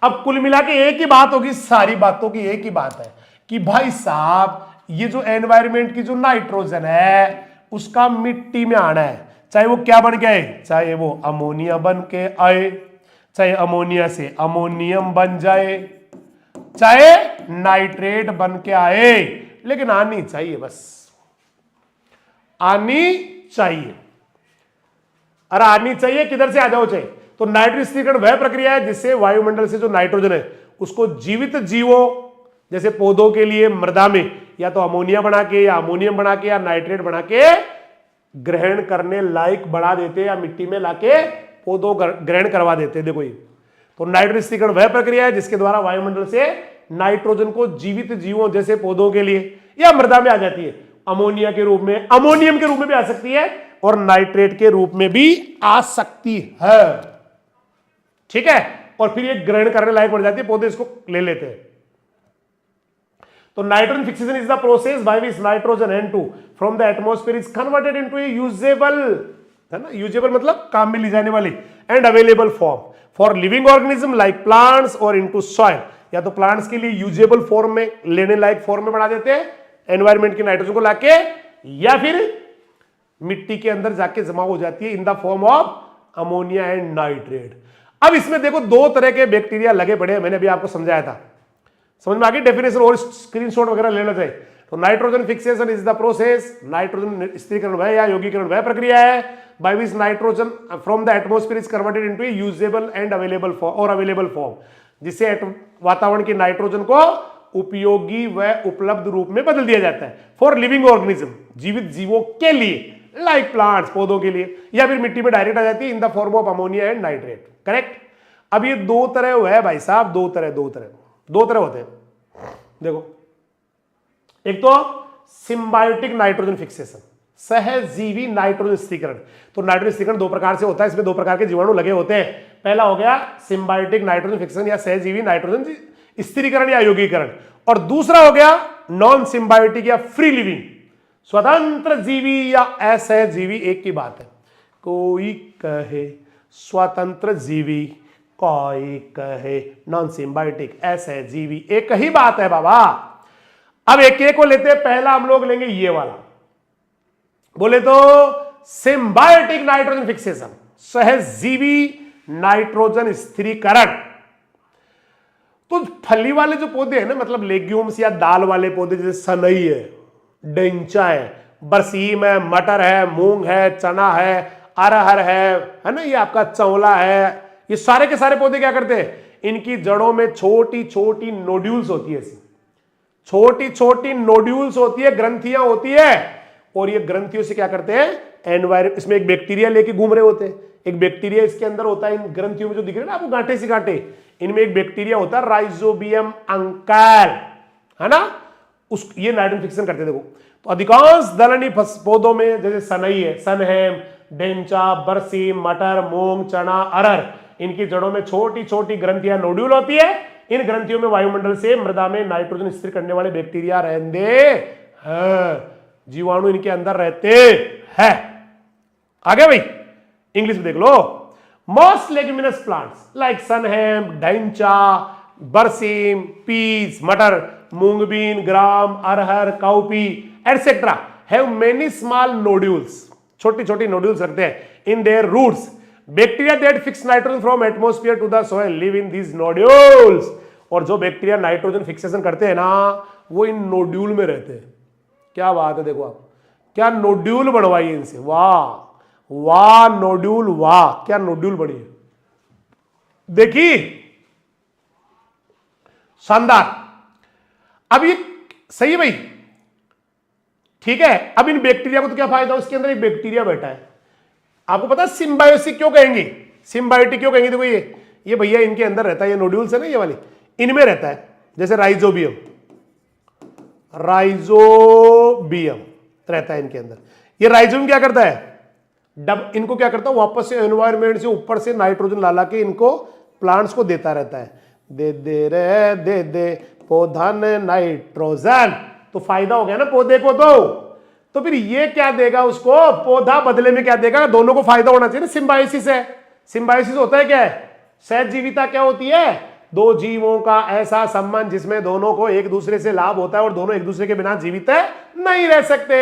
अब कुल मिला के एक ही बात होगी, सारी बातों की एक ही बात है कि भाई साहब ये जो एनवायरमेंट की जो नाइट्रोजन है उसका मिट्टी में आना है, चाहे वो क्या बन के आए, चाहे वो अमोनिया बन के आए, चाहे अमोनिया से अमोनियम बन जाए, चाहे नाइट्रेट बन के आए, लेकिन आनी चाहिए, बस आनी चाहिए। अरे आनी चाहिए, किधर से आ जाओ चाहिए। तो नाइट्रोजन स्थिरीकरण वह प्रक्रिया है जिससे वायुमंडल से जो नाइट्रोजन है उसको जीवित जीवों जैसे पौधों के लिए मृदा में या तो अमोनिया बना के या अमोनियम बना के या नाइट्रेट बना के ग्रहण करने लायक बढ़ा देते या मिट्टी में लाके पौधों ग्रहण करवा देते। देखो ये तो नाइट्रोजन स्थिरीकरण वह प्रक्रिया है जिसके द्वारा वायुमंडल से नाइट्रोजन को जीवित जीवों जैसे पौधों के लिए या मृदा में आ जाती है, अमोनिया के रूप में, अमोनियम के रूप में भी आ सकती है और नाइट्रेट के रूप में भी आ सकती है। ठीक है, और फिर ये ग्रहण करने लायक बन जाती है, पौधे इसको ले लेते हैं। तो nitrogen fixation is the process by which nitrogen N2 from the atmosphere is converted into A usable, है ना, यूजेबल मतलब काम में ली जाने वाली, and available form for living organism like plants और इनटू सॉइल। या तो प्लांट्स के लिए यूजेबल फॉर्म में, लेने लायक फॉर्म में बना देते हैं एनवायरमेंट की नाइट्रोजन को लाके, या फिर मिट्टी के अंदर जाके जमा हो जाती है in the form of ammonia and nitrate. अब इसमें देखो दो तरह के बैक्टीरिया लगे पड़े हैं, मैंने अभी आपको समझाया था, समझ में आ गई डेफिनेशन, और स्क्रीनशॉट वगैरह लेना चाहिए। तो nitrogen fixation is the process, nitrogen स्थिरीकरण वह या यौगिकरण वह प्रक्रिया है by which nitrogen from the atmosphere is converted into usable and available form, और अवेलेबल फॉर्म, जिससे वातावरण की नाइट्रोजन को उपयोगी व उपलब्ध रूप में बदल दिया जाता है फॉर लिविंग ऑर्गेनिज्म, जीवित जीवों के लिए, लाइक प्लांट्स पौधों के लिए, या फिर मिट्टी में डायरेक्ट आ जाती है in the form of ammonia and nitrate. Correct. अब ये दो तरह है भाई साहब, दो तरह होते हैं। देखो एक तो सिम्बायोटिक नाइट्रोजन फिक्सेशन, सहजीवी नाइट्रोजन स्थिरीकरण। तो नाइट्रोजन स्थिरीकरण दो प्रकार से होता है, इसमें दो प्रकार के जीवाणु लगे होते हैं। पहला हो गया सिम्बायोटिक नाइट्रोजन फिक्सेशन या सहजीवी नाइट्रोजन स्थिरीकरण या यौगिकरण, और दूसरा हो गया नॉन सिम्बायोटिक या फ्री लिविंग, स्वतंत्र जीवी या असहजीवी। एक की बात है, कोई कहे स्वतंत्र जीवी, कोई कहे नॉन सिम्बायोटिक असहजीवी, एक ही बात है बाबा। अब एक एक को लेते हैं, पहला हम लोग लेंगे ये वाला, बोले तो सिम्बायोटिक नाइट्रोजन फिक्सेशन, सहजीवी नाइट्रोजन स्थिरीकरण। तो फली वाले जो पौधे हैं ना, मतलब लेग्यूम्स या दाल वाले पौधे, जैसे सनई है, डेंचा है, बरसीम है, मटर है, मूंग है, चना है, अरहर है ना, ये आपका चौला है, ये सारे के सारे पौधे क्या करते हैं, इनकी जड़ों में छोटी छोटी नोड्यूल्स होती है, छोटी छोटी नोड्यूल्स होती है, ग्रंथियां होती है, और ये ग्रंथियों से क्या करते हैं, एनवायरमेंट, इसमें एक बैक्टीरिया लेके घूम रहे होते हैं, एक बैक्टीरिया इसके अंदर होता है, इन ग्रंथियों में जो दिख रहे हैं ना आपको गांठे से गांठे, इनमें एक बैक्टीरिया होता है राइजोबियम अंकल, है ना, उस ये नाइट्रोजन फिक्सेशन करते हैं। देखो तो अधिकांश दलहनी पौधों में, जैसे सनई है, सन है, डेंचा, बरसीम, मटर, मूंग, चना, अरहर, इनकी जड़ों में छोटी छोटी ग्रंथियां नोड्यूल होती है। इन ग्रंथियों में वायुमंडल से मृदा में नाइट्रोजन स्थिर करने वाले बैक्टीरिया रहते हैं, जीवाणु इनके अंदर रहते हैं। आगे भाई इंग्लिश में देख लो। Most leguminous plants like sunhemp, dhaincha, berseem, peas, मटर, mung bean, gram, arhar, cowpea etcetera have many small nodules, छोटी छोटी नोड्यूल्स रखते हैं in their roots. Bacteria that fix nitrogen from atmosphere to the soil live in these nodules. और जो बैक्टीरिया नाइट्रोजन फिक्सेशन करते हैं ना, वो इन नोड्यूल में रहते हैं। क्या बात है, देखो आप क्या नोड्यूल बनवाइए इनसे, वाह वाह नोड्यूल, वाह क्या नोड्यूल बनी है, देखिए शानदार। अब ये सही है भाई, ठीक है। अब इन बैक्टीरिया को तो क्या फायदा, उसके अंदर एक बैक्टीरिया बैठा है। आपको पता है सिम्बायोसिस क्यों कहेंगे, सिम्बायोटिक क्यों कहेंगे? देखो ये भैया इनके अंदर रहता है, ये नोड्यूल्स है ना ये वाली, इनमें रहता है। जैसे राइजोबियम, राइजोबियम रहता है इनके अंदर। ये राइजोबियम क्या करता है, इनको क्या करता है, वापस से एनवायरमेंट से ऊपर से नाइट्रोजन ला के इनको प्लांट्स को देता रहता है। दे दे रे दे दे पौधा ने नाइट्रोजन, तो फायदा हो गया ना पौधे को। तो फिर ये क्या देगा उसको, पौधा बदले में क्या देगा, दोनों को फायदा होना चाहिए ना। सिम्बायोसिस है, सिम्बायोसिस होता है क्या है, सहजीविता क्या होती है, दो जीवों का ऐसा संबंध जिसमें दोनों को एक दूसरे से लाभ होता है और दोनों एक दूसरे के बिना जीवित नहीं रह सकते।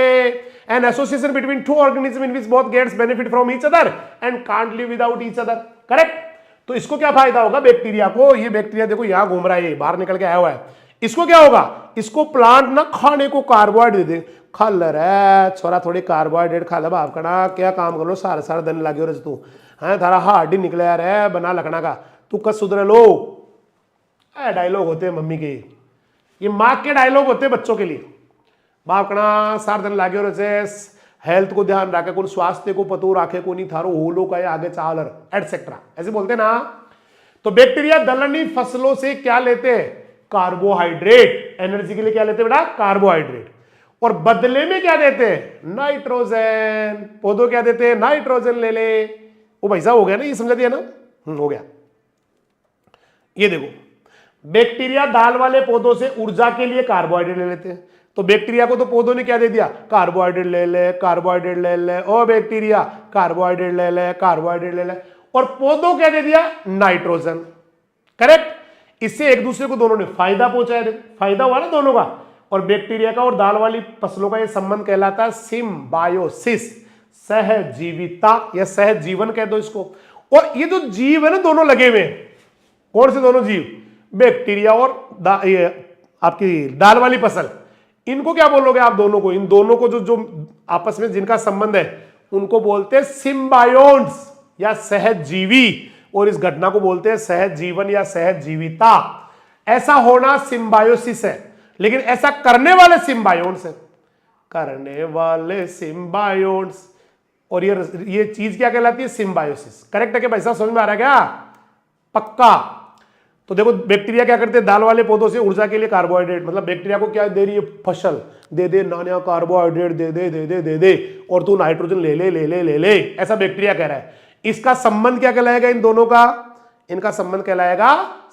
An association between two organism in which both gets benefit from each other and can't live without each other, correct. तो इसको क्या फायदा होगा बैक्टीरिया को, ये बैक्टीरिया देखो यहां घूम रहा है, ये बाहर निकल के आया हुआ है। इसको क्या होगा, इसको प्लांट ना खाने को कार्बोहाइड्रेट दे, खा ले रे छोरा थोड़ी कार्बोहाइड्रेट खा ले बाप कना, क्या काम कर लो सारा सारा दिन लगे हो तू है, थारा हार्ड ही निकले यार है बना लखना का, तू कस सुधरे लो। डायलॉग होते हैं मम्मी के, ये माँ के डायलॉग होते हैं बच्चों के लिए। बाप कना सारा दिन लागे और हेल्थ को ध्यान रखे, कौन स्वास्थ्य को पतो रखे, को नहीं थारो होलो का आगे चालर एटसेट्रा, ऐसे बोलते ना। तो बैक्टीरिया दलहनी फसलों से क्या लेते हैं, कार्बोहाइड्रेट, एनर्जी के लिए क्या लेते हैं बेटा, कार्बोहाइड्रेट, और बदले में क्या देते हैं, नाइट्रोजन। पौधों क्या देते हैं, नाइट्रोजन ले ले। वो भाई साहब हो गया ना, ये समझा दिया ना, हो गया। ये देखो बैक्टीरिया दाल वाले पौधों से ऊर्जा के लिए कार्बोहाइड्रेट ले लेते हैं। तो बैक्टीरिया को तो पौधों ने क्या दे दिया, कार्बोहाइड्रेट ले ले, कार्बोहाइड्रेट ले ले, ओ बैक्टीरिया कार्बोहाइड्रेट ले ले, कार्बोहाइड्रेट ले ले, और पौधों क्या दे दिया, नाइट्रोजन, करेक्ट। इससे एक दूसरे को दोनों ने फायदा पहुंचाया, फायदा हुआ ना दोनों का। और बैक्टीरिया का और दाल वाली फसलों का यह संबंध कहलाता है सिम्बायोसिस, सहजीविता या सहजीवन कह दो इसको। और ये जो जीव है ना दोनों लगे हुए हैं, कौन से दोनों जीव, बैक्टीरिया और ये आपकी दाल वाली फसल, इनको क्या बोलोगे आप दोनों को, इन दोनों को जो आपस में जिनका संबंध है उनको बोलते हैं सिम्बायोन्ट्स या सहजीवी, और इस घटना को बोलते हैं सहजीवन या सहजीविता। ऐसा होना सिम्बायोसिस है, लेकिन ऐसा करने वाले सिम्बायोन्ट्स है, करने वाले सिम्बायोन्ट्स। और ये चीज क्या कहलाती है, सिम्बायोसिस, करेक्ट है क्या भाई साहब, समझ में आ रहा है क्या, पक्का। तो देखो बैक्टीरिया क्या करते हैं, दाल वाले पौधों से ऊर्जा के लिए कार्बोहाइड्रेट, मतलब बैक्टीरिया को क्या दे रही है, फसल दे दे, नानिया कार्बोहाइड्रेट दे दे दे दे दे दे, और तू नाइट्रोजन ले ले ले ले ले ले, ऐसा बैक्टीरिया कह रहा है। इसका संबंध क्या कहलाएगा इन दोनों का, इनका संबंध कहलाएगा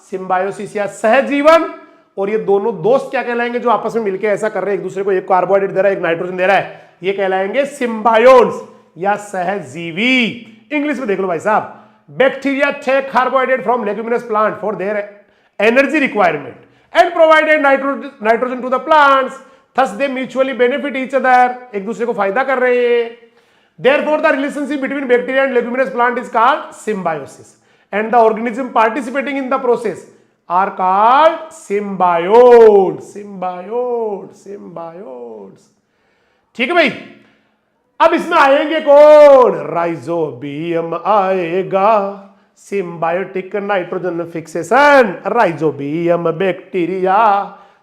सिम्बायोसिस या सहजीवन। और ये दोनों दोस्त क्या कहलाएंगे, जो आपस में मिलकर ऐसा कर रहे हैं, एक दूसरे को एक कार्बोहाइड्रेट दे रहा है, एक नाइट्रोजन दे रहा है, ये कहलाएंगे सिम्बायोन्ट्स या सहजीवी। इंग्लिश में देख लो भाई साहब, bacteria take carbohydrate from leguminous plant for their energy requirement and provided nitrogen to the plants, thus they mutually benefit each other, एक दूसरे को फायदा कर रहे हैं। Therefore the relationship between bacteria and leguminous plant is called symbiosis and the organism participating in the process are called symbionts, symbionts, symbionts। ठीक है भाई। अब इसमें आएंगे कौन, राइजोबियम आएगा, symbiotic nitrogen fixation, rhizobium bacteria,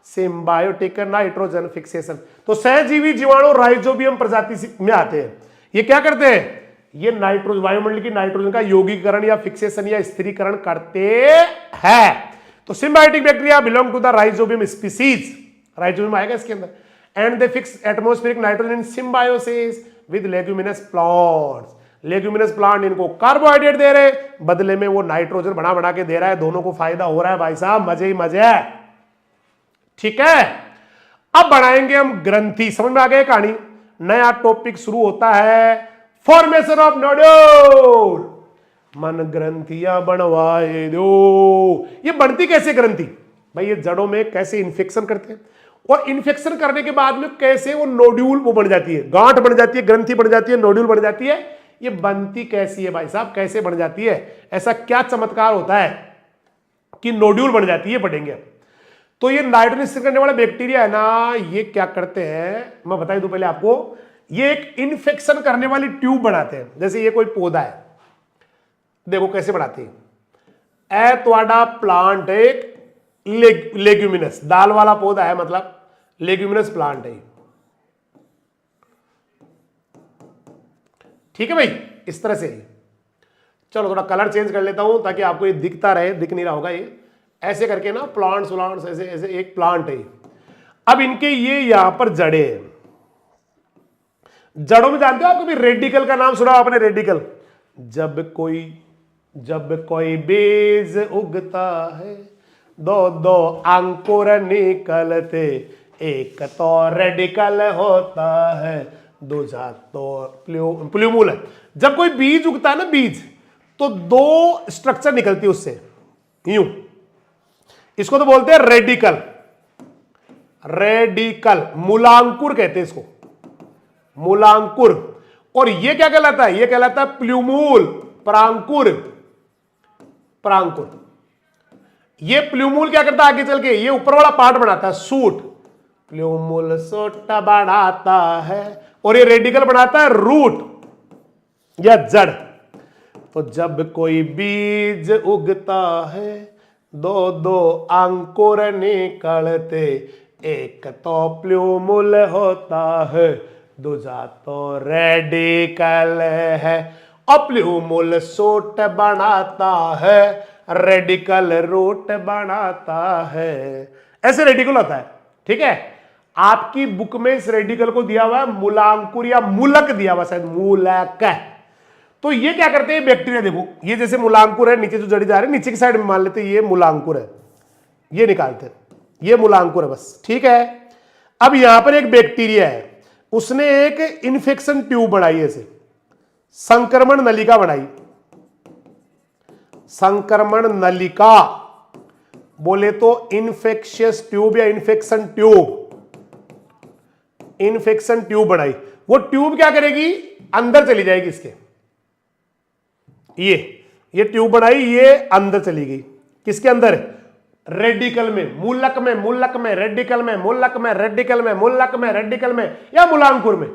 symbiotic nitrogen fixation. तो सहजीवी जीवाणु राइजोबियम प्रजाति में आते हैं। ये क्या करते हैं, ये नाइट्रोजन, वायुमंडल की नाइट्रोजन का यौगिकीकरण या फिक्सेशन या स्थिरीकरण करते हैं। तो symbiotic bacteria belong to the Rhizobium species, Rhizobium आएगा इसके अंदर। एंड दे फिक्स एटमॉस्फेरिक नाइट्रोजन इन सिम्बायोसिस with leguminous plants। Leguminous plant इनको कार्बोहाइड्रेट दे रहे, बदले में वो नाइट्रोजन बना बना के दे रहा है, दोनों को फायदा हो रहा है भाई साहब, मजे ही मजे है। ठीक है, अब बढ़ाएंगे हम ग्रंथि। समझ में आ गई कहानी? नया टॉपिक शुरू होता है, फॉर्मेशन ऑफ नोड्यूल। मन ग्रंथियां बनवाए दो। ये बनती कैसे ग्रंथि भाई? ये जड़ों में कैसे इन्फेक्शन करते हैं, और इन्फेक्शन करने के बाद में कैसे वो नोड्यूल वो बन जाती है, गांठ बन जाती है, ग्रंथि बन जाती है, नोड्यूल बन जाती है। ये बनती कैसी है भाई साहब, कैसे बन जाती है? ऐसा क्या चमत्कार होता है कि नोड्यूल बन जाती है? पढ़ेंगे। तो ये नाइट्रोजन करने वाला बैक्टीरिया है ना, ये क्या करते हैं मैं बता दूं पहले आपको। ये एक इन्फेक्शन करने वाली ट्यूब बनाते हैं। जैसे ये कोई पौधा है, देखो कैसे बनाते हैं। ए त्वाडा प्लांट एक लेग्यूमिनस, दाल वाला पौधा है, मतलब लेग्यूमिनस प्लांट है। ठीक है भाई, इस तरह से। चलो थोड़ा कलर चेंज कर लेता हूं ताकि आपको ये दिखता रहे, दिख नहीं रहा होगा ये। ऐसे करके ना प्लांट्स व्लांट्स ऐसे ऐसे एक प्लांट है। अब इनके ये यहां पर जड़े हैं। जड़ों में जानते हो आप कभी रेडिकल का नाम सुना आपने? रेडिकल, जब कोई बीज उगता है, दो दो अंकुर निकलते, एक तो रेडिकल होता है, दूसरा तो प्लूमुल है। जब कोई बीज उगता है ना, बीज, तो दो स्ट्रक्चर निकलती है उससे, यूं। इसको तो बोलते हैं रेडिकल। रेडिकल मूलांकुर कहते हैं इसको, मूलांकुर। और ये क्या कहलाता है? ये कहलाता है प्लूमूल, परांकुर। परांकुर। ये प्लूमूल क्या करता है आगे चल के? ये ऊपर वाला पार्ट बनाता है, सूट। प्लूमूल सूट बनाता है, और ये रेडिकल बनाता है रूट या जड़। तो जब कोई बीज उगता है, दो दो अंकुर निकलते, एक तो प्लूमूल होता है, दूसरा तो रेडिकल है। और प्लूमूल सूट बनाता है, रेडिकल रूट बनाता है। ऐसे रेडिकल होता है। ठीक है, आपकी बुक में इस रेडिकल को दिया हुआ है मूलांकुर या मूलक दिया हुआ, शायद मूलक है। तो ये क्या करते हैं बैक्टीरिया? देखो ये जैसे मूलांकुर है, नीचे जो जड़ी जा रही है, नीचे की साइड में मान लेते हैं ये मूलांकुर है, ये निकालते हैं, ये मूलांकुर है बस। ठीक है, अब यहां पर एक बैक्टीरिया है, उसने एक इन्फेक्शन ट्यूब बनाई, ऐसे संक्रमण नलिका बनाई। संक्रमण नलिका बोले तो इन्फेक्शियस ट्यूब या इन्फेक्शन ट्यूब। इन्फेक्शन ट्यूब बनाई। वो ट्यूब क्या करेगी? अंदर चली जाएगी इसके। ये ट्यूब बनाई, ये अंदर चली गई। किसके अंदर? रेडिकल में, मूलक में, मूलक में, रेडिकल में, मूलक में, रेडिकल में, मूलक में, रेडिकल में, या मूलांकुर में।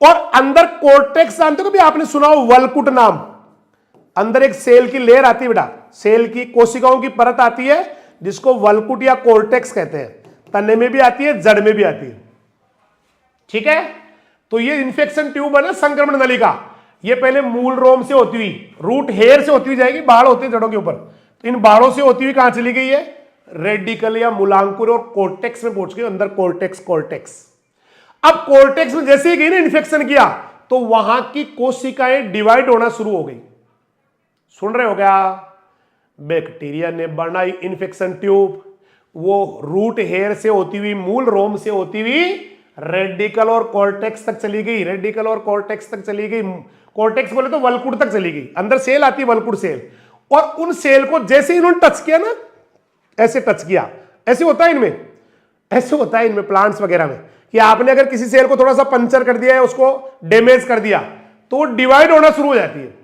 और अंदर कोर्टेक्स जानते हो कभी आपने सुना हो? वलकुट नाम। अंदर एक सेल की लेयर आती है बेटा, सेल की कोशिकाओं की परत आती है, जिसको वलकुट या कोर्टेक्स कहते हैं। तने में भी आती है, जड़ में भी आती है। ठीक है, तो ये इन्फेक्शन ट्यूब है ना, संक्रमण नलिका। ये पहले मूल रोम से होती हुई, रूट हेयर से होती हुई जाएगी, बाढ़ होती है जड़ों के ऊपर। तो इन बाढ़ों से होती हुई कहां चली गई है? रेडिकल या मूलांकुर और कोर्टेक्स में पहुंच गई। अंदर कोर्टेक्स, कोर्टेक्स। अब कोर्टेक्स में जैसे ही गई ना, इन्फेक्शन किया, तो वहां की कोशिकाएं डिवाइड होना शुरू हो गई। सुन रहे हो क्या? बैक्टीरिया ने बनाई इन्फेक्शन ट्यूब, वो रूट हेयर से होती हुई, मूल रोम से होती हुई रेडिकल और कोर्टेक्स तक चली गई। रेडिकल और कोर्टेक्स तक चली गई। कोर्टेक्स बोले तो वलकुट तक चली गई। अंदर सेल आती है, वलकुट सेल। और उन सेल को जैसे इन्होंने टच किया ना, ऐसे टच किया, ऐसे होता है इनमें, ऐसे होता है इनमें प्लांट्स वगैरह में, कि आपने अगर किसी सेल को थोड़ा सा पंचर कर दिया है, उसको डैमेज कर दिया, तो वो डिवाइड होना शुरू हो जाती है।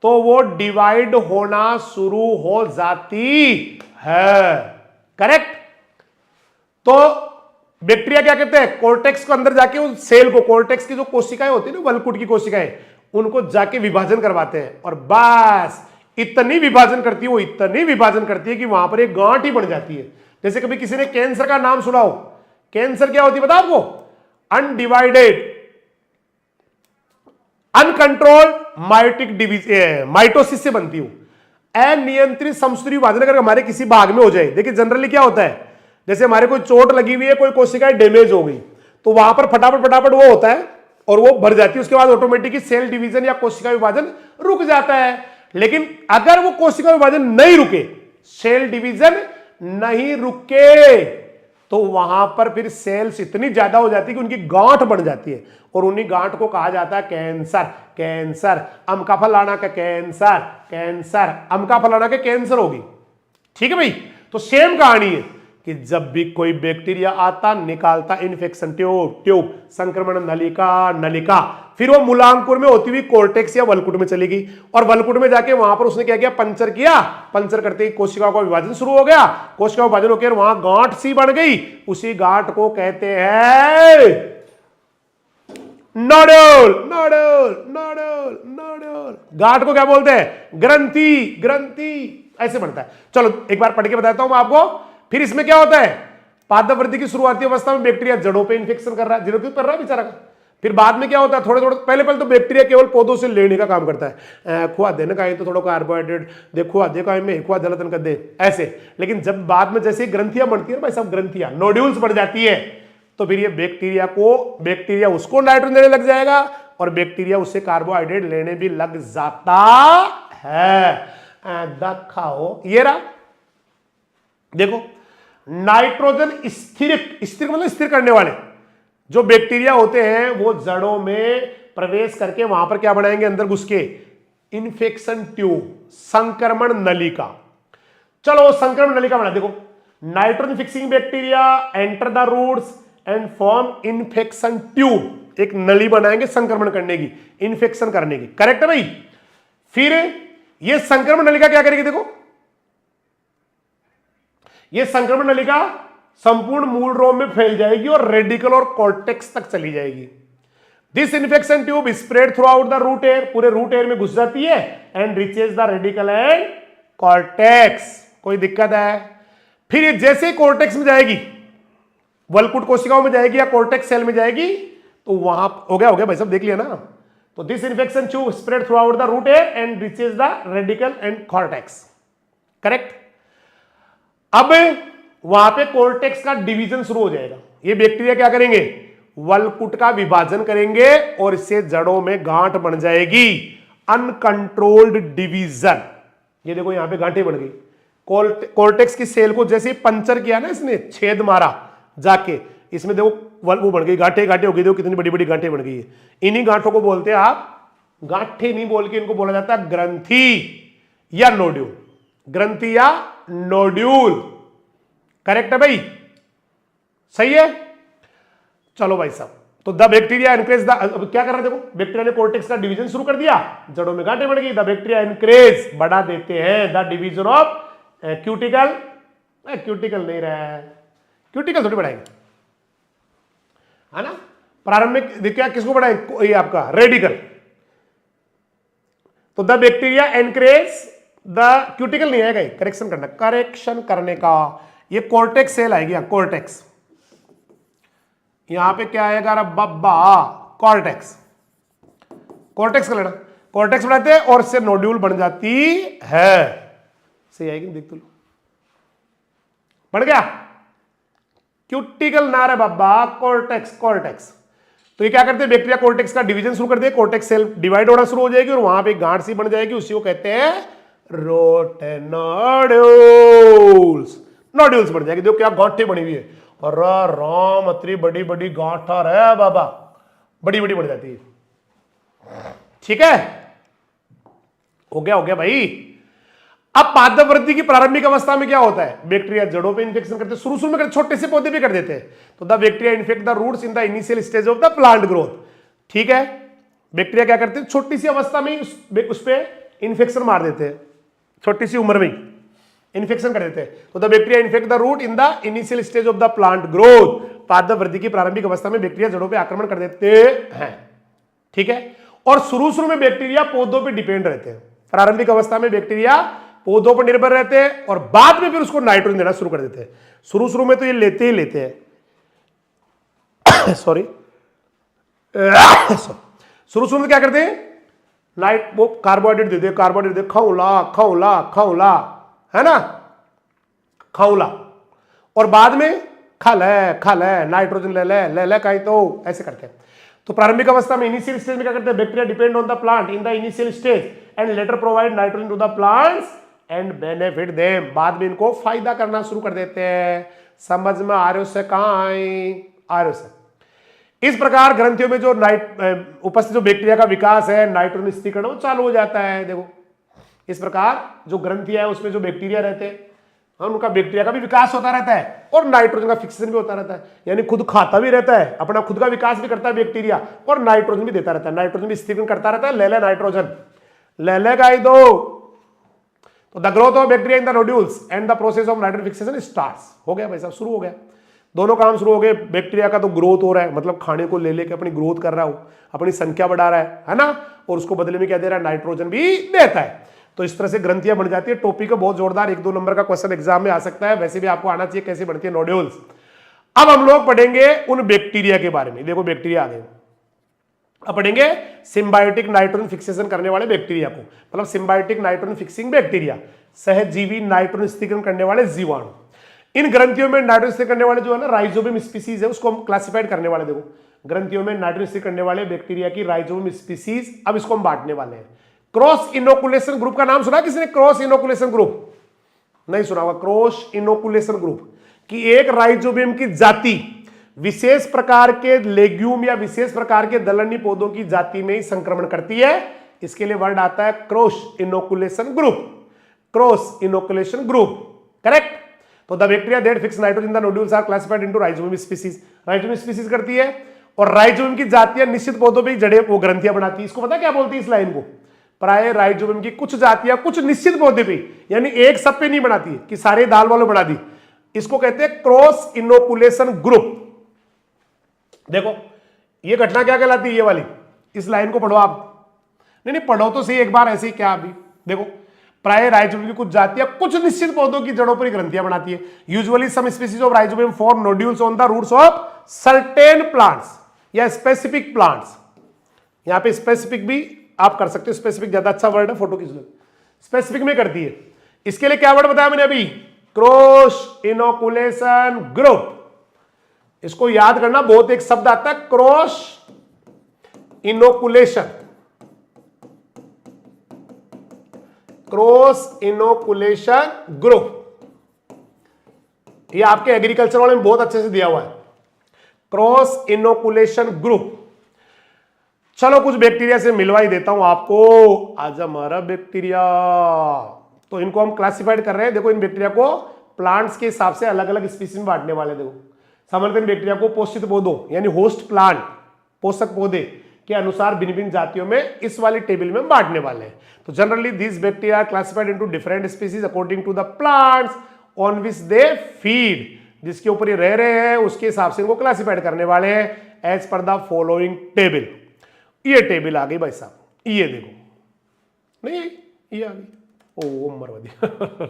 तो वो डिवाइड होना शुरू हो जाती है। करेक्ट? तो बैक्टीरिया क्या कहते हैं? कोर्टेक्स को अंदर जाके उस सेल को, कोर्टेक्स की जो कोशिकाएं होती है ना, वलकुट की कोशिकाएं, उनको जाके विभाजन करवाते हैं। और बस इतनी विभाजन करती है वो, इतनी विभाजन करती है कि वहां पर एक गांठ ही बन जाती है। जैसे कभी किसी ने कैंसर का नाम सुना हो। कैंसर क्या होती है पता आपको? अनडिवाइडेड, अनकंट्रोल्ड माइटोसिस से बनती हूं। अनियंत्रित समसूत्री विभाजन अगर हमारे किसी भाग में हो जाए, देखिए जनरली क्या होता है, जैसे हमारे कोई चोट लगी हुई है, कोई कोशिकाएं डैमेज हो गई, तो वहां पर फटाफट फटाफट वो होता है, और वो भर जाती है, उसके बाद ऑटोमेटिकली सेल डिवीजन या कोशिका विभाजन रुक जाता है। लेकिन अगर वो कोशिका विभाजन नहीं रुके, सेल डिवीजन नहीं रुके, तो वहां पर फिर सेल्स इतनी ज्यादा हो जाती है कि उनकी गांठ बन जाती है, और उन्हीं गांठ को कहा जाता है कैंसर। कैंसर, अमका फलाना का कैंसर, कैंसर अमका फलाना के कैंसर होगी। ठीक है भाई। तो सेम कहानी है कि जब भी कोई बैक्टीरिया आता, निकालता इन्फेक्शन ट्यूब, ट्यूब संक्रमण नलिका, नलिका, फिर वो मूलांकुर में होती हुई कोर्टेक्स या वलकुट में चली गई, और वलकुट में जाके वहां पर उसने क्या किया, पंचर किया। पंचर करते ही कोशिकाओं का विभाजन शुरू हो गया, कोशिका विभाजन होकर वहां गांठ सी बन गई, उसी गांठ को कहते हैं नोडल। Nodal, nodal, nodal. गांठ को क्या बोलते हैं, ग्रंथि, ग्रंथि, ऐसे बनता है। चलो एक बार पढ़ के बताता हूं मैं आपको। फिर इसमें क्या होता है, पादप वृद्धि की शुरुआती अवस्था में बैक्टीरिया जड़ों पे इन्फेक्शन कर रहा है, जड़ों पे कर रहा है बेचारा का। फिर बाद में क्या होता है, थोड़े थोड़े पहले तो बैक्टीरिया केवल पौधों से लेने का काम करता है, खुआ देने का तो थोड़ा कार्बोहाइड्रेट दे, खुआ दे का में खुआ दलतन कर दे ऐसे। लेकिन जब बाद में जैसे ग्रंथियां बनती है भाई साहब, ग्रंथियां नोड्यूल्स बढ़ जाती है, तो फिर ये बैक्टीरिया उसको नाइट्रोजन देने लग जाएगा, और बैक्टीरिया उससे कार्बोहाइड्रेट लेने भी लग जाता है। खाओ ये रहा, देखो नाइट्रोजन स्थिर, स्थिर मतलब स्थिर करने वाले जो बैक्टीरिया होते हैं, वो जड़ों में प्रवेश करके वहां पर क्या बनाएंगे, अंदर घुस के इन्फेक्शन ट्यूब, संक्रमण नलिका। चलो संक्रमण नलिका बना, देखो nitrogen fixing bacteria enter the roots and form infection tube, एक नली बनाएंगे संक्रमण करने की, इन्फेक्शन करने की। करेक्ट है भाई। फिर ये संक्रमण नलिका क्या करेगी, देखो ये संक्रमण नलिका संपूर्ण मूल रोम में फैल जाएगी और रेडिकल और कॉर्टेक्स तक चली जाएगी। This infection tube spread throughout the root hair, पूरे रूट एयर में घुस जाती है, and reaches the radicle and cortex. कोई दिक्कत है? फिर ये जैसे कॉर्टेक्स में जाएगी, वलकुट कोशिकाओं में जाएगी या कॉर्टेक्स सेल में जाएगी, तो वहां हो गया भाई सब देख लिया ना। तो this infection tube spread throughout the root hair and reaches the radicle and cortex. Correct. अब वहां पे कोर्टेक्स का डिवीजन शुरू हो जाएगा। ये बैक्टीरिया क्या करेंगे, वलकुट का विभाजन करेंगे और इससे जड़ों में गांठ बन जाएगी, अनकंट्रोल्ड डिवीजन। ये देखो यहां पे गांठें बन गई। कोर्टेक्स की सेल को जैसे पंचर किया ना, इसने छेद मारा जाके, इसमें देखो वो बन गई, गांठें गांठें हो गई, देखो कितनी बड़ी बड़ी गांठें बन गई है। इन्हीं गांठों को बोलते हैं आप, गांठें नहीं बोल के इनको बोला जाता है ग्रंथि या नोड्यूल। ग्रंथि या नोड्यूल। करेक्ट है भाई, सही है। चलो भाई साहब, तो द बैक्टीरिया एनकरेज द, अब क्या कर रहे हैं देखो, बैक्टीरिया ने कोर्टेक्स का डिवीजन शुरू कर दिया, जड़ों में गांठें बढ़ गई। द बैक्टीरिया एनकरेज, बढ़ा देते हैं the division of cuticle, cuticle नहीं रहा है, क्यूटिकल थोड़ी बढ़ाएंगे, है ना। प्रारंभिक देखिए किसको बढ़ाएंगे, ये आपका रेडिकल। तो the bacteria encourage the, cuticle नहीं आएगा, करेक्शन करना, करेक्शन करने का। ये कोर्टेक्स सेल आएगी, कोर्टेक्स, यहां पे क्या आएगा बब्बा, कॉर्टेक्स। कॉर्टेक्स का लेना, कॉर्टेक्स बनाते हैं और इससे नोड्यूल बन जाती है। सही आएगी, देख तो लो, बन गया। क्यूटिकल ना रे बाबा, कॉर्टेक्स, कॉर्टेक्स। तो ये क्या करते हैं, बैक्टीरिया कॉर्टेक्स का डिवीजन शुरू कर दे, कॉर्टेक्स सेल डिवाइड होना शुरू हो जाएगी और वहां पे गांठ सी बन जाएगी, उसी को कहते हैं रोटेनोड्यूल्स। नोड्यूल्स बन जाएगी, देखो क्या गांठें बनी हुई है, और राम अतरी बड़ी बड़ी गांठ है बाबा, बड़ी बड़ी बन जाती है। ठीक है, हो गया भाई। अब पादप वृद्धि की प्रारंभिक अवस्था में क्या होता है, बैक्टीरिया जड़ों पे इंफेक्शन करते, शुरू में करते, छोटे से पौधे भी कर देते हैं। तो the bacteria infect the roots in the initial stage of the plant growth. ठीक है, बैक्टीरिया क्या करते हैं, छोटी सी अवस्था में उस पर इंफेक्शन मार देते हैं, छोटी सी उम्र में इंफेक्शन कर देते हैं। तो the bacteria infect the root in the initial stage of the plant growth. पादप वृद्धि की प्रारंभिक अवस्था में बैक्टीरिया जड़ों पे आक्रमण कर देते हैं। ठीक है, और शुरू में बैक्टीरिया पौधों पे डिपेंड रहते हैं। प्रारंभिक अवस्था में बैक्टीरिया पौधों पर निर्भर रहते हैं और बाद में फिर उसको नाइट्रोजन देना शुरू कर देते हैं। शुरू में तो ये लेते ही लेते हैं सॉरी शुरू में क्या करते हैं, वो कार्बोहाइड्रेट देते, कार्बोहाइड्रेट दे, खौला, है ना, खौला, और बाद में खा ले नाइट्रोजन ले ले कहीं, तो ऐसे करते हैं। तो प्रारंभिक अवस्था में इनिशियल स्टेज में क्या करते हैं, bacteria depend on the plant in the initial stage and later provide nitrogen to the plants and benefit them. बाद में इनको फायदा करना शुरू कर देते हैं। समझ में आ रहे हो से कहां आए, आ रहे हो से। इस प्रकार ग्रंथियों में जो उपस्थित जो बैक्टीरिया का विकास है, नाइट्रोजन स्थिरीकरण वो चालू हो जाता है। देखो इस प्रकार जो ग्रंथियां है उसमें जो बैक्टीरिया रहते हैं, उनका बैक्टीरिया का भी विकास होता रहता है और नाइट्रोजन का फिक्सेशन भी होता रहता है, यानी खुद खाता भी रहता है, अपना खुद का विकास भी करता है बैक्टीरिया और नाइट्रोजन भी देता रहता है, नाइट्रोजन भी स्थिरीकरण करता रहता है। ले ले नाइट्रोजन, ले ले गाई दो। तो the growth of bacteria in the nodules and the process of nitrogen fixation starts. हो गया भाई साहब, शुरू हो गया, दोनों काम शुरू हो गए। बैक्टीरिया का तो ग्रोथ हो रहा है, मतलब खाने को ले लेके अपनी ग्रोथ कर रहा हो, अपनी संख्या बढ़ा रहा है ना, और उसको बदले में क्या दे रहा है, नाइट्रोजन भी देता है। तो इस तरह से ग्रंथियां बन जाती है। टॉपिक है बहुत जोरदार, 1-2 नंबर का क्वेश्चन एग्जाम में आ सकता है, वैसे भी आपको आना चाहिए कैसे बनती है नोड्यूल्स। अब हम लोग पढ़ेंगे उन बैक्टीरिया के बारे में। देखो बैक्टीरिया आ गए, अब पढ़ेंगे सिम्बायोटिक नाइट्रोजन फिक्सेशन करने वाले बैक्टीरिया को, मतलब सिम्बायोटिक नाइट्रोजन फिक्सिंग बैक्टीरिया, सहजीवी नाइट्रोजन स्थिरीकरण करने वाले जीवाणु। इन ग्रंथियों में नाइट्रोजन स्थिरीकरण करने वाले जो है ना राइजोबियम स्पीसीज है, उसको हम क्लासिफाइड करने वाले। देखो ग्रंथियों में नाइट्रोजन स्थिरीकरण करने वाले बैक्टीरिया की राइजोबियम स्पीसीज, अब इसको हम बांटने वाले हैं। क्रॉस इनोकुलेशन ग्रुप का नाम सुना किसने, क्रॉस इनोकुलेशन ग्रुप नहीं सुना होगा। क्रॉस इनोकुलेशन ग्रुप की एक राइजोबियम की जाति विशेष प्रकार के लेग्यूम या विशेष प्रकार के दलहनी पौधों की जाति में ही संक्रमण करती है, इसके लिए वर्ड आता है cross inoculation group. Cross inoculation group, correct. तो the bacteria that fix nitrogen in the nodules are classified into rhizobium species. Rhizobium species करती है, और राइजोबियम की जातियां निश्चित पौधों पे जड़े वो ग्रंथियां बनाती है। इसको पता क्या बोलती है इस लाइन को, प्राय राइजोबियम की कुछ जातियां कुछ निश्चित पौधे पे, यानी एक सब पे नहीं बनाती है कि सारे दाल वालों बना दी, इसको कहते हैं क्रॉस इनोकुलेशन ग्रुप। देखो ये घटना क्या कहलाती है, ये वाली, इस लाइन को पढ़ो आप, नहीं पढ़ो तो सही एक बार ऐसे ही, क्या अभी देखो प्राय राइजोबियम की कुछ जातियां कुछ निश्चित पौधों की जड़ों पर ग्रंथियां बनाती है। Usually some species of Rhizobium form nodules on the roots of certain plants या स्पेसिफिक प्लांट्स। यहां पे स्पेसिफिक भी आप कर सकते हो, स्पेसिफिक ज्यादा अच्छा वर्ड है, फोटो खींच लो, स्पेसिफिक में करती है। इसके लिए क्या वर्ड बताया मैंने अभी, क्रॉस इनोकुलेशन ग्रुप। इसको याद करना, बहुत एक शब्द आता है cross inoculation, cross inoculation group, ये आपके एग्रीकल्चर वाले में बहुत अच्छे से दिया हुआ है, क्रॉस इनोकुलेशन ग्रुप। चलो कुछ बैक्टीरिया से मिलवा ही देता हूं आपको। आज हमारा बैक्टीरिया, तो इनको हम क्लासिफाइड कर रहे हैं। देखो इन बैक्टीरिया को प्लांट्स के हिसाब से अलग अलग स्पीसीज में बांटने वाले। देखो सामान्यतः बैक्टीरिया को पोषित पौधों यानी होस्ट प्लांट, पोषक पौधे के अनुसार भिन्न भिन्न जातियों में इस वाली टेबल में बांटने वाले हैं। तो generally this bacteria classified into different species according to the plants on which they feed. जिसके ऊपर ये रह रहे हैं उसके हिसाब से इनको क्लासिफाइड करने वाले हैं as per the following table. ये टेबल आ गई भाई साहब, ये देखो, नहीं ये आ गई, ओ मरवा दिया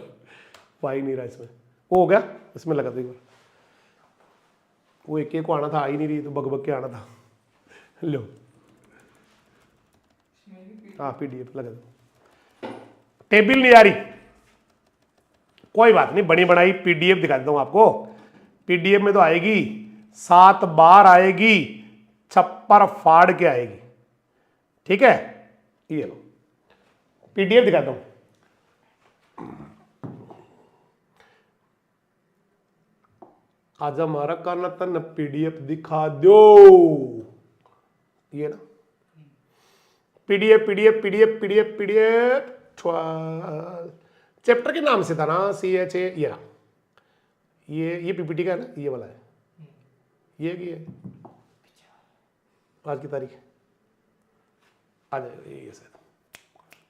वाई नहीं रहा इसमें, वो हो गया, इसमें लगा दो एक बार, वो एक को आना था, आ ही नहीं रही, तो बग के आना था। लो हाँ पीडीएफ लगा दो, टेबल नहीं आ रही, कोई बात नहीं, बनी बनाई पीडीएफ दिखा देता हूं आपको। पीडीएफ में तो आएगी 7 बार आएगी, छप्पर फाड़ के आएगी, ठीक है। ये लो पीडीएफ दिखाता हूं, आज हमारा करना तन पीडीएफ दिखा दो, ये ना PDF PDF PDF PDF PDF chapter के नाम से था ना, CH ये पीपीटी का है ना, ये वाला है, ये आज की तारीख आ जाएगा ये शायद,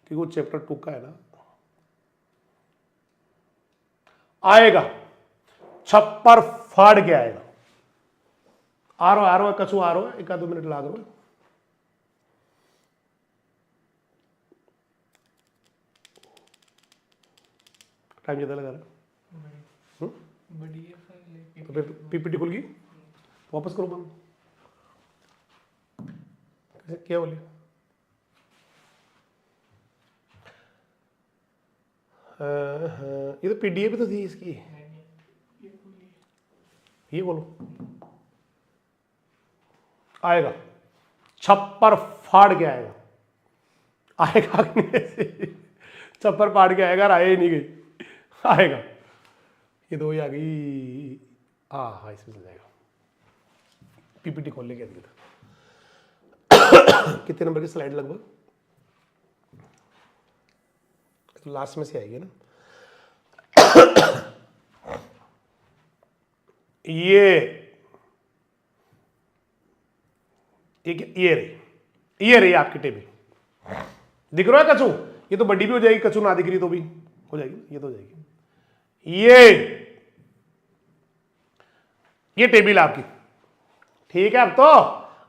क्योंकि वो चैप्टर 2 का है ना, आएगा छप्पर फाड़ के आएगा। आ रहा कछु आ रहा है, 1-2 मिनट लाग रहा है। टाइम ज्यादा लगा रहा है, तो फिर पीपीटी खुल गई, वापस करो बंद, क्या बोलिए, ये तो पीडीएफ भी तो थी इसकी, ये बोलो आएगा, छप्पर फाड़ के आएगा, आएगा कि नहीं? छप्पर फाड़ के आएगा, आए ही नहीं गई, आएगा। ये दो ही आ गई, हाँ इसमें चल जाएगा। पीपीटी खोल लेके था। कितने नंबर की स्लाइड लगभग? तो लास्ट में से आएगी ना। ये रही आपकी टेबल, दिख रहा है कचू? ये तो बड़ी भी हो जाएगी, कचू ना दिख रही तो भी हो जाएगी, ये तो हो जाएगी। ये टेबल आपकी, ठीक है।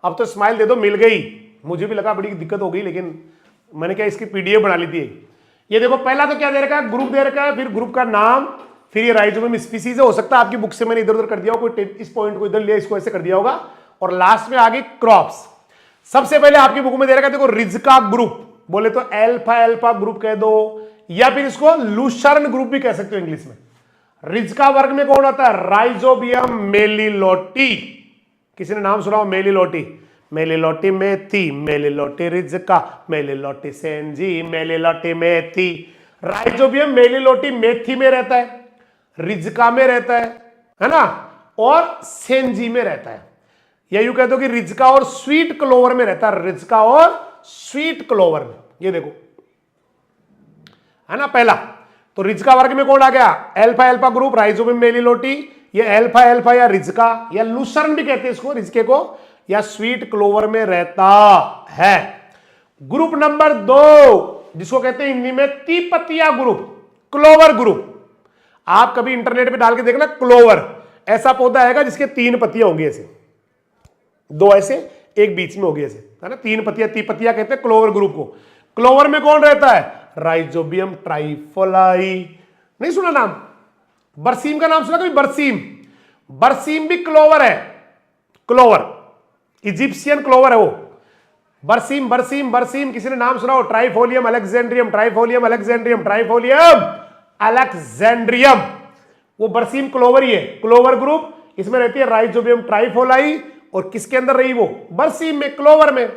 अब तो स्माइल दे दो, मिल गई। मुझे भी लगा बड़ी दिक्कत हो गई, लेकिन मैंने क्या इसकी पीडीएफ बना ली थी। ये देखो, पहला तो क्या दे रखा है, ग्रुप दे रखा है, फिर ग्रुप का नाम, फिर ये राइजोबियम स्पीसीज है। हो सकता है आपकी बुक से मैंने इधर उधर कर दिया हो, कोई इस पॉइंट को इधर लिया, इसको ऐसे कर दिया होगा। और लास्ट में आगे क्रॉप्स। सबसे पहले आपकी बुक में दे रखा है, देखो, रिज्का ग्रुप, बोले तो एल्फा एल्फा ग्रुप कह दो, या फिर इसको लूशर्न ग्रुप भी कह सकते हो इंग्लिश में। रिज्का वर्ग में कौन आता है? राइजोबियम मेलिलोटी। किसी ने नाम सुना हो? मेलिलोटी, मेलिलोटी मेथी, मेलिलोटी रिज्का, मेलिलोटी सेंजी, मेलिलोटी मेथी। राइजोबियम मेलिलोटी मेथी में रहता है, रिज्का में रहता है ना, और सेंजी में रहता है। या यूं कह दो कि रिज्का और स्वीट क्लोवर में रहता है, रिज्का और स्वीट क्लोवर में। ये देखो, है ना पहला। तो रिज्का वर्ग में कौन आ गया? एल्फा एल्फा ग्रुप, राइजोबियम मेलिलोटी। ये एल्फा एल्फा या रिज्का या लूसर्न भी कहते हैं इसको, रिज्के को, या स्वीट क्लोवर में रहता है। ग्रुप नंबर 2 जिसको कहते हैं हिंदी में तीपतिया ग्रुप, क्लोवर ग्रुप। आप कभी इंटरनेट पे डाल के देखना, क्लोवर ऐसा पौधा आएगा जिसके 3 पत्तियां होंगी, ऐसे 2 ऐसे, एक बीच में होगी ऐसे, है ना, 3 पत्तियां, तीपतिया कहते हैं क्लोवर ग्रुप को। क्लोवर में कौन रहता है? Rhizobium trifolii. नहीं सुना नाम? बरसीम का नाम सुना कभी? बरसीम, बरसीम भी क्लोवर है, क्लोवर, इजिप्शियन क्लोवर है वो। बरसीम बरसीम बरसीम, किसी ने नाम सुना हो? ट्राइफोलियम अलेक्जेंड्रियम, ट्राइफोलियम अलेक्जेंड्रियम, ट्राइफोलियम अलेक्जेंड्रियम, वो बरसीम क्लोवर ही है, क्लोवर ग्रुप। इसमें रहती है राइजोबियम ट्राइफोलाई। और किसके अंदर रही वो? बरसीम में, क्लोवर में।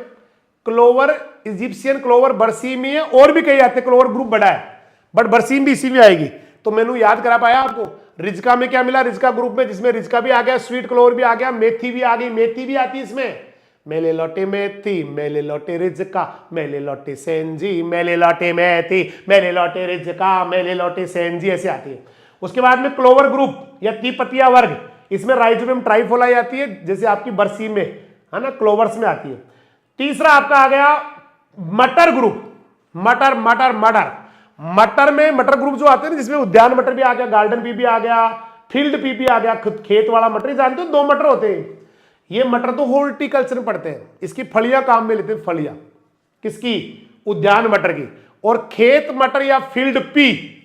क्लोवर, इजिप्शियन क्लोवर बरसीम ही है, और भी कई आते हैं, क्लोवर ग्रुप बड़ा है, बट बरसीम भी इसी में आएगी। तो मैंने याद करा पाया आपको? रिज्का में क्या मिला? रिज्का ग्रुप में, जिसमें रिज्का भी आ गया, स्वीट क्लोवर भी आ गया, मेथी भी आ गई, मेथी भी आती है इसमें। मेलिलोटी मेथी, मेलिलोटी रिज्का, मेलिलोटी सेंजी, मेलिलोटी मेथी, मेलिलोटी रिज्का, मेलिलोटी सेंजी, ऐसे आती है। उसके बाद में क्लोवर ग्रुप या तीपतिया वर्ग, इसमें राइजोबियम ट्राइफोलाई आती है, जैसे आपकी बरसीम में, है ना, क्लोवर्स में आती है। तीसरा आपका आ गया मटर ग्रुप, मटर मटर मटर। मटर में मटर ग्रुप जो आते हैं, जिसमें उद्यान मटर भी आ गया, गार्डन पी भी आ गया, फील्ड पी भी आ गया, खेत वाला मटर। जानते हो 2 मटर होते हैं। ये मटर तो हॉर्टिकल्चर में पड़ते हैं, इसकी फलियां काम में लेते हैं, फलियां किसकी? उद्यान मटर की। और खेत मटर या फील्ड पी,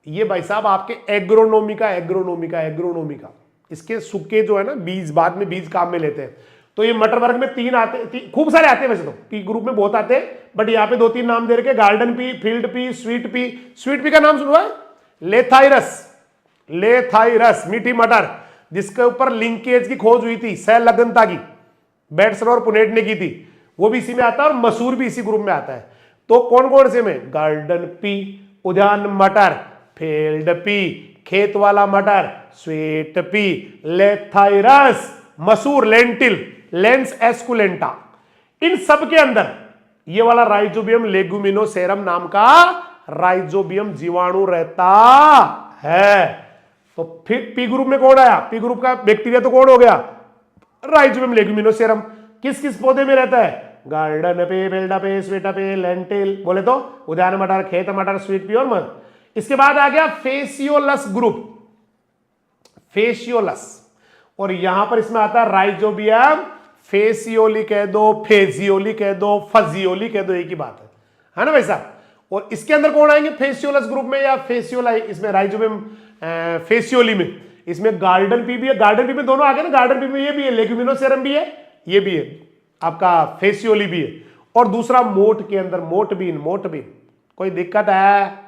ये भाई साहब आपके एग्रोनोमी का, इसके सूखे जो है ना बीज, बाद में बीज काम में लेते हैं। तो ये मटर वर्ग में 3 आते, खूब सारे आते हैं वैसे तो, पी ग्रुप में बहुत आते हैं, बट यहाँ पे 2-3 नाम दे रखे, garden pea, field P, sweet pea. Sweet pea का नाम सुना है? लेथाइरस, लेथाइरस मीठी मटर, जिसके ऊपर लिंकेज की खोज हुई थी, संलग्नता की, बैट्सन और पुनेट ने की थी, वो भी इसी में आता है। और मसूर भी इसी ग्रुप में आता है। तो कौन कौन से में? गार्डन पी, उद्यान मटर, फील्ड पी, खेत वाला मटर, स्वीट पी, लेथाइरस, मसूर, लेंटिल, लेंस एस्कुलेंटा। इन सब के अंदर ये वाला राइजोबियम लेगुमिनोसेरम नाम का राइजोबियम जीवाणु रहता है। तो फिर पी ग्रुप में कौन आया? पी ग्रुप का बैक्टीरिया तो कौन हो गया? राइजोबियम लेगुमिनोसेरम। किस किस पौधे में रहता है? गार्डन पे, फील्ड पे, स्वीट पे, लेंटिल, बोले तो उद्यान मटर, खेत मटर, स्वीट पी और मटर। इसके बाद आ गया फेसियोलस ग्रुप, फेसियोलस। और यहां पर इसमें आता है राइजोबियम फेसियोली कह दो, फेजियोली कह दो, फजियोली कह दो, एक ही बात है ना भाई साहब। और इसके अंदर कौन आएंगे? फेसियोलस ग्रुप में या फेसियोलाई, इसमें राइजोबियम फेसियोली में, इसमें गार्डन पी भी है, गार्डन पी में दोनों आ गए ना, गार्डन पी में ये भी है, लेगुमिनोसेरम भी है, ये भी है, आपका फेसियोली भी है। और दूसरा मोट के अंदर मोटबीन, मोटबीन। कोई दिक्कत है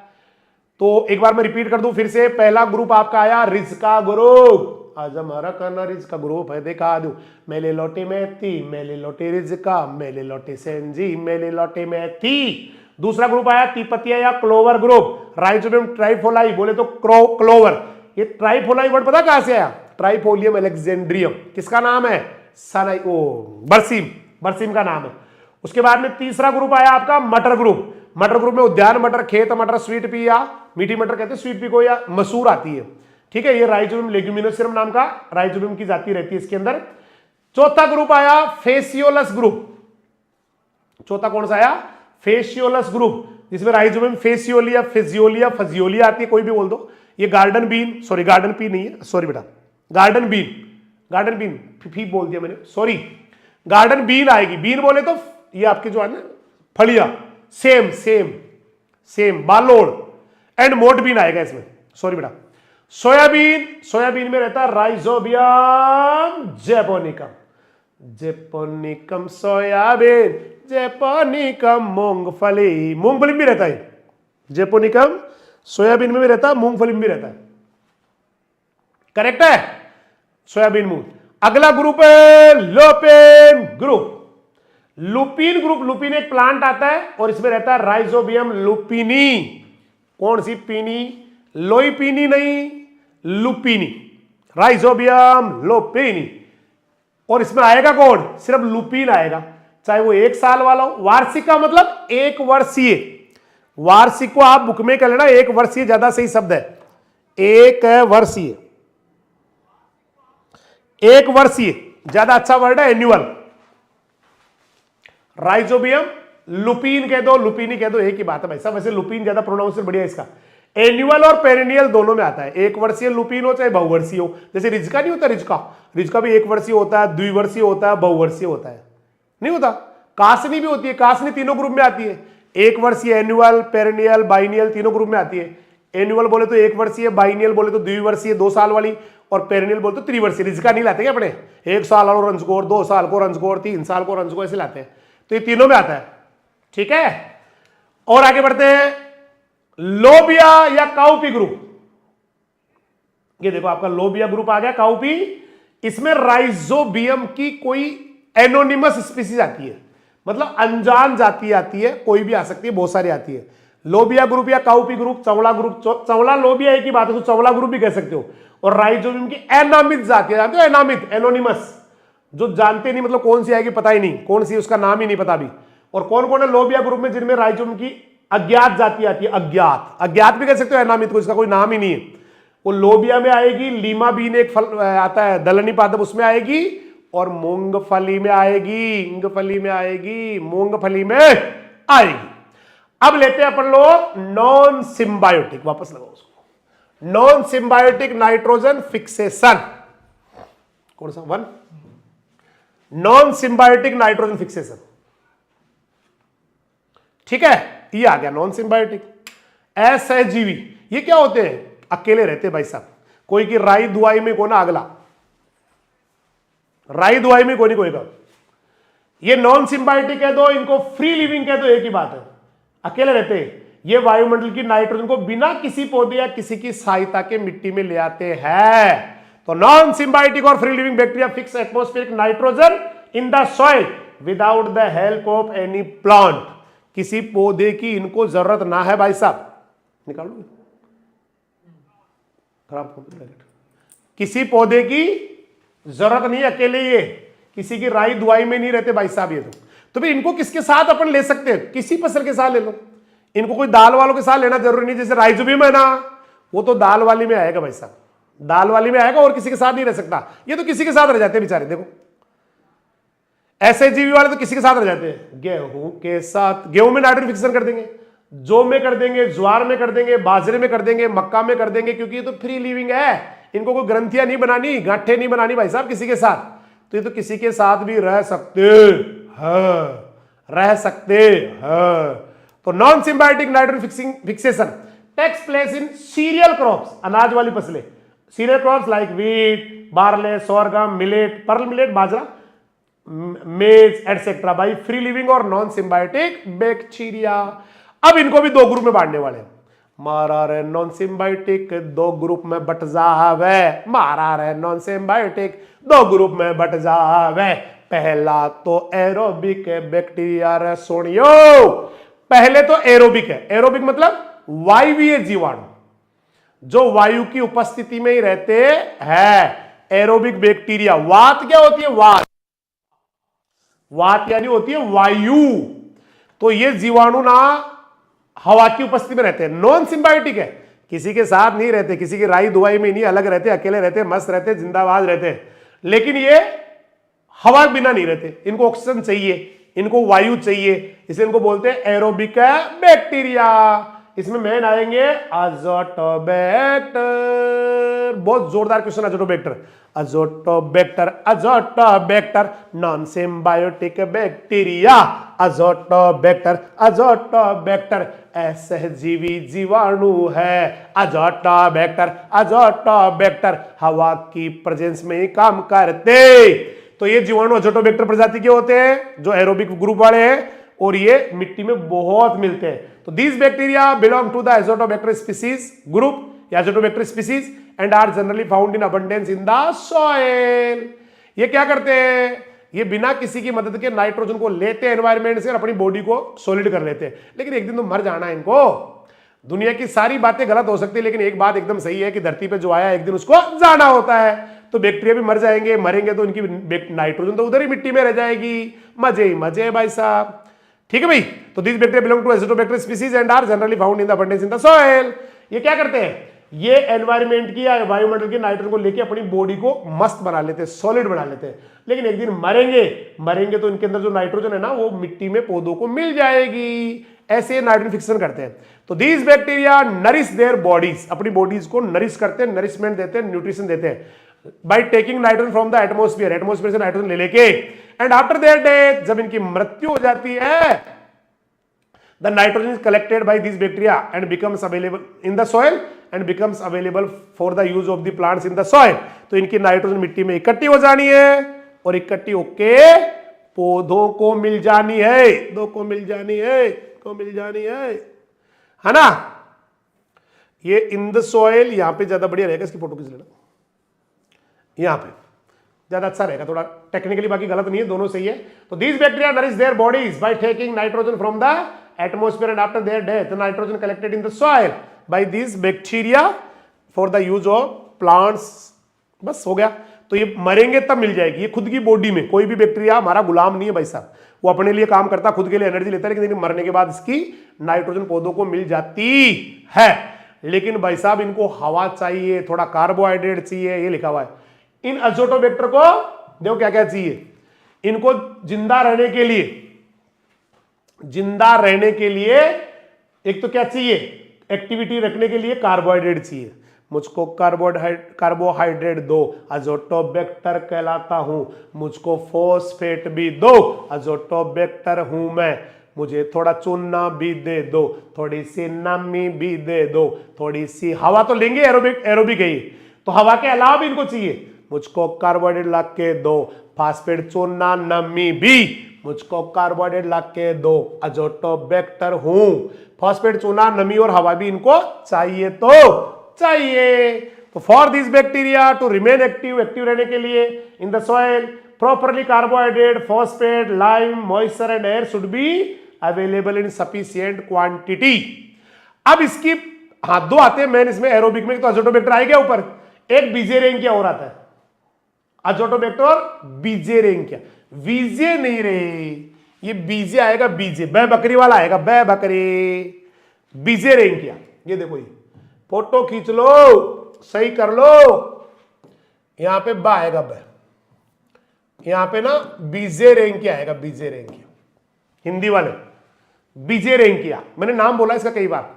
तो एक बार मैं रिपीट कर दूं फिर से। पहला ग्रुप आपका आया रिज्का ग्रुप, आज हमारा खाना रिज का ग्रुप है, दिखा दूं। मेले लोटी मेथी, मेले लोटी रिज का, मेले लोटी सेंजी, मेले लोटी मेथी। दूसरा ग्रुप आया तीपतिया या क्लोवर ग्रुप, राइजोबियम ट्राइफोलाई, बोले तो क्लोवर। ये ट्राइफोलाई वर्ड पता कहां से आया? ट्राइफोलियम अलेक्जेंड्रियम, किसका नाम है? बरसीम, बरसीम का नाम है। उसके बाद में तीसरा ग्रुप आया आपका मटर ग्रुप। मटर ग्रुप में उद्यान मटर, खेत मटर, स्वीट पी या मीठी मटर कहते हैं स्वीट पी को, या मसूर आती है, ठीक है। ये राइजोबियम लेग्यूमिनोसरम नाम का राइजोबियम की जाति रहती है इसके अंदर। चौथा ग्रुप आया फेसियोलस ग्रुप। चौथा कौन सा आया? फेसियोलस ग्रुप, जिसमें राइजोबियम फेसियोलिया, फिजियोलिया, फजियोलिया आती है, कोई भी बोल दो। ये garden bean, sorry garden pea नहीं है, सॉरी बेटा, गार्डन बीन, गार्डन बीन फी बोल दिया मैंने, सॉरी। गार्डन बीन आएगी, बीन बोले तो ये आपकी जो है ना फलिया, सेम सेम सेम, बालोड एंड मोट बीन आएगा इसमें, सॉरी बेटा। सोयाबीन, सोयाबीन में रहता है Rhizobium japonicum, japonicum soybean, japonicum मूंगफली, मूंगफली में भी रहता है जेपोनिकम, सोयाबीन में भी रहता है, मूंगफली में भी रहता है, करेक्ट है, सोयाबीन मूंग। अगला ग्रुप है Lupin group. Lupin group, Lupin एक प्लांट आता है और इसमें रहता है राइजोबियम लुपिनी। कौन सी पीनी? लोई पीनी नहीं, लुपिनी, राइजोबियम लुपिनी। और इसमें आएगा कौन? सिर्फ लुपिन आएगा, चाहे वो 1 साल वाला हो। वार्षिक का मतलब 1 वर्षीय, वार्षिक को आप बुक में कर लेना, 1 वर्षीय ज्यादा सही शब्द है, 1 वर्षीय, 1 वर्षीय ज्यादा अच्छा वर्ड है एन्युअल। राइजोबियम लुपिन कह दो, लुपिनी कह दो, एक ही बात है भाई साहब, वैसे लुपिन ज्यादा प्रोनाउंसिएशन बढ़िया इसका। एन्युअल और पेरेनियल दोनों में आता है, 1 वर्षीय लुपिन हो चाहे बहुवर्षीय हो। जैसे रिजका नहीं होता, रिजका, रिजका भी 1 वर्षीय होता है, द्विवर्षीय होता है, बहुवर्षीय होता है, नहीं होता। कासनी भी होती है, कासनी तीनों ग्रुप में आती है, 1 वर्षीय, एन्युअल, पेरेनियल, बाइनियल, तीनों ग्रुप में आती है। एन्युअल बोले तो 1 वर्षीय, बाइनियल बोले तो द्विवर्षीय 2 साल वाली, और पेरेनियल बोले तो त्रिवर्षीय। रिजका नहीं लाते क्या अपने, 1 साल और रंजकोर, 2 साल को रंजकोर, 3 साल को रंजकोर, ऐसे लाते हैं। तो ये तीनों में आता है, ठीक है। और आगे बढ़ते हैं, लोबिया या काउपी ग्रुप। ये देखो आपका लोबिया ग्रुप आ गया, काउपी। इसमें राइजोबियम की कोई एनोनिमस स्पीसीज आती है, मतलब अनजान जाति आती है, कोई भी आ सकती है, बहुत सारी आती है। लोबिया ग्रुप या काउपी ग्रुप, चंवला ग्रुप, चंवला लोबिया एक ही बात है, तो चंवला ग्रुप भी कह सकते हो। और राइजोबियम की एनामित जाति है, जानते हो एनामित, एनोनिमस, जो जानते नहीं, मतलब कौन सी आएगी पता ही नहीं, कौन सी उसका नाम ही नहीं पता अभी। और कौन कौन है लोबिया ग्रुप में? जिनमें राइजोबियम की अज्ञात जाति आती है, अज्ञात, अज्ञात भी कह सकते हो एनामित को, इसका कोई नाम ही नहीं है। वो लोबिया में आएगी, लीमा बीन एक फल आता है, दलनी पादप, उसमें आएगी, और मूंगफली में आएगी, मूंगफली में आएगी, मूंगफली में आएगी। अब लेते हैं अपन लोग नॉन सिम्बायोटिक, वापस लगाओ उसको, नॉन सिम्बायोटिक नाइट्रोजन फिक्सेशन। कौन सा? 1 नॉन सिम्बायोटिक नाइट्रोजन फिक्सेशन, ठीक है, ये आ गया नॉन सिम्बायोटिक। असहजीवी, ये क्या होते हैं? अकेले रहते भाई साहब, कोई की राई दुआई में कोना अगला, राई दुआई में कोई नहीं कोई का। ये नॉन सिम्बायोटिक कह दो, इनको फ्री लिविंग कह दो, एक ही बात है, अकेले रहते हैं। ये वायुमंडल की नाइट्रोजन को बिना किसी पौधे या किसी की सहायता के मिट्टी में ले आते हैं। तो नॉन सिम्बायोटिक और फ्री लिविंग बैक्टीरिया फिक्स एटमॉस्फेरिक नाइट्रोजन in the soil without the help of any plant. किसी पौधे की इनको जरूरत ना है भाई साहब, निकाल लो खराब, किसी पौधे की जरूरत नहीं, अकेले ये किसी की राई दुआई में नहीं रहते भाई साहब ये तो भाई इनको किसके साथ अपन ले सकते हैं? किसी फसल के साथ ले लो, इनको कोई दाल वालों के साथ लेना जरूरी नहीं। जैसे राइजोबियम है ना, वो तो दाल वाली में आएगा भाई साहब, दाल वाली में आएगा, और किसी के साथ नहीं रह सकता। ये तो किसी के साथ रह जाते हैं बेचारे, देखो ऐसे जीवी वाले तो किसी के साथ रह जाते हैं, गेहूं के साथ, गेहूं में नाइट्रोजन फिक्सेशन कर देंगे, जौ में कर देंगे, ज्वार में कर देंगे, बाजरे में कर देंगे, मक्का में कर देंगे, क्योंकि ये तो फ्री लिविंग है, इनको कोई ग्रंथियां नहीं बनानी, गांठें नहीं बनानी भाई साहब किसी के साथ, तो ये तो किसी के साथ भी रह सकते हैं, रह सकते हैं। तो non symbiotic nitrogen fixation takes place in cereal crops, अनाज वाली फसलें, cereal crops like wheat, barley, sorghum, millet, pearl millet, bajra, maize etcetera by free living और नॉन सिम्बायोटिक बैक्टीरिया। अब इनको भी 2 ग्रुप में बांटने वाले हैं। मारा रे नॉन सिम्बायोटिक दो ग्रुप में बट जावे, मारा रे नॉन सिम्बायोटिक दो ग्रुप में बट जावे। पहला तो एरोबिक बैक्टीरिया रे सुनियो, पहले तो एरोबिक है। एरोबिक मतलब वायवीय जीवाणु, जो वायु की उपस्थिति में ही रहते हैं। Aerobic bacteria. वात क्या होती है? वात, वात यानी होती है वायु। तो ये जीवाणु ना हवा की उपस्थिति में रहते हैं। नॉन सिम्बायोटिक है, किसी के साथ नहीं रहते, किसी की राई दुआई में नहीं, अलग रहते, अकेले रहते, मस्त रहते, जिंदाबाद रहते। लेकिन ये हवा बिना नहीं रहते, इनको ऑक्सीजन चाहिए, इनको वायु चाहिए, इसलिए इनको बोलते हैं एरोबिक बैक्टीरिया। इसमें मेन आएंगे अजोटोबैक्टर। बहुत जोरदार question azotobacter. Azotobacter, azotobacter non symbiotic bacteria. Azotobacter, azotobacter असहजीवी जीवाणु है। अजोटोबैक्टर, अजोटोबैक्टर हवा की प्रेजेंस में ही काम करते। तो ये जीवाणु अजोटोबैक्टर प्रजाति के होते हैं, जो एरोबिक ग्रुप वाले हैं, और ये मिट्टी में बहुत मिलते हैं। तो these bacteria belong to the azotobacter species group या azotobacter species and are generally found in abundance in the soil. ये क्या करते हैं? ये बिना किसी की मदद के नाइट्रोजन को लेते हैं एनवायरमेंट से और अपनी बॉडी को सॉलिड कर लेते हैं। लेकिन एक दिन तो मर जाना है इनको। दुनिया की सारी बातें गलत हो सकती है, लेकिन एक बात एकदम सही है कि धरती पे जो आया एक दिन उसको जाना होता है। तो बैक्टीरिया भी मर जाएंगे, मरेंगे तो उनकी नाइट्रोजन तो उधर ही मिट्टी में रह जाएगी। मजे ही मजे भाई साहब। ठीक है भाई। तो this bacteria belong to Azotobacter species and are generally found in the abundance in the soil. ये क्या करते हैं? ये एनवायरमेंट की या वायुमंडल की नाइट्रोजन को लेके अपनी बॉडी को मस्त बना लेते हैं, सॉलिड बना लेते हैं। लेकिन एक दिन मरेंगे तो इनके अंदर जो नाइट्रोजन है ना, वो मिट्टी में पौधों को मिल जाएगी। ऐसे नाइट्रोजन फिक्सेशन करते हैं। तो these bacteria nourish their bodies, अपनी बॉडीज को नरिश करते हैं, नरिशमेंट देते हैं, न्यूट्रिशन देते हैं by taking nitrogen from the atmosphere, atmosphere से नाइट्रोजन ले लेके। एंड आफ्टर देयर डेथ, जब इनकी मृत्यु हो जाती है, the nitrogen is collected by these bacteria and becomes available in the soil and becomes available for the use of the plants in the soil। तो इनकी नाइट्रोजन मिट्टी में इकट्ठी हो जानी है और इकट्ठी होके पौधों को मिल जानी है, को मिल जानी है ना। ये इन द सॉइल, यहां पे ज्यादा बढ़िया रहेगा, इसकी फोटो खींच लेना, यहां पे ज्यादा अच्छा रहेगा, थोड़ा टेक्निकली बाकी गलत नहीं है, दोनों सही है। तो these bacteria nourish their bodies by taking nitrogen from the atmosphere and after their death nitrogen collected in the soil by these bacteria for the use of plants। बस हो गया। तो ये मरेंगे तब मिल जाएगी। ये खुद की बॉडी में, कोई भी बैक्टीरिया हमारा गुलाम नहीं है भाई साहब, वो अपने लिए काम करता, खुद के लिए एनर्जी लेता है, लेकिन मरने के बाद इसकी नाइट्रोजन पौधों को मिल जाती है। लेकिन भाई साहब इनको हवा चाहिए, थोड़ा कार्बोहाइड्रेट चाहिए, ये लिखा हुआ है। इन अजोटोबैक्टर को देखो क्या क्या चाहिए। इनको जिंदा रहने के लिए एक तो क्या चाहिए? एक्टिविटी रखने के लिए कार्बोहाइड्रेट चाहिए। मुझको कार्बोहाइड्रेट दो, अजोटोबैक्टर कहलाता हूं। मुझको फॉस्फेट भी दो, अजोटोबैक्टर हूं मैं। मुझे थोड़ा चूना भी दे दो, थोड़ी सी नमी भी दे दो, थोड़ी सी हवा तो लेंगे, एरोबिक है ये, तो हवा के अलावा भी इनको चाहिए। मुझको कार्बोहाइड्रेट ला के दो, फास्फेट, चूना, नमी भी मुझको कार्बोहाइड्रेट ला के दो। अजोटोबैक्टर हूं, फॉस्फेट, चूना, नमी और हवा भी इनको चाहिए तो चाहिए। तो for this bacteria to remain active रहने के लिए in the soil properly carbohydrate, phosphate, lime, moisture and air should be available in sufficient quantity. अब इसकी दो आते हैं मेन इसमें एरोबिक में, तो अजोटोबैक्टर आएगा ऊपर, एक बीजेरेंकिया और आता है। अजोटोबैक्टर बीजेरेंकिया, वीजे नहीं रहे, ये बीजे आएगा, बीजे बै बकरी वाला आएगा, बै बकरी, बीजेरेंकिया। ये देखो, ये फोटो खींच लो, सही कर लो। यहां पे बा आएगा, बै, यहां पे ना बीजेरेंकिया आएगा, बीजेरेंकिया, हिंदी वाले बीजेरेंकिया। मैंने नाम बोला इसका कई बार।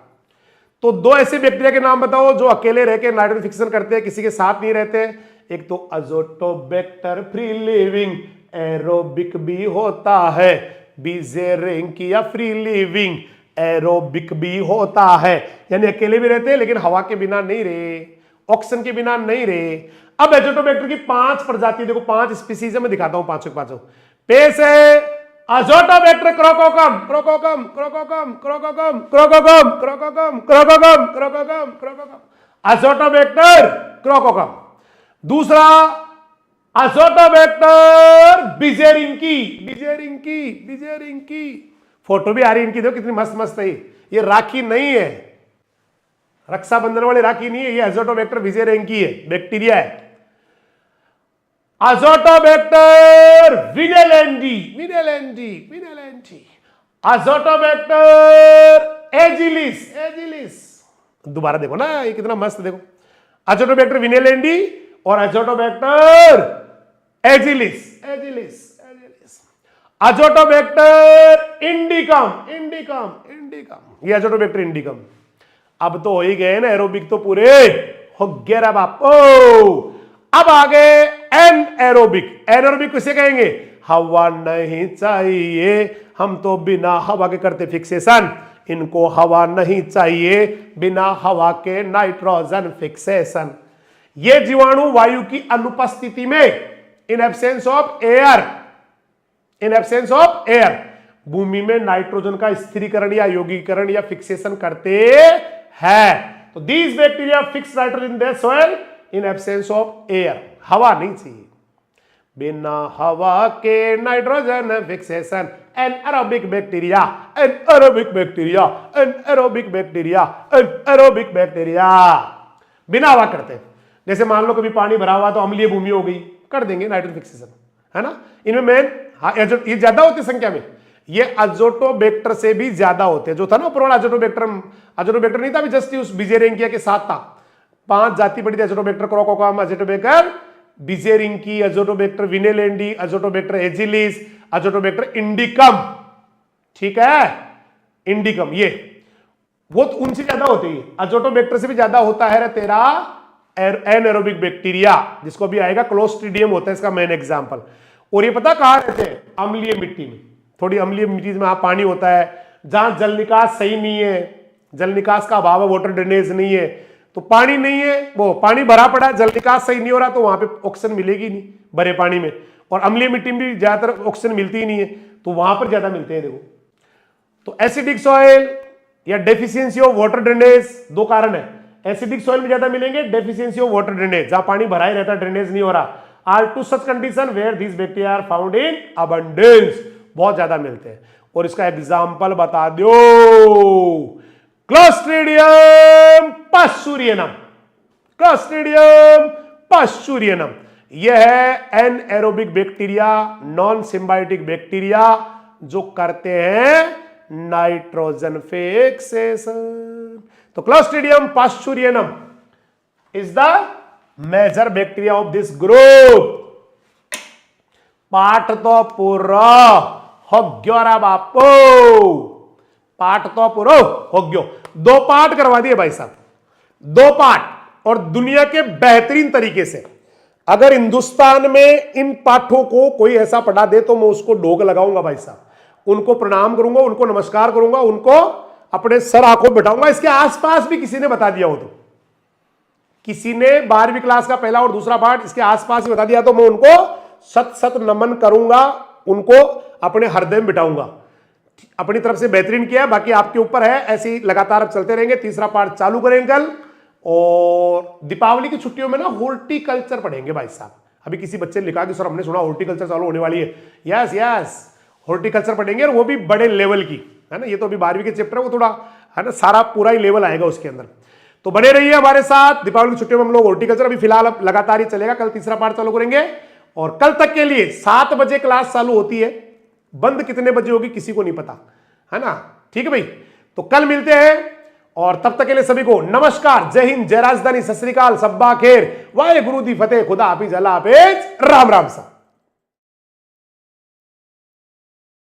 तो दो ऐसे बैक्टीरिया के नाम बताओ जो अकेले रह के नाइट्रोजन फिक्सेशन करते हैं, किसी के साथ नहीं रहते। एक तो अजोटोबैक्टर फ्री लिविंग, एरोबिक भी होता है। बीजेरेंकिया फ्री लिविंग, एरोबिक भी होता है, यानी अकेले भी रहते हैं लेकिन हवा के बिना नहीं रहे, ऑक्सीजन के बिना नहीं रहे। अब अजोटोबैक्टर की 5 प्रजाति देखो, 5 स्पीसीज है, मैं दिखाता हूं पांचों। पेस है, अजोटोबैक्टर क्रोकोकम क्रोकोकम क्रोकोकम क्रोकोकम क्रोकोकम क्रोकोकम क्रोकोकम क्रोकोकम क्रोकोकम, अजोटोबैक्टर क्रोकोकम। दूसरा अजोटोबैक्टर बिजेरिंकी बिजेरिंकी बिजेरिंकी, फोटो भी आ रही इनकी, देखो कितनी मस्त मस्त है। ये राखी नहीं है, रक्षाबंधन वाली राखी नहीं है, ये अजोटोबैक्टर बिजेरिंकी है, बैक्टीरिया है। Azotobacter vinelandii vinelandii vinelandii, azotobacter agilis agilis. दोबारा देखो ना, ये कितना मस्त, देखो अजोटोबैक्टर विनेलैंडी और Azotobacter agilis Agilus Agilus, azotobacter इंडिकम इंडिकम इंडिकम, ये अजोटोबैक्टर इंडिकम। अब तो हो ही गए ना एरोबिक, तो पूरे हो गया रे बापो। अब आगे एनएरोबिक। एनएरोबिक किसे कहेंगे? हवा नहीं चाहिए, हम तो बिना हवा के करते फिक्सेशन, इनको हवा नहीं चाहिए, बिना हवा के नाइट्रोजन फिक्सेशन। ये जीवाणु वायु की अनुपस्थिति में, in absence of air, in absence of air, भूमि में नाइट्रोजन का स्थिरीकरण या यौगिकीकरण या फिक्सेशन करते हैं। तो these bacteria fix nitrogen in their soil in absence of air. हवा नहीं चाहिए, बिना हवा के nitrogen fixation, anaerobic bacteria anaerobic bacteria anaerobic bacteria anaerobic bacteria, बिना हवा करते हैं। जैसे मान लो कभी पानी भरा हुआ तो अम्लीय भूमि हो गई, कर देंगे नाइट्रोजन फिक्सेशन, है ना। इनमें मेन ये ज्यादा होती संख्या में, ये अजोटोबैक्टर से भी ज्यादा होते हैं। जो था ना ऊपर वाला अजोटोबैक्टर नहीं था अभी जस्ट उस बिजेरिंकिया के साथ था, 5 जाति पड़ी थी, azotobacter chroococcum, azotobacter beijerinckii, azotobacter vinelandii, azotobacter agilis, azotobacter indicum. ठीक है, इंडिकम ये वो उनसे ज्यादा होती है, अजोटोबैक्टर से भी ज्यादा होता है तेरा एनएरोबिक बैक्टीरिया, जिसको भी आएगा क्लोस्ट्रीडियम होता है इसका मेन एग्जांपल। और ये पता कहां रहते हैं? अम्लीय मिट्टी में, थोड़ी अम्लीय मिट्टी में पानी होता है, जहां जल निकास सही नहीं है, जल निकास का अभाव है, वाटर ड्रेनेज नहीं है, तो पानी नहीं है, वो पानी भरा पड़ा है, जल निकास सही नहीं हो रहा, तो वहां पे ऑक्सीजन मिलेगी नहीं भरे पानी में। और अम्लीय मिट्टी में भी ज्यादातर ऑक्सीजन मिलती ही नहीं है, तो वहां पर ज्यादा मिलते हैं। देखो, तो एसिडिक सॉइल या डेफिशिएंसी ऑफ वाटर ड्रेनेज, दो कारण है। एसिडिक सॉइल में ज्यादा मिलेंगे, डेफिशिएंसी ऑफ वाटर ड्रेनेज, जहां पानी भरा ही रहता है, ड्रेनेज नहीं हो रहा, are two such condition where this bacteria are found in abundance, बहुत ज्यादा मिलते हैं। और इसका एग्जांपल बता दो, क्लोस्ट्रीडियम पश्चूरियनम, क्लोस्ट्रीडियम पश्चूरियनम, यह है anaerobic bacteria, non symbiotic bacteria, जो करते हैं नाइट्रोजन फिक्सेशन। तो clostridium pasteurianum is the major bacteria of this group. पाठ तो पूरा हो गयो रा बापू, पाठ तो पूरा हो गयो। 2 पाठ करवा दिए भाई साहब, 2 पाठ, और दुनिया के बेहतरीन तरीके से। अगर हिंदुस्तान में इन पाठों को कोई ऐसा पढ़ा दे तो मैं उसको ढोक लगाऊंगा भाई साहब, उनको प्रणाम करूंगा, उनको नमस्कार करूंगा, उनको अपने सर आंखों बिठाऊंगा। इसके आसपास भी किसी ने बता दिया हो, तो किसी ने 12वीं क्लास का पहला और दूसरा पाठ इसके आसपास ही बता दिया, तो मैं उनको सत सत नमन करूंगा, उनको अपने हृदय में बिठाऊंगा। अपनी तरफ से बेहतरीन किया, बाकी आपके ऊपर है, ऐसे ही लगातार अब चलते रहेंगे। तीसरा पार्ट चालू करेंगे कल, और दीपावली की छुट्टियों में ना हॉर्टिकल्चर पढ़ेंगे भाई साहब। अभी किसी बच्चे ने लिखा कि सर हमने सुना हॉर्टिकल्चर चालू होने वाली है। यस यस, हॉर्टिकल्चर पढ़ेंगे, और वो भी बड़े लेवल की, है ना। ये तो अभी 12वीं के चैप्टर है, वो थोड़ा है ना, सारा पूरा ही लेवल आएगा उसके अंदर। तो बने रहिए हमारे साथ। दीपावली की छुट्टियों में हम लोग हॉर्टिकल्चर अभी फिलहाल अब लगातार ही चलेगा, कल तीसरा पार्ट चालू करेंगे। और कल तक के लिए 7 बजे क्लास चालू होती है, बंद कितने बजे होगी किसी को नहीं पता, है ना। ठीक है भाई, तो कल मिलते हैं, और तब तक के लिए सभी को नमस्कार, जय हिंद, जय राजधानी, सत श्री अकाल, सब्बा खेर, वाहे गुरु दी फतेह, खुदा हाफिज, अल्लाह हाफिज, राम राम सा।